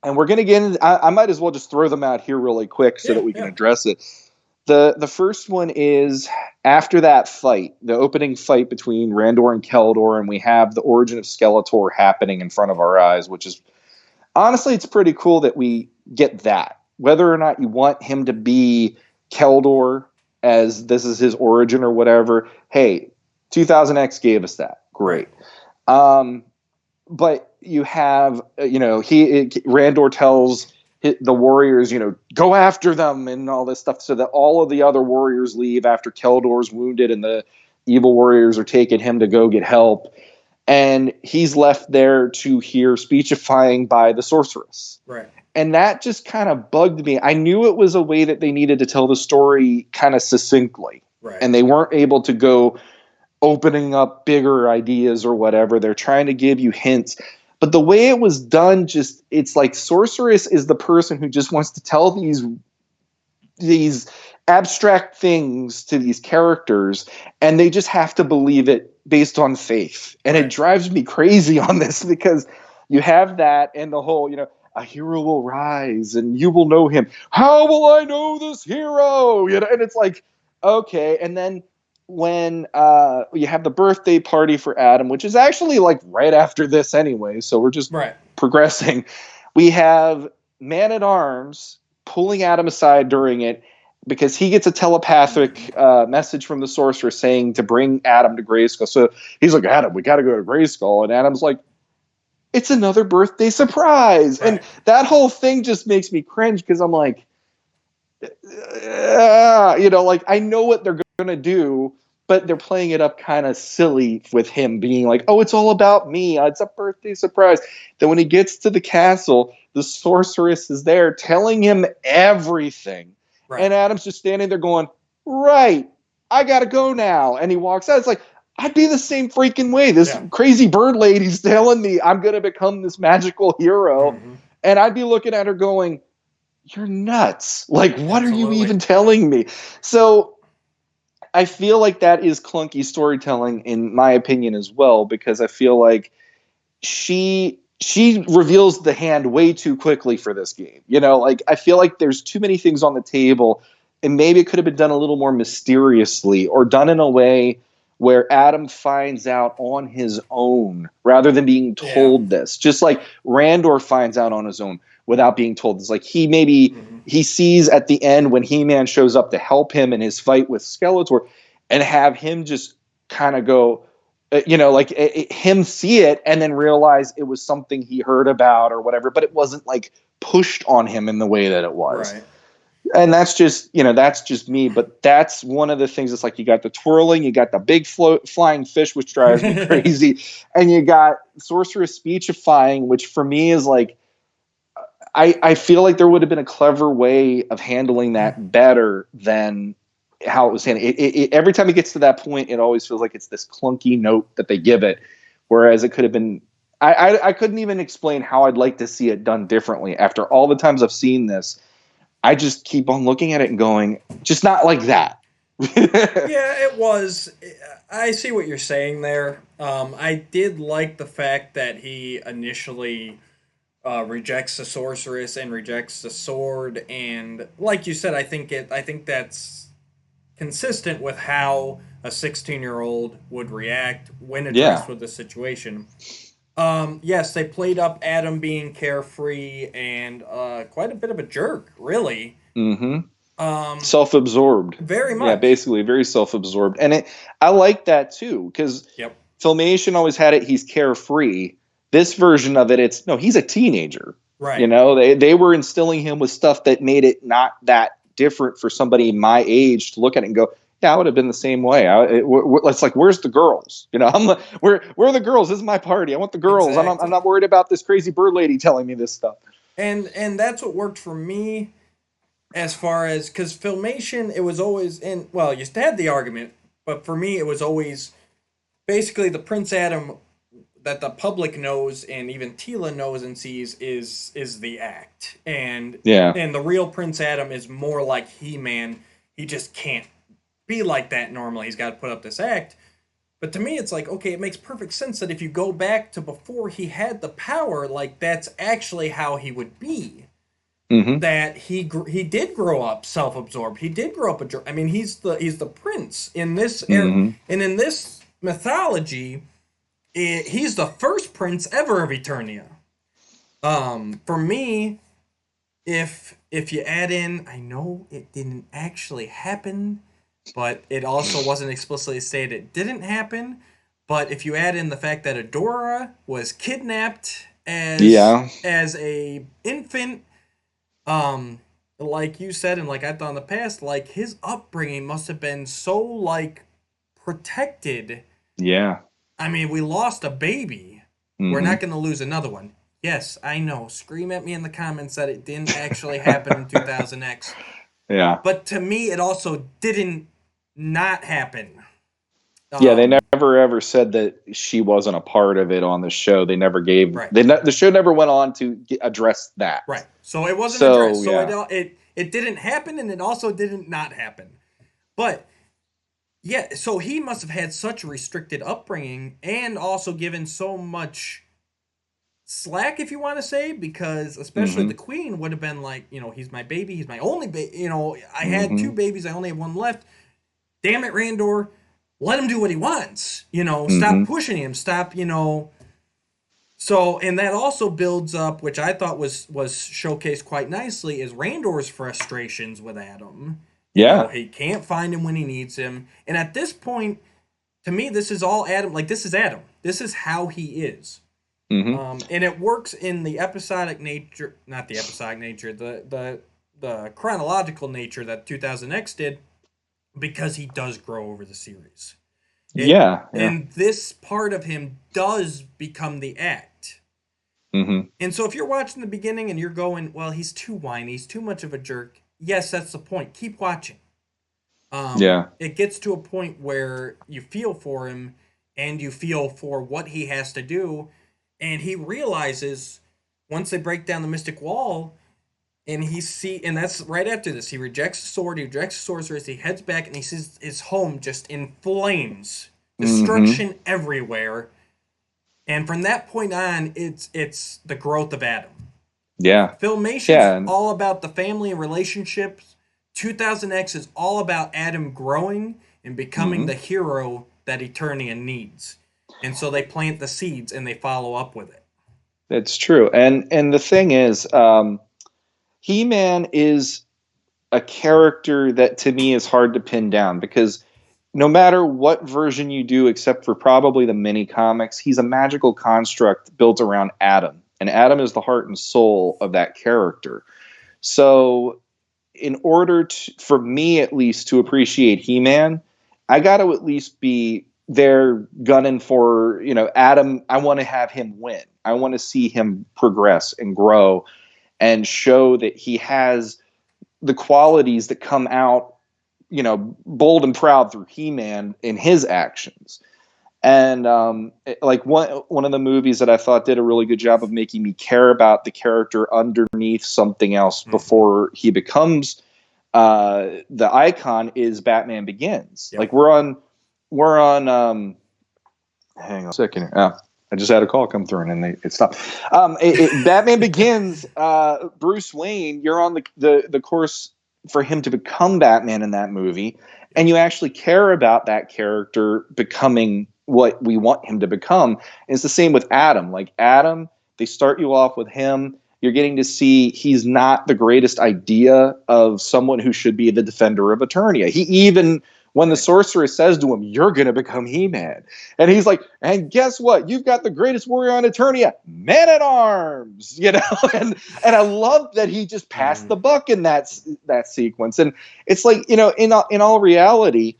and we're going to get into, I might as well just throw them out here really quick so that we can address it. The first one is after that fight, the opening fight between Randor and Keldor, and we have the origin of Skeletor happening in front of our eyes, which is, honestly, it's pretty cool that we get that. Whether or not you want him to be Keldor as this is his origin or whatever, hey, 2000X gave us that. Great. But you have, Randor tells the warriors, go after them and all this stuff, so that all of the other warriors leave after Keldor's wounded and the evil warriors are taking him to go get help. And he's left there to hear speechifying by the sorceress. Right. And that just kind of bugged me. I knew it was a way that they needed to tell the story kind of succinctly. Right. And they weren't able to go opening up bigger ideas or whatever. They're trying to give you hints. But the way it was done, it's like Sorceress is the person who just wants to tell these abstract things to these characters, and they just have to believe it based on faith. And It drives me crazy on this, because you have that and the whole, a hero will rise and you will know him. How will I know this hero? And it's like, okay. And then when you have the birthday party for Adam, which is actually like right after this anyway, so we're just progressing. We have Man-at-Arms pulling Adam aside during it because he gets a telepathic message from the sorceress saying to bring Adam to Grayskull. So he's like, Adam, we got to go to Grayskull. And Adam's like, it's another birthday surprise. Right. And that whole thing just makes me cringe, because I'm like, I know what they're going to do, but they're playing it up kind of silly with him being like, oh, it's all about me. It's a birthday surprise. Then when he gets to the castle, the sorceress is there telling him everything. Right. And Adam's just standing there going, right, I got to go now. And he walks out. It's like, I'd be the same freaking way. This crazy bird lady's telling me I'm going to become this magical hero. Mm-hmm. And I'd be looking at her going, you're nuts. Like, what are you even telling me? So I feel like that is clunky storytelling, in my opinion, as well, because I feel like she reveals the hand way too quickly for this game. I feel like there's too many things on the table, and andmaybe it could have been done a little more mysteriously, or done in a way where Adam finds out on his own rather than being told this. Just like Randor finds out on his own without being told. It's like he sees at the end when He-Man shows up to help him in his fight with Skeletor, and have him just kind of go, him see it and then realize it was something he heard about or whatever, but it wasn't like pushed on him in the way that it was. Right. And that's just me. But that's one of the things. It's like you got the twirling, you got the big flying fish, which drives me crazy. And you got sorceress speechifying, which for me is like, I feel like there would have been a clever way of handling that better than how it was handled. Every time it gets to that point, it always feels like it's this clunky note that they give it. Whereas it could have been, I couldn't even explain how I'd like to see it done differently. After all the times I've seen this, I just keep on looking at it and going, just not like that. Yeah, it was. I see what you're saying there. I did like the fact that he initially rejects the sorceress and rejects the sword, and like you said, I think that's consistent with how a 16-year-old would react when addressed with the situation. Yes, they played up Adam being carefree and quite a bit of a jerk, really. Mm-hmm. Self-absorbed. Very much. Yeah, basically, very self-absorbed. And I like that, too, because Filmation always had it, he's carefree. This version of it, he's a teenager. Right. They were instilling him with stuff that made it not that different for somebody my age to look at it and go, yeah, I would have been the same way. It's like, where's the girls? You know, I'm like, where are the girls? This is my party. I want the girls. Exactly. I'm not worried about this crazy bird lady telling me this stuff. And that's what worked for me, as far as, because Filmation, it was always in, well, you had the argument, but for me it was always basically the Prince Adam that the public knows and even Tila knows and sees is the act, and Yeah. the real Prince Adam is more like He-Man. He just can't be like that normally. He's got to put up this act. But to me, it's like, okay, it makes perfect sense that if you go back to before he had the power, like, that's actually how he would be. Mm-hmm. That he did grow up self-absorbed. He did grow up I mean, he's the prince in this era, and in this mythology, he's the first prince ever of Eternia. For me, if you add in, I know it didn't actually happen, but it also wasn't explicitly stated it didn't happen. But if you add in the fact that Adora was kidnapped as a infant, like you said, and like I've done in the past, like his upbringing must have been so like protected. Yeah. I mean, we lost a baby. We're not going to lose another one. Yes, I know. Scream at me in the comments that it didn't actually happen in 2000X. Yeah. But to me, it also didn't not happen. Yeah, they never ever said that she wasn't a part of it on the show. They never gave. Right. The show never went on to address that. Right. So it wasn't addressed. So it didn't happen, and it also didn't not happen. But yeah, so he must have had such a restricted upbringing, and also given so much slack, if you want to say, because especially the queen would have been like, you know, he's my baby, he's my only baby. You know, I had two babies, I only have one left. Damn it, Randor. Let him do what he wants. You know, stop pushing him. Stop, you know. So, and that also builds up, which I thought was showcased quite nicely, is Randor's frustrations with Adam. Yeah. You know, he can't find him when he needs him. And at this point, to me, this is all Adam. Like, this is Adam. This is how he is. And it works in the episodic nature, not the episodic nature, the chronological nature that 2000X did, because he does grow over the series. And this part of him does become the act. And so if you're watching the beginning and you're going, well, he's too whiny, he's too much of a jerk. Yes, that's the point. Keep watching. It gets to a point where you feel for him and you feel for what he has to do. And he realizes once they break down the mystic wall, and and that's right after this. He rejects the sword, he rejects the sorceress, he heads back, and he sees his home just in flames. Destruction everywhere. And from that point on, it's the growth of Adam. Yeah. Filmation's all about the family and relationships. 2000X is all about Adam growing and becoming the hero that Eternia needs. And so they plant the seeds and they follow up with it. That's true. And the thing is, He-Man is a character that to me is hard to pin down, because no matter what version you do, except for probably the mini comics, he's a magical construct built around Adam. And Adam is the heart and soul of that character. So in order for me, at least, to appreciate He-Man, I got to at least be there gunning for, you know, Adam. I want to have him win. I want to see him progress and grow and show that he has the qualities that come out, you know, bold and proud through He-Man in his actions. And like one of the movies that I thought did a really good job of making me care about the character underneath something else before he becomes the icon is Batman Begins. Like we're on hang on a second here. I just had a call come through and then it stopped. Batman Begins, Bruce Wayne, you're on the course for him to become Batman in that movie, and you actually care about that character becoming what we want him to become. And it's the same with Adam. Like Adam, they start you off with him. You're getting to see he's not the greatest idea of someone who should be the defender of Eternia. He even when the sorceress says to him, "You're going to become He-Man," and he's like, "And guess what? You've got the greatest warrior on Eternia, Man at Arms." And I love that he just passed the buck in that sequence. And it's like, in all reality,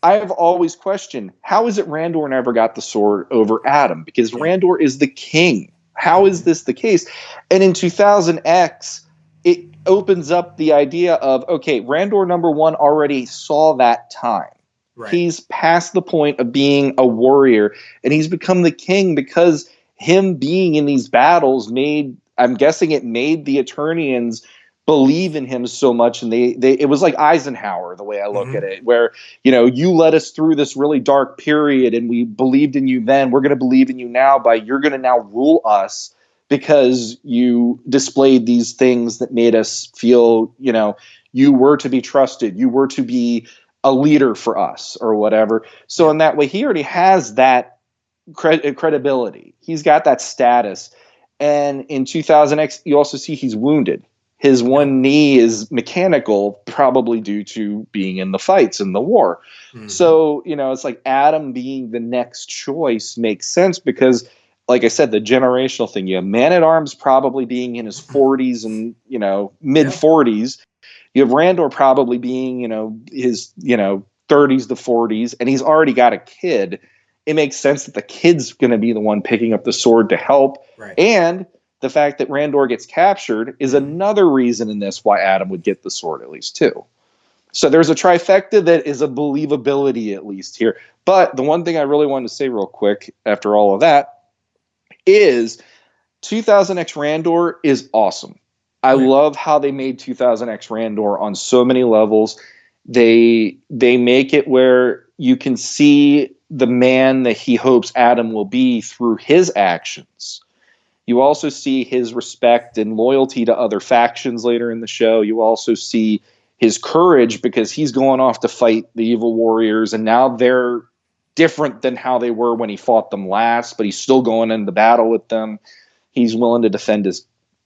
I've always questioned, how is it Randor never got the sword over Adam? Because Randor is the king. How is this the case? And in 2000X, it opens up the idea of, okay, Randor #1 already saw that time. Right. He's past the point of being a warrior, and he's become the king because him being in these battles I'm guessing it made the Eternians believe in him so much. And it was like Eisenhower, the way I look at it, where, you led us through this really dark period and we believed in you then. We're going to believe in you now you're going to now rule us because you displayed these things that made us feel, you were to be trusted. You were to be a leader for us or whatever. So in that way, he already has that credibility. He's got that status. And in 2000X, you also see he's wounded. His one knee is mechanical, probably due to being in the fights in the war. So, it's like Adam being the next choice makes sense because, like I said, the generational thing. You have Man at Arms probably being in his 40s and, mid 40s. You have Randor probably being, his, 30s to 40s, and he's already got a kid. It makes sense that the kid's going to be the one picking up the sword to help. Right. And the fact that Randor gets captured is another reason in this why Adam would get the sword, at least too. So there's a trifecta that is a believability, at least here. But the one thing I really wanted to say real quick after all of that is 2000X Randor is awesome. I love how they made 2000X Randor on so many levels. They make it where you can see the man that he hopes Adam will be through his actions. You also see his respect and loyalty to other factions later in the show. You also see his courage because he's going off to fight the evil warriors, and now they're different than how they were when he fought them last, but he's still going into battle with them. He's willing to defend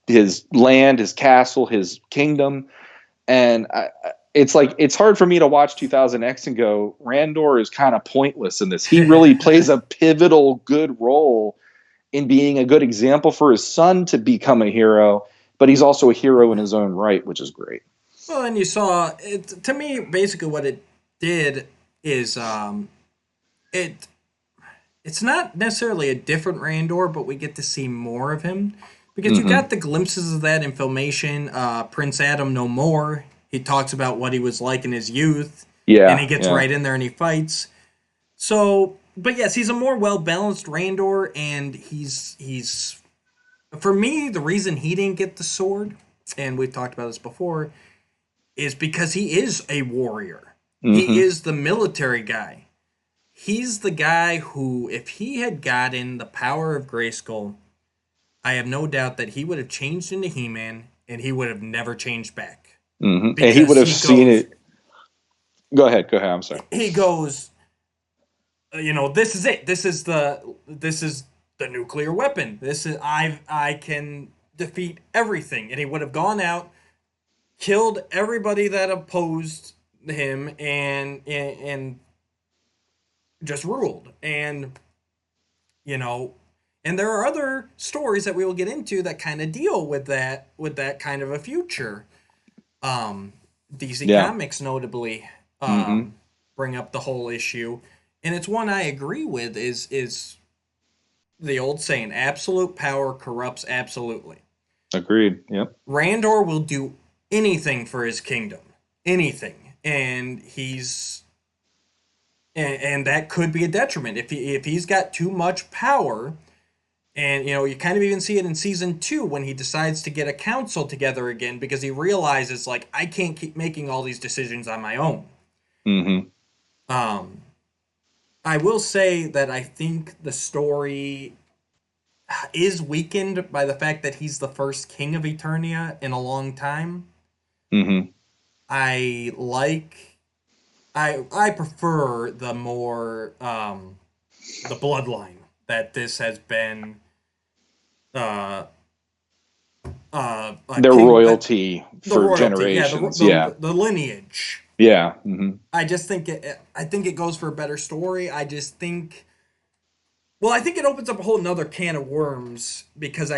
his land, his castle, his kingdom. And it's like, it's hard for me to watch 2000X and go, Randor is kind of pointless in this. He really plays a pivotal good role in being a good example for his son to become a hero, but he's also a hero in his own right, which is great. Well, and you saw it. To me, basically, what it did is it's not necessarily a different Randor, but we get to see more of him because you got the glimpses of that in Filmation. Prince Adam No More. He talks about what he was like in his youth, and he gets right in there and he fights. So, but yes, he's a more well-balanced Randor, and he's for me, the reason he didn't get the sword, and we've talked about this before, is because he is a warrior. He is the military guy. He's the guy who, if he had gotten the power of Grayskull, I have no doubt that he would have changed into He-Man, and he would have never changed back. And he would have seen it. Go ahead. I'm sorry. He goes, this is it. This is the nuclear weapon. I can defeat everything. And he would have gone out, killed everybody that opposed him, and just ruled. And and there are other stories that we will get into that kind of deal with that kind of a future. DC Comics notably bring up the whole issue, and it's one I agree with. Is the old saying, absolute power corrupts absolutely. Agreed. Yep. Randor will do anything for his kingdom. Anything. And and that could be a detriment. If he's got too much power, and you kind of even see it in season 2 when he decides to get a council together again because he realizes, like, I can't keep making all these decisions on my own. I will say that I think the story is weakened by the fact that he's the first king of Eternia in a long time. I prefer the more the bloodline that this has been. Their royalty for generations. The lineage. Yeah. Hmm. I just think it goes for a better story. I think it opens up a whole nother can of worms because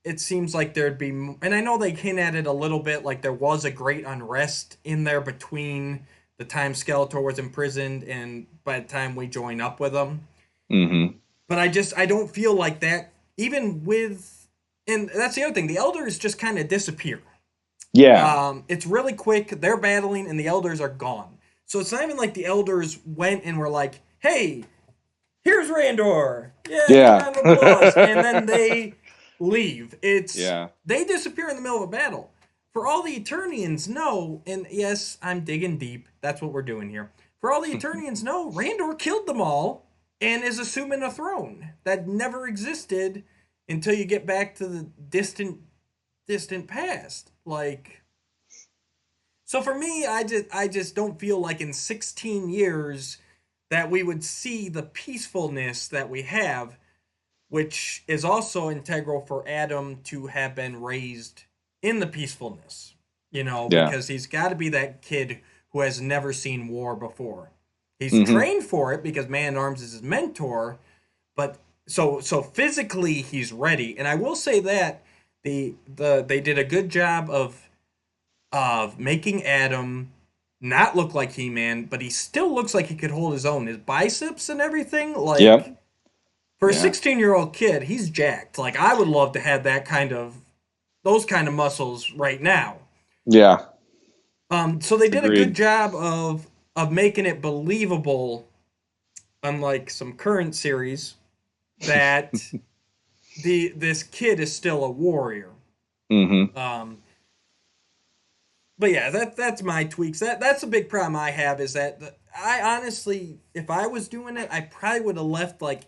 it seems like there'd be, and I know they hint at it a little bit, like there was a great unrest in there between the time Skeletor was imprisoned and by the time we join up with them. Hmm. But I don't feel like that, even with, and that's the other thing, the elders just kind of disappear. Yeah. It's really quick, they're battling, and the elders are gone. So it's not even like the elders went and were like, hey, here's Randor. Yeah, give Yeah. round of applause. And then they leave. Yeah. They disappear in the middle of a battle. For all the Eternians know, and yes, I'm digging deep. That's what we're doing here. For all the Eternians know, Randor killed them all and is assuming a throne that never existed until you get back to the distant past. Like, so for me, I just don't feel like in 16 years that we would see the peacefulness that we have, which is also integral for Adam to have been raised in the peacefulness. Yeah. Because he's got to be that kid who has never seen war before. He's Hmm. trained for it because Man at Arms is his mentor, but so physically he's ready. And I will say that they did a good job of making Adam not look like He-Man, but he still looks like he could hold his own. His biceps and everything, like Yep. for a Yeah. 16-year-old kid, he's jacked. Like I would love to have those kind of muscles right now. Yeah. So they did a good Agreed. job of making it believable, unlike some current series, that this kid is still a warrior. Hmm. Um, but yeah, that's my tweaks. That's a big problem I have is that I honestly, if I was doing it, I probably would have left like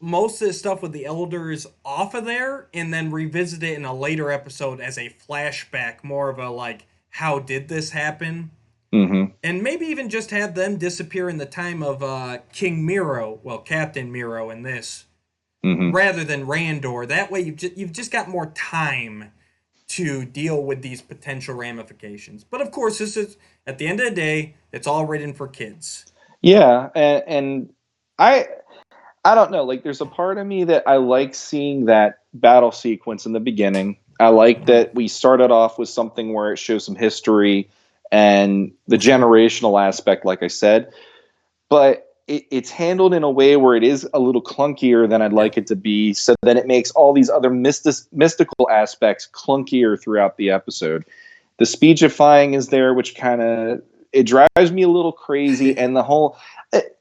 most of the stuff with the elders off of there and then revisit it in a later episode as a flashback, more of a like, how did this happen? Hmm. And maybe even just have them disappear in the time of King Miro, well, Captain Miro in this, Hmm. rather than Randor. That way you've just got more time to deal with these potential ramifications. But of course, this is at the end of the day, it's all written for kids. Yeah. And I I don't know. Like, there's a part of me that I like seeing that battle sequence in the beginning. I like Mhm. that we started off with something where it shows some history and the generational aspect, like I said. But it's handled in a way where it is a little clunkier than I'd Yeah. like it to be. So then it makes all these other mystical aspects clunkier throughout the episode. The speechifying is there, which kind of it drives me a little crazy, and the whole.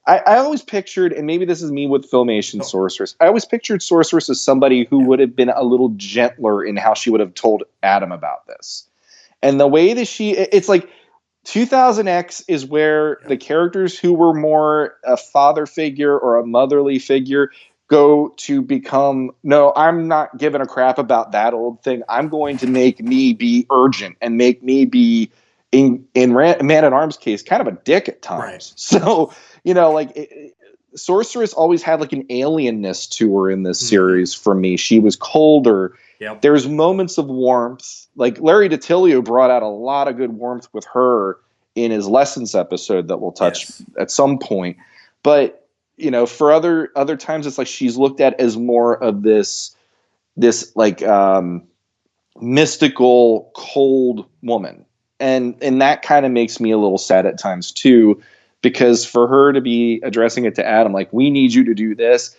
I always pictured, and maybe this is me with Filmation Oh, Sorceress. I always pictured Sorceress as somebody who yeah. would have been a little gentler in how she would have told Adam about this, and the way that it's like 2000X is where Yeah. the characters who were more a father figure or a motherly figure go to become, no, I'm not giving a crap about that old thing. I'm going to make me be urgent and make me be in Man at Arms case kind of a dick at Right. times. So, like Sorceress always had like an alienness to her in this Mm-hmm. series for me. She was colder. Yep. There's moments of warmth. Like Larry DiTilio brought out a lot of good warmth with her in his lessons episode that we'll touch Yes. at some point. But for other times, it's like she's looked at as more of this like mystical, cold woman, and that kind of makes me a little sad at times too, because for her to be addressing it to Adam, like, we need you to do this,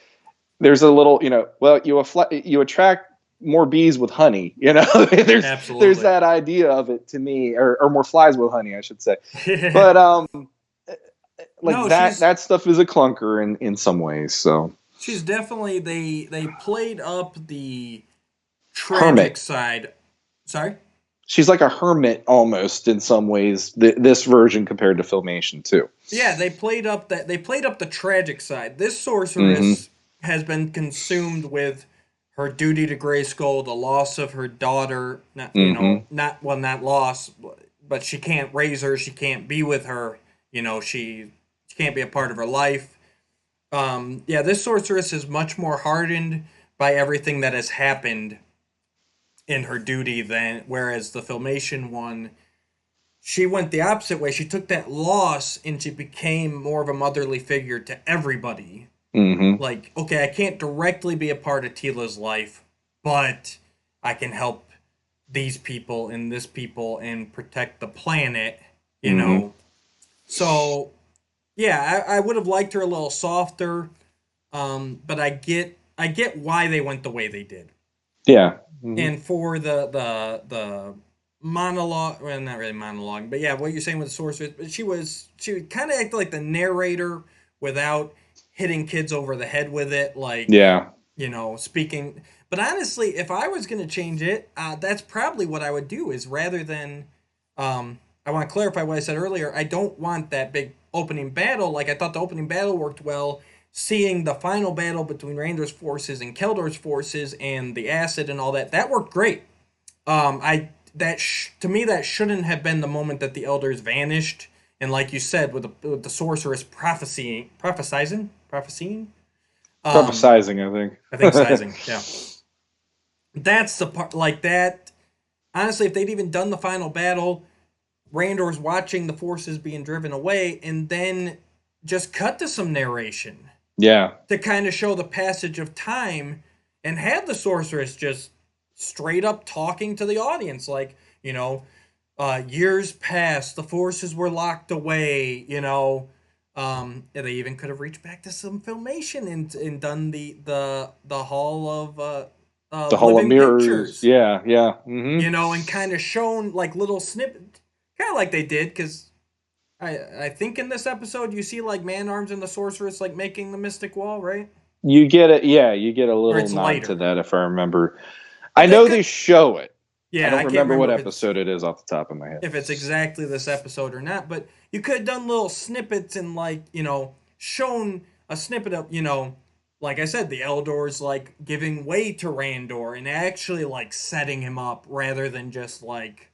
there's a little, well, you attract more bees with honey, there's Absolutely. that idea of it to me, or more flies with honey, I should say. But like No, that stuff is a clunker in some ways. So she's definitely they played up the tragic hermit, side. Sorry. she's like a hermit almost in some ways. This version compared to Filmation too. Yeah, they played up the tragic side. This Mm-hmm. sorceress has been consumed with her duty to Grayskull, the loss of her daughter. Not Mm-hmm. not loss, but she can't raise her. She can't be with her. She can't be a part of her life. Yeah, this sorceress is much more hardened by everything that has happened in her duty than whereas the Filmation one she went the opposite way. She took that loss and she became more of a motherly figure to everybody. Mm-hmm. Like, okay, I can't directly be a part of Tila's life, but I can help these people and this people and protect the planet, you Mm-hmm. know. So yeah, I would have liked her a little softer, but I get why they went the way they did. Yeah. Mm-hmm. And for the monologue, well, not really monologue, but yeah, what you're saying with the sorceress, but she kind of acted like the narrator without hitting kids over the head with it, like, Yeah. speaking. But honestly, if I was gonna change it, that's probably what I would do. Is rather than, I want to clarify what I said earlier. I don't want that big opening battle. Like I thought the opening battle worked well. Seeing the final battle between Randor's forces and Keldor's forces and the acid and all that worked great. I that to me that shouldn't have been the moment that the elders vanished. And like you said, with the sorceress prophesying, um, Prophesizing, I I think think. sizing, yeah. That's the part like that. Honestly, if they'd even done the final battle, Randor's watching the forces being driven away, and then just cut to some narration Yeah. to kind of show the passage of time, and have the sorceress just straight up talking to the audience, like, years passed, the forces were locked away, and they even could have reached back to some filmation and done the Hall The of Hall of Living Mirrors. Pictures, Yeah. Yeah. Mm-hmm. and kind of shown like little snippet, kind of like they did, because I think in this episode you see like Man Arms and the Sorceress like making the Mystic Wall, right? You get it. Yeah. You get a Or little it's nod to later. that if I remember. I But they know they could, show it. I yeah, don't I can't remember what remember episode it is off the top of my head. if it's exactly this episode or not. But you could have done little snippets and like shown a snippet of like I said, the Eldor's like giving way to Randor and actually like setting him up rather than just like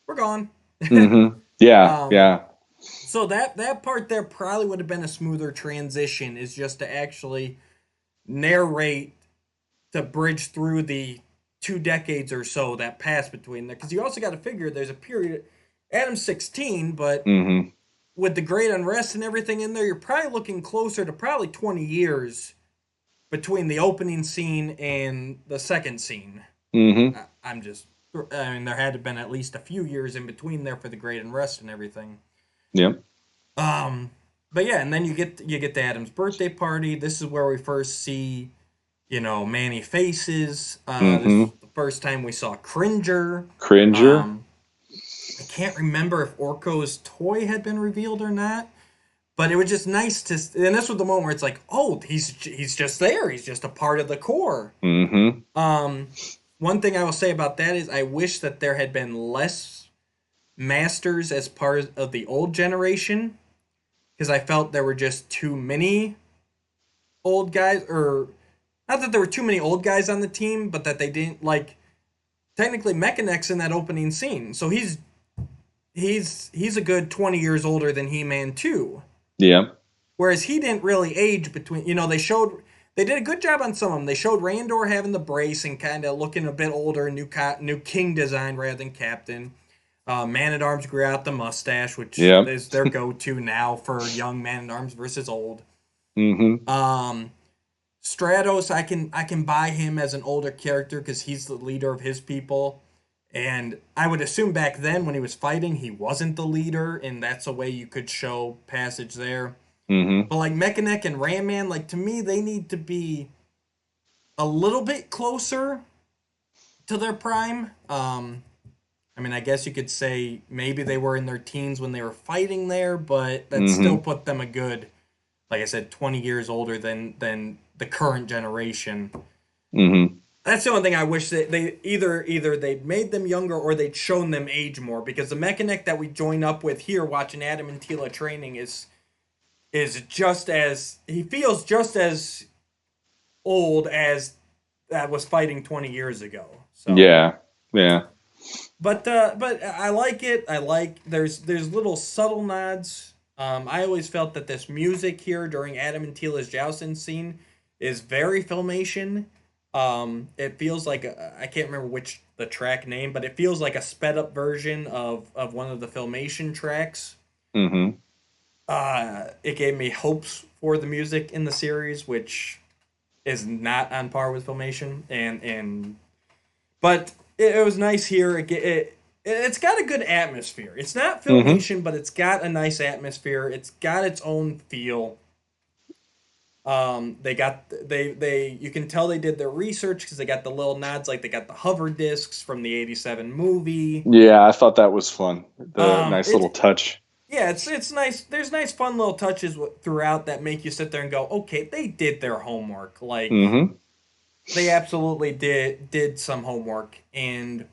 we're gone. Mm-hmm. Yeah. um, Yeah. so that part there probably would have been a smoother transition, is just to actually narrate to bridge through the 2 decades or so that passed between there. Because you also got to figure there's a period. Adam's 16, but Mm-hmm. with the Great Unrest and everything in there, you're probably looking closer to probably 20 years between the opening scene and the second scene. Mm-hmm. I'm just, I mean, there had to have been at least a few years in between there for the Great Unrest and everything. Yep. Um, but yeah, and then you get the Adam's birthday party. This is where we first see Manny Faces. This Mm-hmm. is the first time we saw Cringer. Cringer. Um, I can't remember if Orko's toy had been revealed or not, but it was just nice to. And this was the moment where it's like, oh, he's just there. He's just a part of the core. Mm-hmm. Um, One thing I will say about that is I wish that there had been less masters as part of the old generation, because I felt there were just too many old guys, or not that there were too many old guys on the team, but that they didn't like. Technically, Mechanek's in that opening scene, so he's a good 20 years older than He-Man too. Yeah. Whereas he didn't really age between. They did a good job on some of them. They showed Randor having the brace and kind of looking a bit older, new King design rather than Captain. Man at Arms grew out the mustache, which Yeah. is their go-to now for young Man at Arms versus old. Mm-hmm. Um, Stratos, I can buy him as an older character because he's the leader of his people, and I would assume back then when he was fighting, he wasn't the leader, and that's a way you could show passage there. Mm-hmm. But like Mechaneck and Ram Man, like to me, they need to be a little bit closer to their prime. I mean, I guess you could say maybe they were in their teens when they were fighting there, but that still Mm-hmm. put them a good, like I said, 20 years older than the current generation. Mm-hmm. That's the only thing I wish that they either they'd made them younger or they'd shown them age more, because the mechanic that we join up with here watching Adam and Tila training is just as he feels just as old as that was fighting 20 years ago. So Yeah. Yeah. but I like it. I like there's little subtle nods. I always felt that this music here during Adam and Tila's jousting scene is very filmation. It feels like I can't remember which the track name, but it feels like a sped up version of one of the Filmation tracks. Mm-hmm. It gave me hopes for the music in the series, which is not on par with Filmation, but it was nice here. It's got a good atmosphere. It's not Mm-hmm. Filmation, but it's got a nice atmosphere. It's got its own feel. They you can tell they did their research because they got the little nods, like they got the hover discs from the '87 movie. Yeah, I thought that was fun. The nice little It touch. Yeah, it's nice. There's nice, fun little touches throughout that make you sit there and go, okay, they did their homework. Like Mm-hmm. they absolutely did some homework, and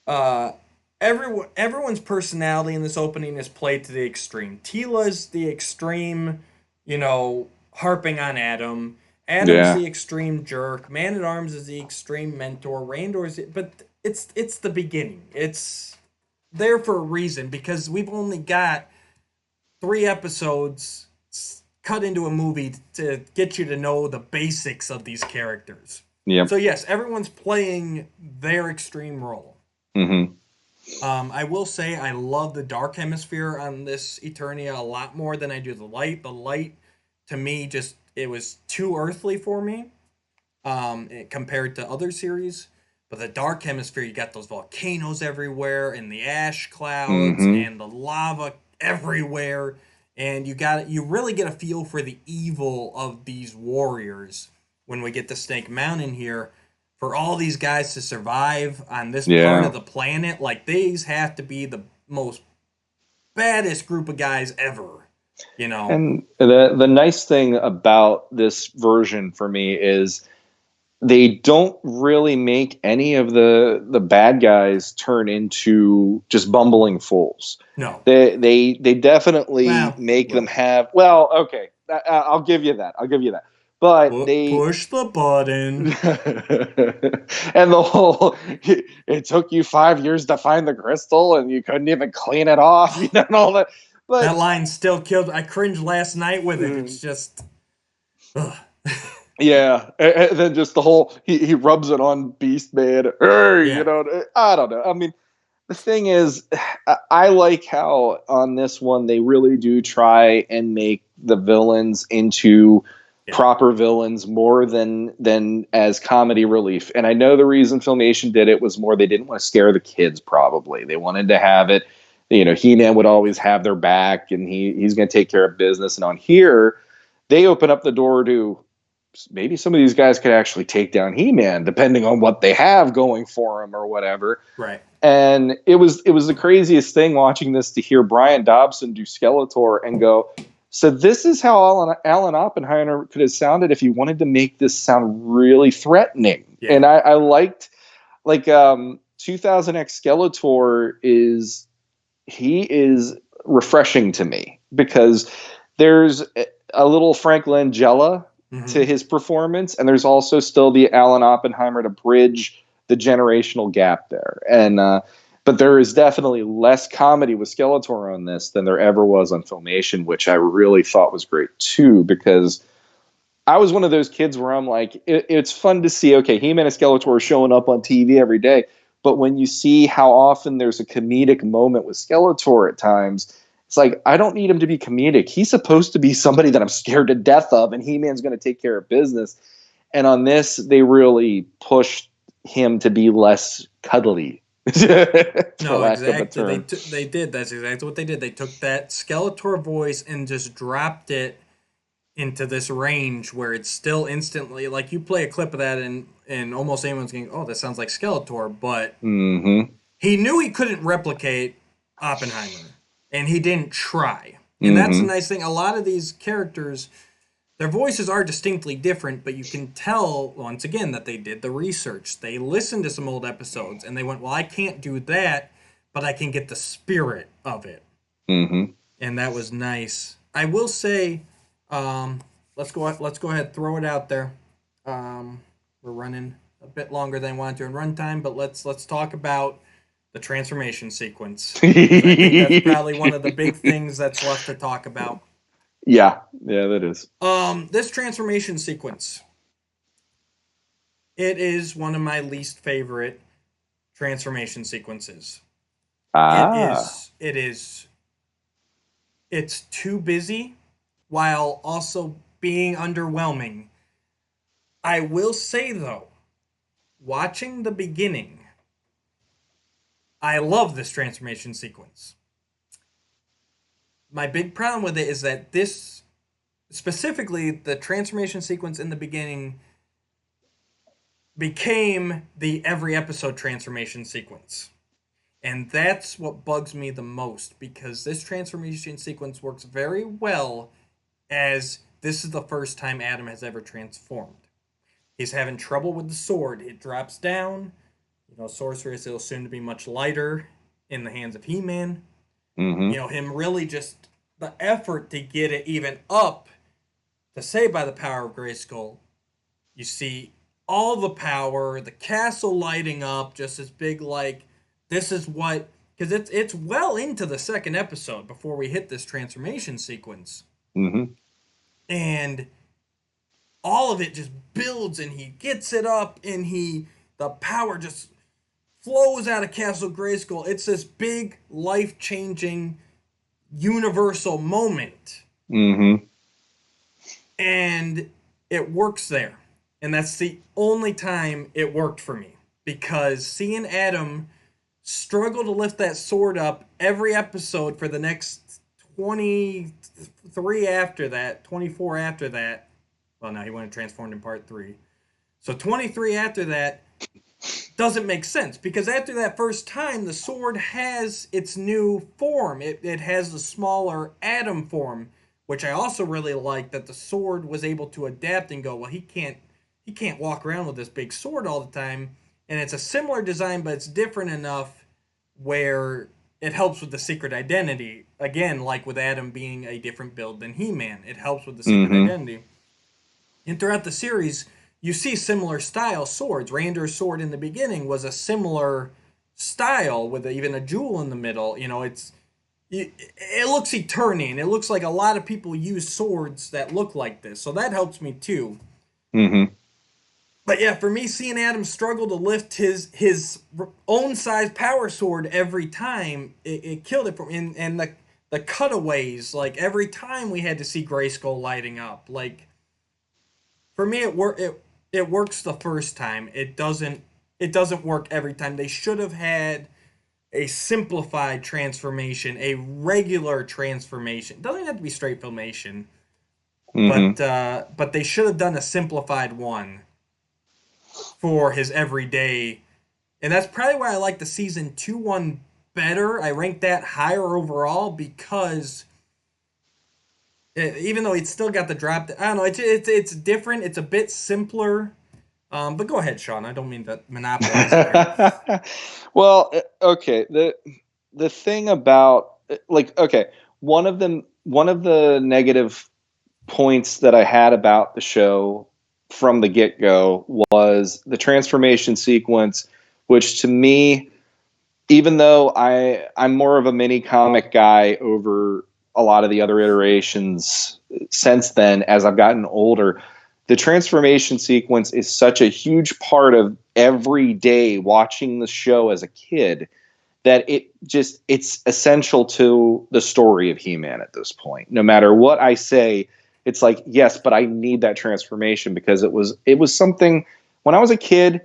uh, everyone's personality in this opening is played to the extreme. Tila's the extreme, harping on Adam. Adam's Yeah. the extreme jerk. Man at Arms is the extreme mentor. But it's the beginning. It's there for a reason because we've only got 3 episodes cut into a movie to get you to know the basics of these characters. Yep. So yes, everyone's playing their extreme role. Mm-hmm. I will say I love the dark hemisphere on this Eternia a lot more than I do the light. The light, to me, just it was too earthly for me compared to other series. But the dark hemisphere, you got those volcanoes everywhere, and the ash clouds, Mm-hmm. and the lava everywhere, and you really get a feel for the evil of these warriors when we get to Snake Mountain here. For all these guys to survive on this part of Yeah. the planet, like these have to be the most baddest group of guys ever. You know? And the nice thing about this version for me is they don't really make any of the bad guys turn into just bumbling fools. No. They definitely Well, make them well, have, well, okay, I'll give you that. I'll give you that. But they push the button. and the whole it took you 5 years to find the crystal and you couldn't even clean it off, and all that. That But line still killed. I cringed last night with it. It's just, ugh. yeah, and then just the whole he rubs it on Beast Man. Hey, Yeah, I don't know. I mean, the thing is, I like how on this one they really do try and make the villains into yeah, proper villains more than as comedy relief. And I know the reason Filmation did it was more they didn't want to scare the kids. Probably they wanted to have it. He-Man would always have their back, and he's going to take care of business. And on here, they open up the door to maybe some of these guys could actually take down He-Man, depending on what they have going for him or whatever. right. And it was the craziest thing watching this to hear Brian Dobson do Skeletor and go, so this is how Alan Oppenheimer could have sounded if he wanted to make this sound really threatening. Yeah, And I liked, like, 2000X Skeletor is refreshing to me because there's a little Frank Langella to hmm his performance, and there's also still the Alan Oppenheimer to bridge the generational gap there. And but there is definitely less comedy with Skeletor on this than there ever was on Filmation, which I really thought was great too, because I was one of those kids where I'm like, it's fun to see, okay, He-Man and Skeletor are showing up on TV every day. But when you see how often there's a comedic moment with Skeletor at times, it's like, I don't need him to be comedic. He's supposed to be somebody that I'm scared to death of, and He-Man's going to take care of business. And on this, they really pushed him to be less cuddly, for No, lack of a exactly. term. They did. That's exactly what they did. They took that Skeletor voice and just dropped it into this range where it's still instantly like you play a clip of that and almost anyone's going, oh, that sounds like Skeletor, but Mm-hmm. he knew he couldn't replicate Oppenheimer, and he didn't try. And that's a Mm-hmm. nice thing. A lot of these characters, their voices are distinctly different, but you can tell once again that they did the research. They listened to some old episodes and they went, "Well, I can't do that, but I can get the spirit of it." Mm-hmm. And that was nice. I will say, let's go ahead, throw it out there. We're running a bit longer than I wanted to in runtime, but let's talk about the transformation sequence because I think that's probably one of the big things that's left to talk about. Yeah, yeah, that is. This transformation sequence, it is one of my least favorite. transformation sequences. It Ah. is it is it's too busy while also being underwhelming. I will say though, watching the beginning, I love this transformation sequence. My big problem with it is that this, specifically the transformation sequence in the beginning, became the every episode transformation sequence. And that's what bugs me the most, because this transformation sequence works very well as this is the first time Adam has ever transformed. He's having trouble with the sword. It drops down. Sorceress, it'll soon to be much lighter in the hands of He-Man. Mm-hmm. Him really just, the effort to get it even up to say by the power of Grayskull, you see all the power, the castle lighting up, just as big, like, this is what, because it's well into the second episode before we hit this transformation sequence. Mm-hmm. And all of it just builds, and he gets it up, and the power just flows out of Castle Grayskull. It's this big, life-changing, universal moment. Mm-hmm. And it works there. And that's the only time it worked for me. Because seeing Adam struggle to lift that sword up every episode for the next 23 after that, 24 after that. Well, no, he went and transformed in part 3. So 23 after that doesn't make sense. Because after that first time, the sword has its new form. It has the smaller Adam form, which I also really like, that the sword was able to adapt and go, well, he can't walk around with this big sword all the time. And it's a similar design, but it's different enough where it helps with the secret identity. Again, like with Adam being a different build than He-Man, it helps with the secret Mm-hmm. identity. And throughout the series, you see similar style swords. Rander's sword in the beginning was a similar style with even a jewel in the middle. It looks Eternian. It looks like a lot of people use swords that look like this. So that helps me too. Mm-hmm. But yeah, for me, seeing Adam struggle to lift his own size power sword every time, it killed it for me. And the cutaways, like every time we had to see Grayskull lighting up, like for me, it works the first time. It doesn't work every time. They should have had a simplified transformation, a regular transformation. It doesn't have to be straight filmation, Mm-hmm. but they should have done a simplified one for his everyday. And that's probably why I like the season 2 one better. I rank that higher overall because even though it's still got the drop, I don't know. It's different. It's a bit simpler. But go ahead, Sean. I don't mean to monopolize it here. Well, okay. The thing about, like, okay, one of the negative points that I had about the show from the get-go was the transformation sequence, which to me, even though I'm more of a mini comic guy over a lot of the other iterations since then, as I've gotten older, the transformation sequence is such a huge part of every day watching the show as a kid that it's essential to the story of He-Man at this point. No matter what I say, it's like, yes, but I need that transformation, because it was something when I was a kid.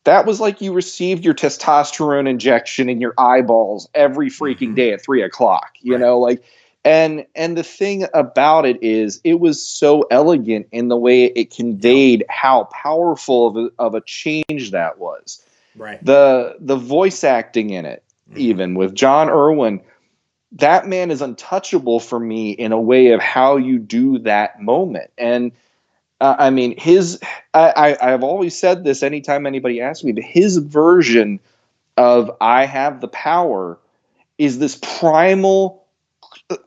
That was like you received your testosterone injection in your eyeballs every freaking day at 3:00. Right. Like, and the thing about it is, it was so elegant in the way it Yep. conveyed how powerful of a change that was. Right. The voice acting in it, even with John Irwin, that man is untouchable for me in a way of how you do that moment. And I mean, I've always said this anytime anybody asks me, but his version of "I have the power" is this primal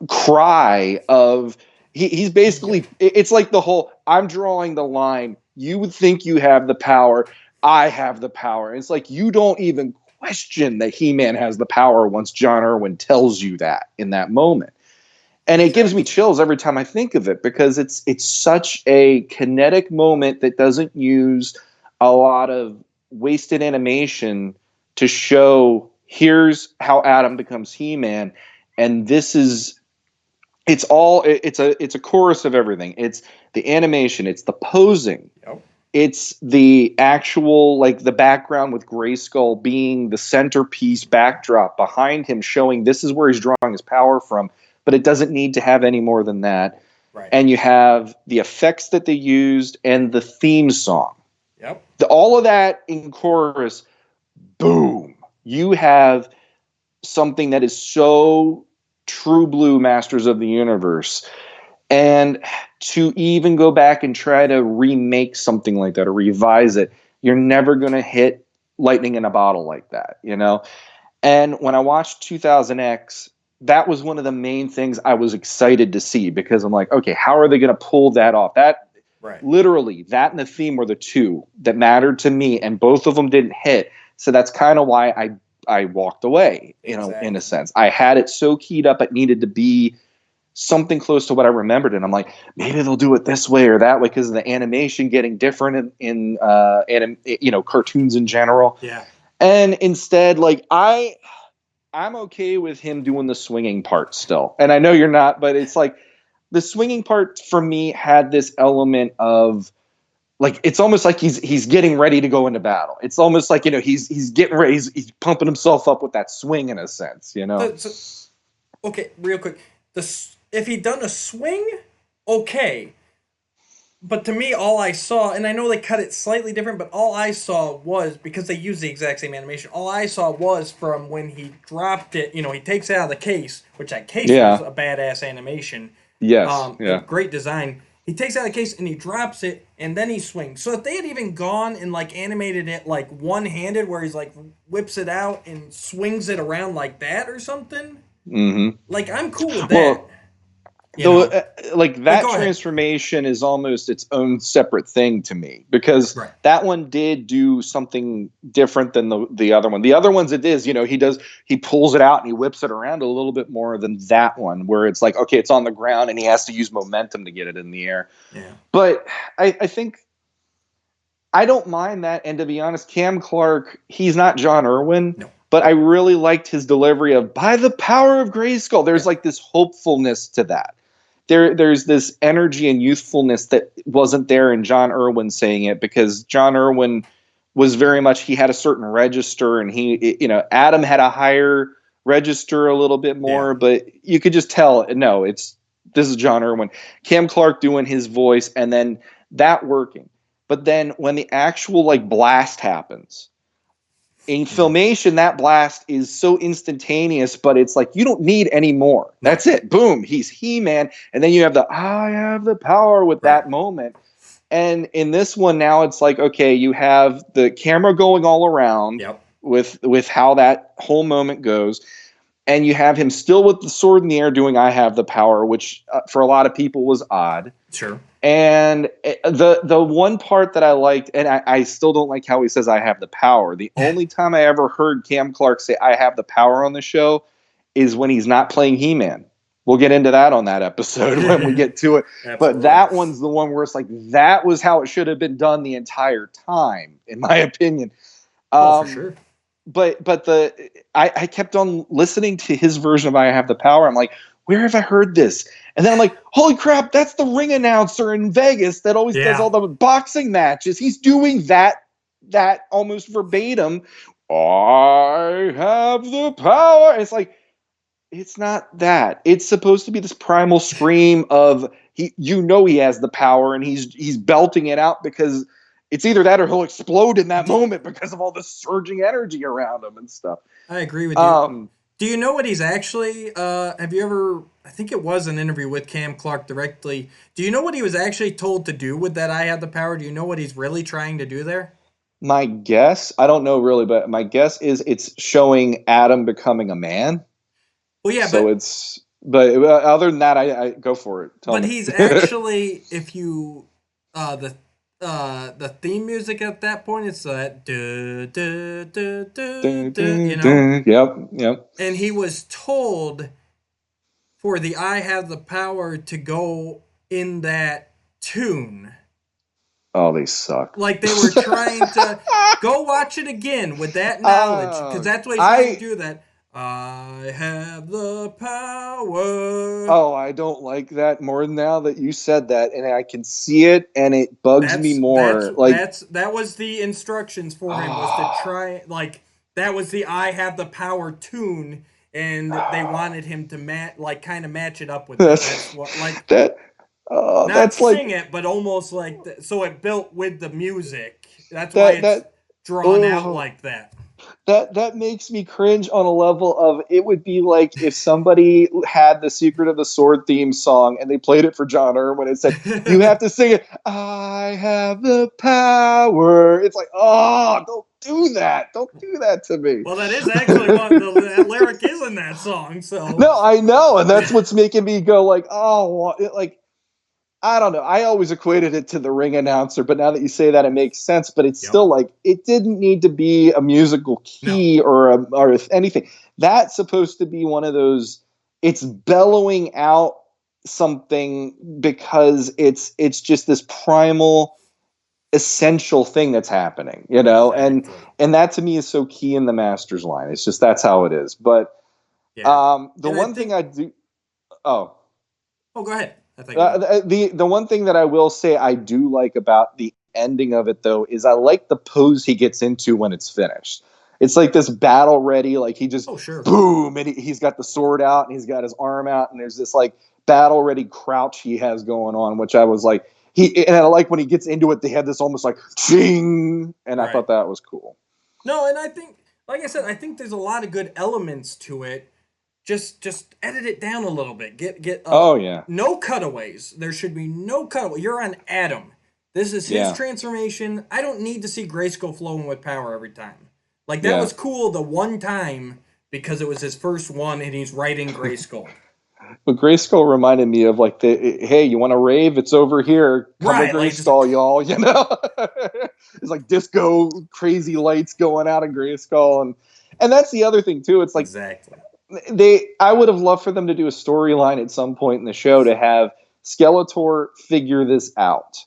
cry of he's Yep. basically, it's like the whole, I'm drawing the line. You would think you have the power. I have the power. And it's like, you don't even question that He-Man has the power once John Irwin tells you that in that moment. And it gives me Exactly. chills every time I think of it, because it's such a kinetic moment that doesn't use a lot of wasted animation to show here's how Adam becomes He-Man, and this is it's a chorus of everything. It's the animation, it's the posing, Yep. it's the actual like the background with Grayskull being the centerpiece backdrop behind him, showing this is where he's drawing his power from, but it doesn't need to have any more than that. Right. And you have the effects that they used and the theme song. Yep. All of that in chorus, boom. You have something that is so true blue Masters of the Universe. And to even go back and try to remake something like that or revise it, you're never going to hit lightning in a bottle like that, you know? And when I watched 2000X, that was one of the main things I was excited to see, because I'm like, okay, how are they going to pull that off? That Right. literally, that and the theme were the two that mattered to me, and both of them didn't hit. So that's kind of why I walked away, you know, Exactly. in a sense. I had it so keyed up, it needed to be something close to what I remembered, and I'm like, maybe they'll do it this way or that way because of the animation getting different in cartoons in general. Yeah. And instead, like I'm okay with him doing the swinging part still. And I know you're not, but it's like the swinging part for me had this element of like it's almost like he's getting ready to go into battle. It's almost like, you know, he's getting ready, he's pumping himself up with that swing in a sense, you know. Okay, real quick. If he done a swing, okay. But to me, all I saw, and I know they cut it slightly different, but all I saw was, because they used the exact same animation, all I saw was from when he dropped it, you know, he takes it out of the case, which that case was a badass animation. Yes. Yeah. Great design. He takes it out of the case and he drops it, and then he swings. So if they had even gone and like animated it like one-handed, where he's like whips it out and swings it around like that or something, like I'm cool with that. Well, though, like that go ahead. transformation is almost its own separate thing to me, because Right. that one did do something different than the other one. The other ones, it is, you know, he pulls it out and he whips it around a little bit more than that one, where it's like, okay, it's on the ground and he has to use momentum to get it in the air. Yeah. But I think I don't mind that. And to be honest, Cam Clark, he's not John Irwin. No. But I really liked his delivery of "by the power of Grayskull." There's like this hopefulness to that. There's this energy and youthfulness that wasn't there in John Irwin saying it, because John Irwin was very much, he had a certain register, and Adam had a higher register a little bit more, but you could just tell, no, this is John Irwin. Cam Clark doing his voice, and then that working. But then when the actual like blast happens, in Filmation, that blast is so instantaneous, but it's like you don't need any more. That's it. Boom. He's He-Man. And then you have the "I have the power" with that moment. And in this one now, it's like, okay, you have the camera going all around with how that whole moment goes. And you have him still with the sword in the air doing "I have the power," which for a lot of people was odd. Sure. And the one part that I liked, and I still don't like how he says "I have the power." The only time I ever heard Cam Clark say "I have the power" on the show is when he's not playing He-Man. We'll get into that on that episode when we get to it. But that one's the one where it's like, that was how it should have been done the entire time, in my opinion. For sure. But I kept on listening to his version of "I have the power." I'm like, where have I heard this? And then I'm like, holy crap, that's the ring announcer in Vegas that always does all the boxing matches. He's doing that almost verbatim. "I have the power." It's like, it's not that. It's supposed to be this primal scream of he has the power, and he's belting it out, because it's either that or he'll explode in that moment because of all the surging energy around him and stuff. I agree with you. Do you know what he's actually, have you ever, I think it was an interview with Cam Clark directly. Do you know what he was actually told to do with that "I have the power"? Do you know what he's really trying to do there? My guess, I don't know really, but my guess is it's showing Adam becoming a man. Well, yeah, so but other than that, I go for it. Tell me. He's actually, if you, the theme music at that point, it's that you know. Yep. And he was told for the "I have the power" to go in that tune. Oh, they suck. Like they were trying to go watch it again with that knowledge, because that's what he's trying to I do. That I have the power. Oh, I don't like that more now that you said that, and I can see it, and it bugs me more. Like, That was the instructions for him, was to ah, try, like, that was the I have the power tune, and they wanted him to like kind of match it up with that. That's that's what, like, that. not That's sing like it, but almost like so it built with the music. That's why that. it's That. drawn out Oh, like that. that makes me cringe on a level of it would be like if somebody had the Secret of the Sword theme song and they played it for John Irwin and said, "You have to sing it. I have the power." It's like, oh, don't do that. Don't do that to me. Well, that is actually what that lyric is in that song. So No, I know, and that's what's making me go like, oh, like I don't know. I always equated it to the ring announcer, but now that you say that, it makes sense. But it's yep, still like it didn't need to be a musical no, key or anything. That's supposed to be one of those. It's bellowing out something because it's just this primal, essential thing that's happening, exactly, and that to me is so key in the Masters line. It's just that's how it is. But yeah, the and I one thing think. I do. Oh, Oh, go ahead. I thought you were done. the one thing that I will say I do like about the ending of it though is I like the pose he gets into when it's finished. It's like this battle ready, like he just Oh, sure. boom, and he's got the sword out and he's got his arm out, and there's this like battle ready crouch he has going on, which I was like and I like when he gets into it, they have this almost like ching, and I Right. thought that was cool. No, and I think, like I said, I think there's a lot of good elements to it. Just edit it down a little bit. Get Oh yeah, no cutaways. There should be no cutaway. You're on Adam. This is his yeah, transformation. I don't need to see Grayskull flowing with power every time. Like that yeah. was cool the one time because it was his first one and he's writing Grayskull. But Grayskull reminded me of like the hey, you want to rave? It's over here. Come to Right, like just like Grayskull, y'all. It's like disco crazy lights going out of Grayskull, and that's the other thing too. It's like exactly. I would have loved for them to do a storyline at some point in the show to have Skeletor figure this out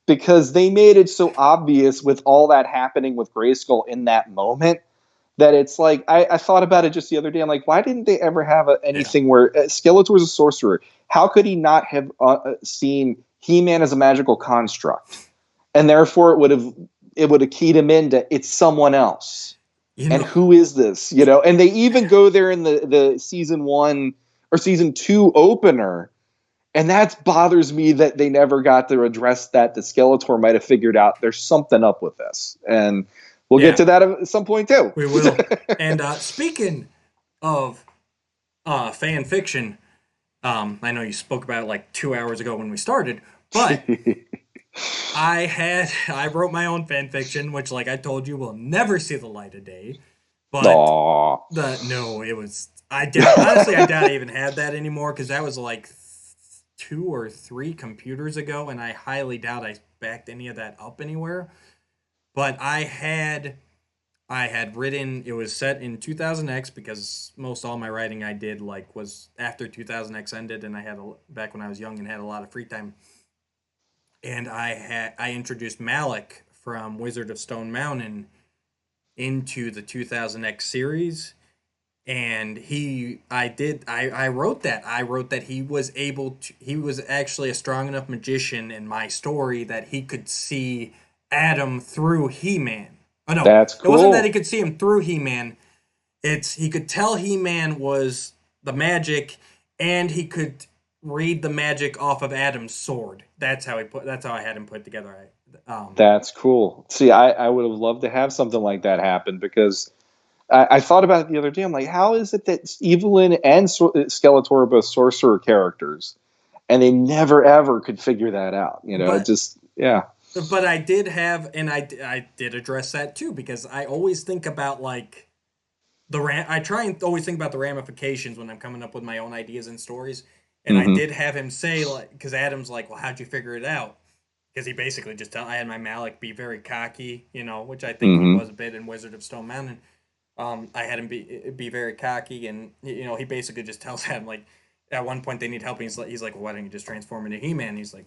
because they made it so obvious with all that happening with Grayskull in that moment that it's like I thought about it just the other day. I'm like, why didn't they ever have Yeah. anything where Skeletor's a sorcerer? How could he not have seen He-Man as a magical construct, and therefore it would have keyed him into it's someone else. You And know, who is this? And they even go there in the season 1 or season 2 opener, and that bothers me that they never got to address that. The Skeletor might have figured out there's something up with this, and we'll get yeah, to that at some point too. we will. And speaking of fan fiction, I know you spoke about it like 2 hours ago when we started, but I wrote my own fan fiction, which, like I told you, will never see the light of day. But Aw. it was, I doubt, honestly, I doubt I even had that anymore because that was like 2 or 3 computers ago, and I highly doubt I backed any of that up anywhere. But I had written, it was set in 2000X because most all my writing I did like was after 2000X ended, and I had back when I was young and had a lot of free time. And I introduced Malik from Wizard of Stone Mountain into the 2000X series, and I wrote that he was actually a strong enough magician in my story that he could see Adam through He-Man. Oh no, That's it wasn't that he cool. could see him through He-Man. It's he could tell He-Man was the magic, and he could read the magic off of Adam's sword. That's how I had him put together. That's cool. See, I would have loved to have something like that happen because I thought about it the other day. I'm like, how is it that Evelyn and Skeletor are both sorcerer characters, and they never ever could figure that out? It But just yeah. I did have, and I did address that too because I always think about like I try and always think about the ramifications when I'm coming up with my own ideas and stories. And I Hmm. did have him say like, because Adam's like, well, how'd you figure it out? Because he basically just I had my Malik be very cocky, which I think he Hmm. was a bit in Wizard of Stone Mountain. I had him be very cocky, and he basically just tells him like, at one point they need help. And he's like, well, why don't you just transform into He-Man? He's like,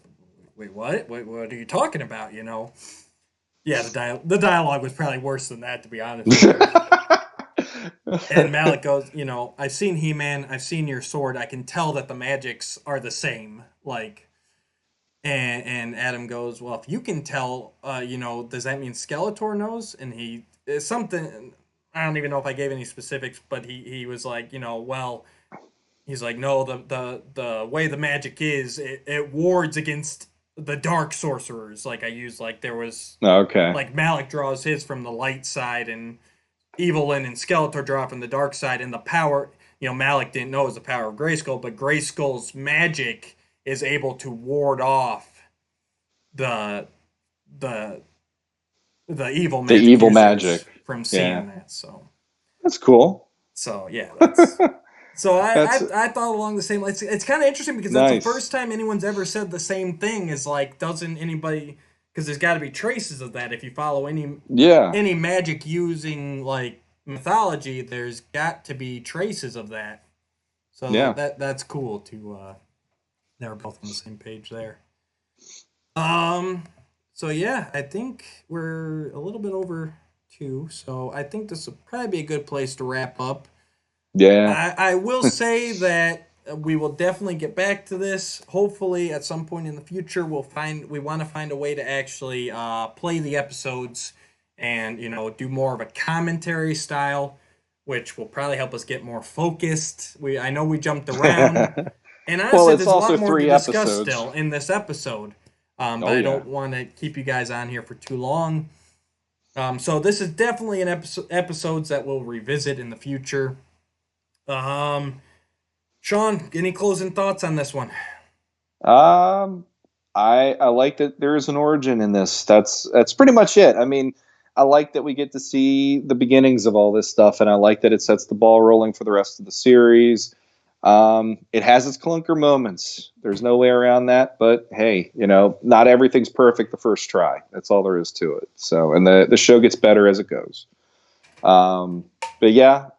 wait, what? What are you talking about? Yeah, the dialogue was probably worse than that, to be honest with you. And Malik goes, I've seen He-Man, I've seen your sword. I can tell that the magics are the same. Like, and Adam goes, well, if you can tell, does that mean Skeletor knows? And he something. I don't even know if I gave any specifics, but he was like, well, he's like, no, the way the magic is, it wards against the dark sorcerers. Like I used, like there was, Okay. like Malik draws his from the light side, and Evelyn and Skeletor draw from the dark side, and the power, Malik didn't know it was the power of Grayskull, but Grayskull's magic is able to ward off the the the evil The magic evil users magic. from seeing Yeah. that. That's cool. So yeah, that's so That's I thought along the same lines. It's kind of interesting because that's the nice. first time anyone's ever said the same thing. Is like, doesn't anybody? Because there's got to be traces of that if you follow Yeah. any magic using like mythology. There's got to be traces of that. So Yeah. that's cool to they were both on the same page there. Um so yeah, I think we're a little bit over 2, so I think this will probably be a good place to wrap up. Yeah. I will say that we will definitely get back to this. Hopefully, at some point in the future, we want to find a way to actually play the episodes and do more of a commentary style, which will probably help us get more focused. I know we jumped around, and Well, honestly, it's there's a also lot more to 3 discuss episodes. still in this episode. But Oh I yeah. don't want to keep you guys on here for too long. So this is definitely an episodes that we'll revisit in the future. Um, Sean, any closing thoughts on this one? Um, I like that there is an origin in this. That's pretty much it. I mean, I like that we get to see the beginnings of all this stuff, and I like that it sets the ball rolling for the rest of the series. It has its clunker moments. There's no way around that. But hey, not everything's perfect the first try. That's all there is to it. So, and the show gets better as it goes. But yeah,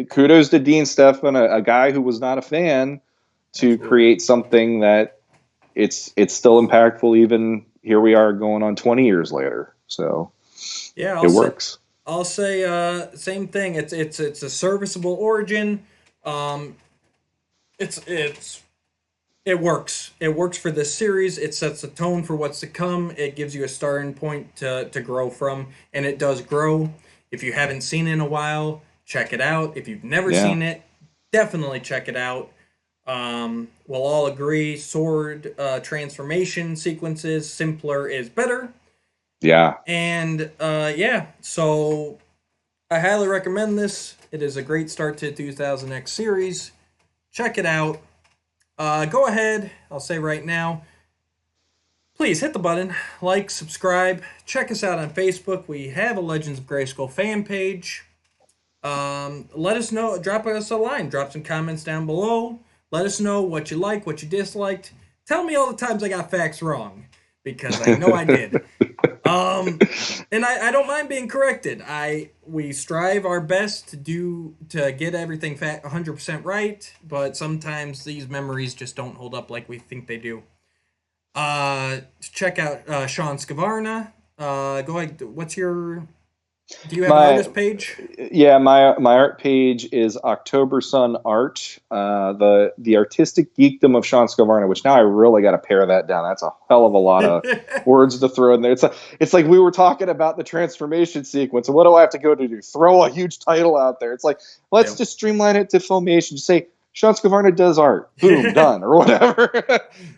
kudos to Dean Stefan, a guy who was not a fan, to Absolutely. create something that it's still impactful. Even here we are going on 20 years later. So Yeah, it works. I'll say same thing. It's a serviceable origin. Um, it's it works. It works for this series. It sets the tone for what's to come. It gives you a starting point to grow from, and it does grow. If you haven't seen it in a while, check it out. If you've never Yeah. seen it, definitely check it out. We'll all agree sword transformation sequences, simpler is better. Yeah. And yeah, so I highly recommend this. It is a great start to the 2000X series. Check it out. Go ahead, I'll say right now, please hit the button, like, subscribe, check us out on Facebook. We have a Legends of Grayskull fan page. Let us know, drop us a line, drop some comments down below. Let us know what you like, what you disliked. Tell me all the times I got facts wrong, because I know I did. And I don't mind being corrected. We strive our best to get everything 100% right, but sometimes these memories just don't hold up like we think they do. Check out Sean Scavarna. Go ahead. Do you have an My artist page? Yeah, my art page is October Sun Art. The artistic geekdom of Sean Scavarna, which now I really got to pare that down. That's a hell of a lot of words to throw in there. It's like we were talking about the transformation sequence. And what do I have to go to do? Throw a huge title out there. It's like, let's Yep. just streamline it to Filmation. Just say Sean Scavarna does art. Boom, done, or whatever.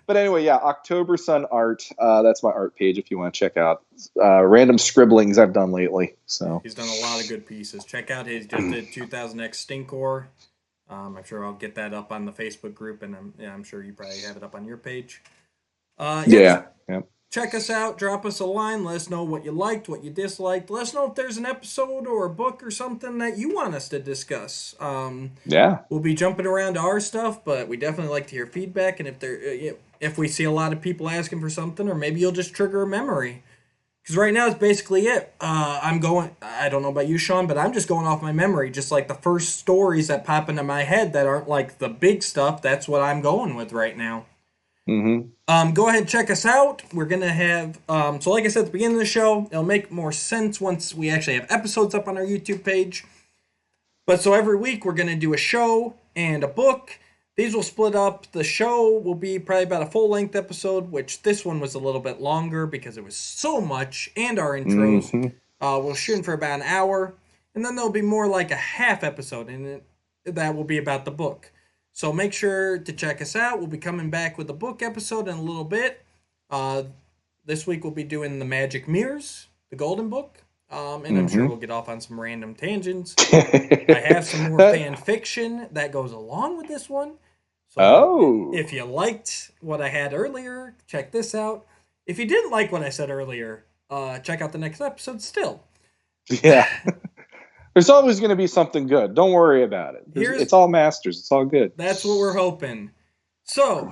But anyway, yeah, October Sun Art. That's my art page if you want to check out random scribblings I've done lately. So He's done a lot of good pieces. Check out his just did 2000X Stinkor. I'm sure I'll get that up on the Facebook group, and I'm sure you probably have it up on your page. yeah. Check us out. Drop us a line. Let us know what you liked, what you disliked. Let us know if there's an episode or a book or something that you want us to discuss. Yeah. We'll be jumping around to our stuff, but we definitely like to hear feedback. And if we see a lot of people asking for something, or maybe you'll just trigger a memory. Because right now it's basically it. I don't know about you, Sean, but I'm just going off my memory. Just like the first stories that pop into my head that aren't like the big stuff, that's what I'm going with right now. Mm-hmm. Go ahead and check us out. We're going to have, so like I said at the beginning of the show, it'll make more sense once we actually have episodes up on our YouTube page. But so every week we're going to do a show and a book. These will split up. The show will be probably about a full-length episode, which this one was a little bit longer because it was so much, and our intros. Mm-hmm. We're shooting for about an hour. And then there'll be more like a half episode, and that will be about the book. So make sure to check us out. We'll be coming back with a book episode in a little bit. This week we'll be doing The Magic Mirrors, the Golden Book. And I'm sure we'll get off on some random tangents. I have some more fan fiction that goes along with this one. So if you liked what I had earlier, check this out. If you didn't like what I said earlier, check out the next episode still. Yeah. There's always going to be something good. Don't worry about it. It's all masters. It's all good. That's what we're hoping. So,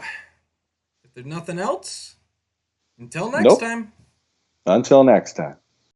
if there's nothing else, until next time. Until next time.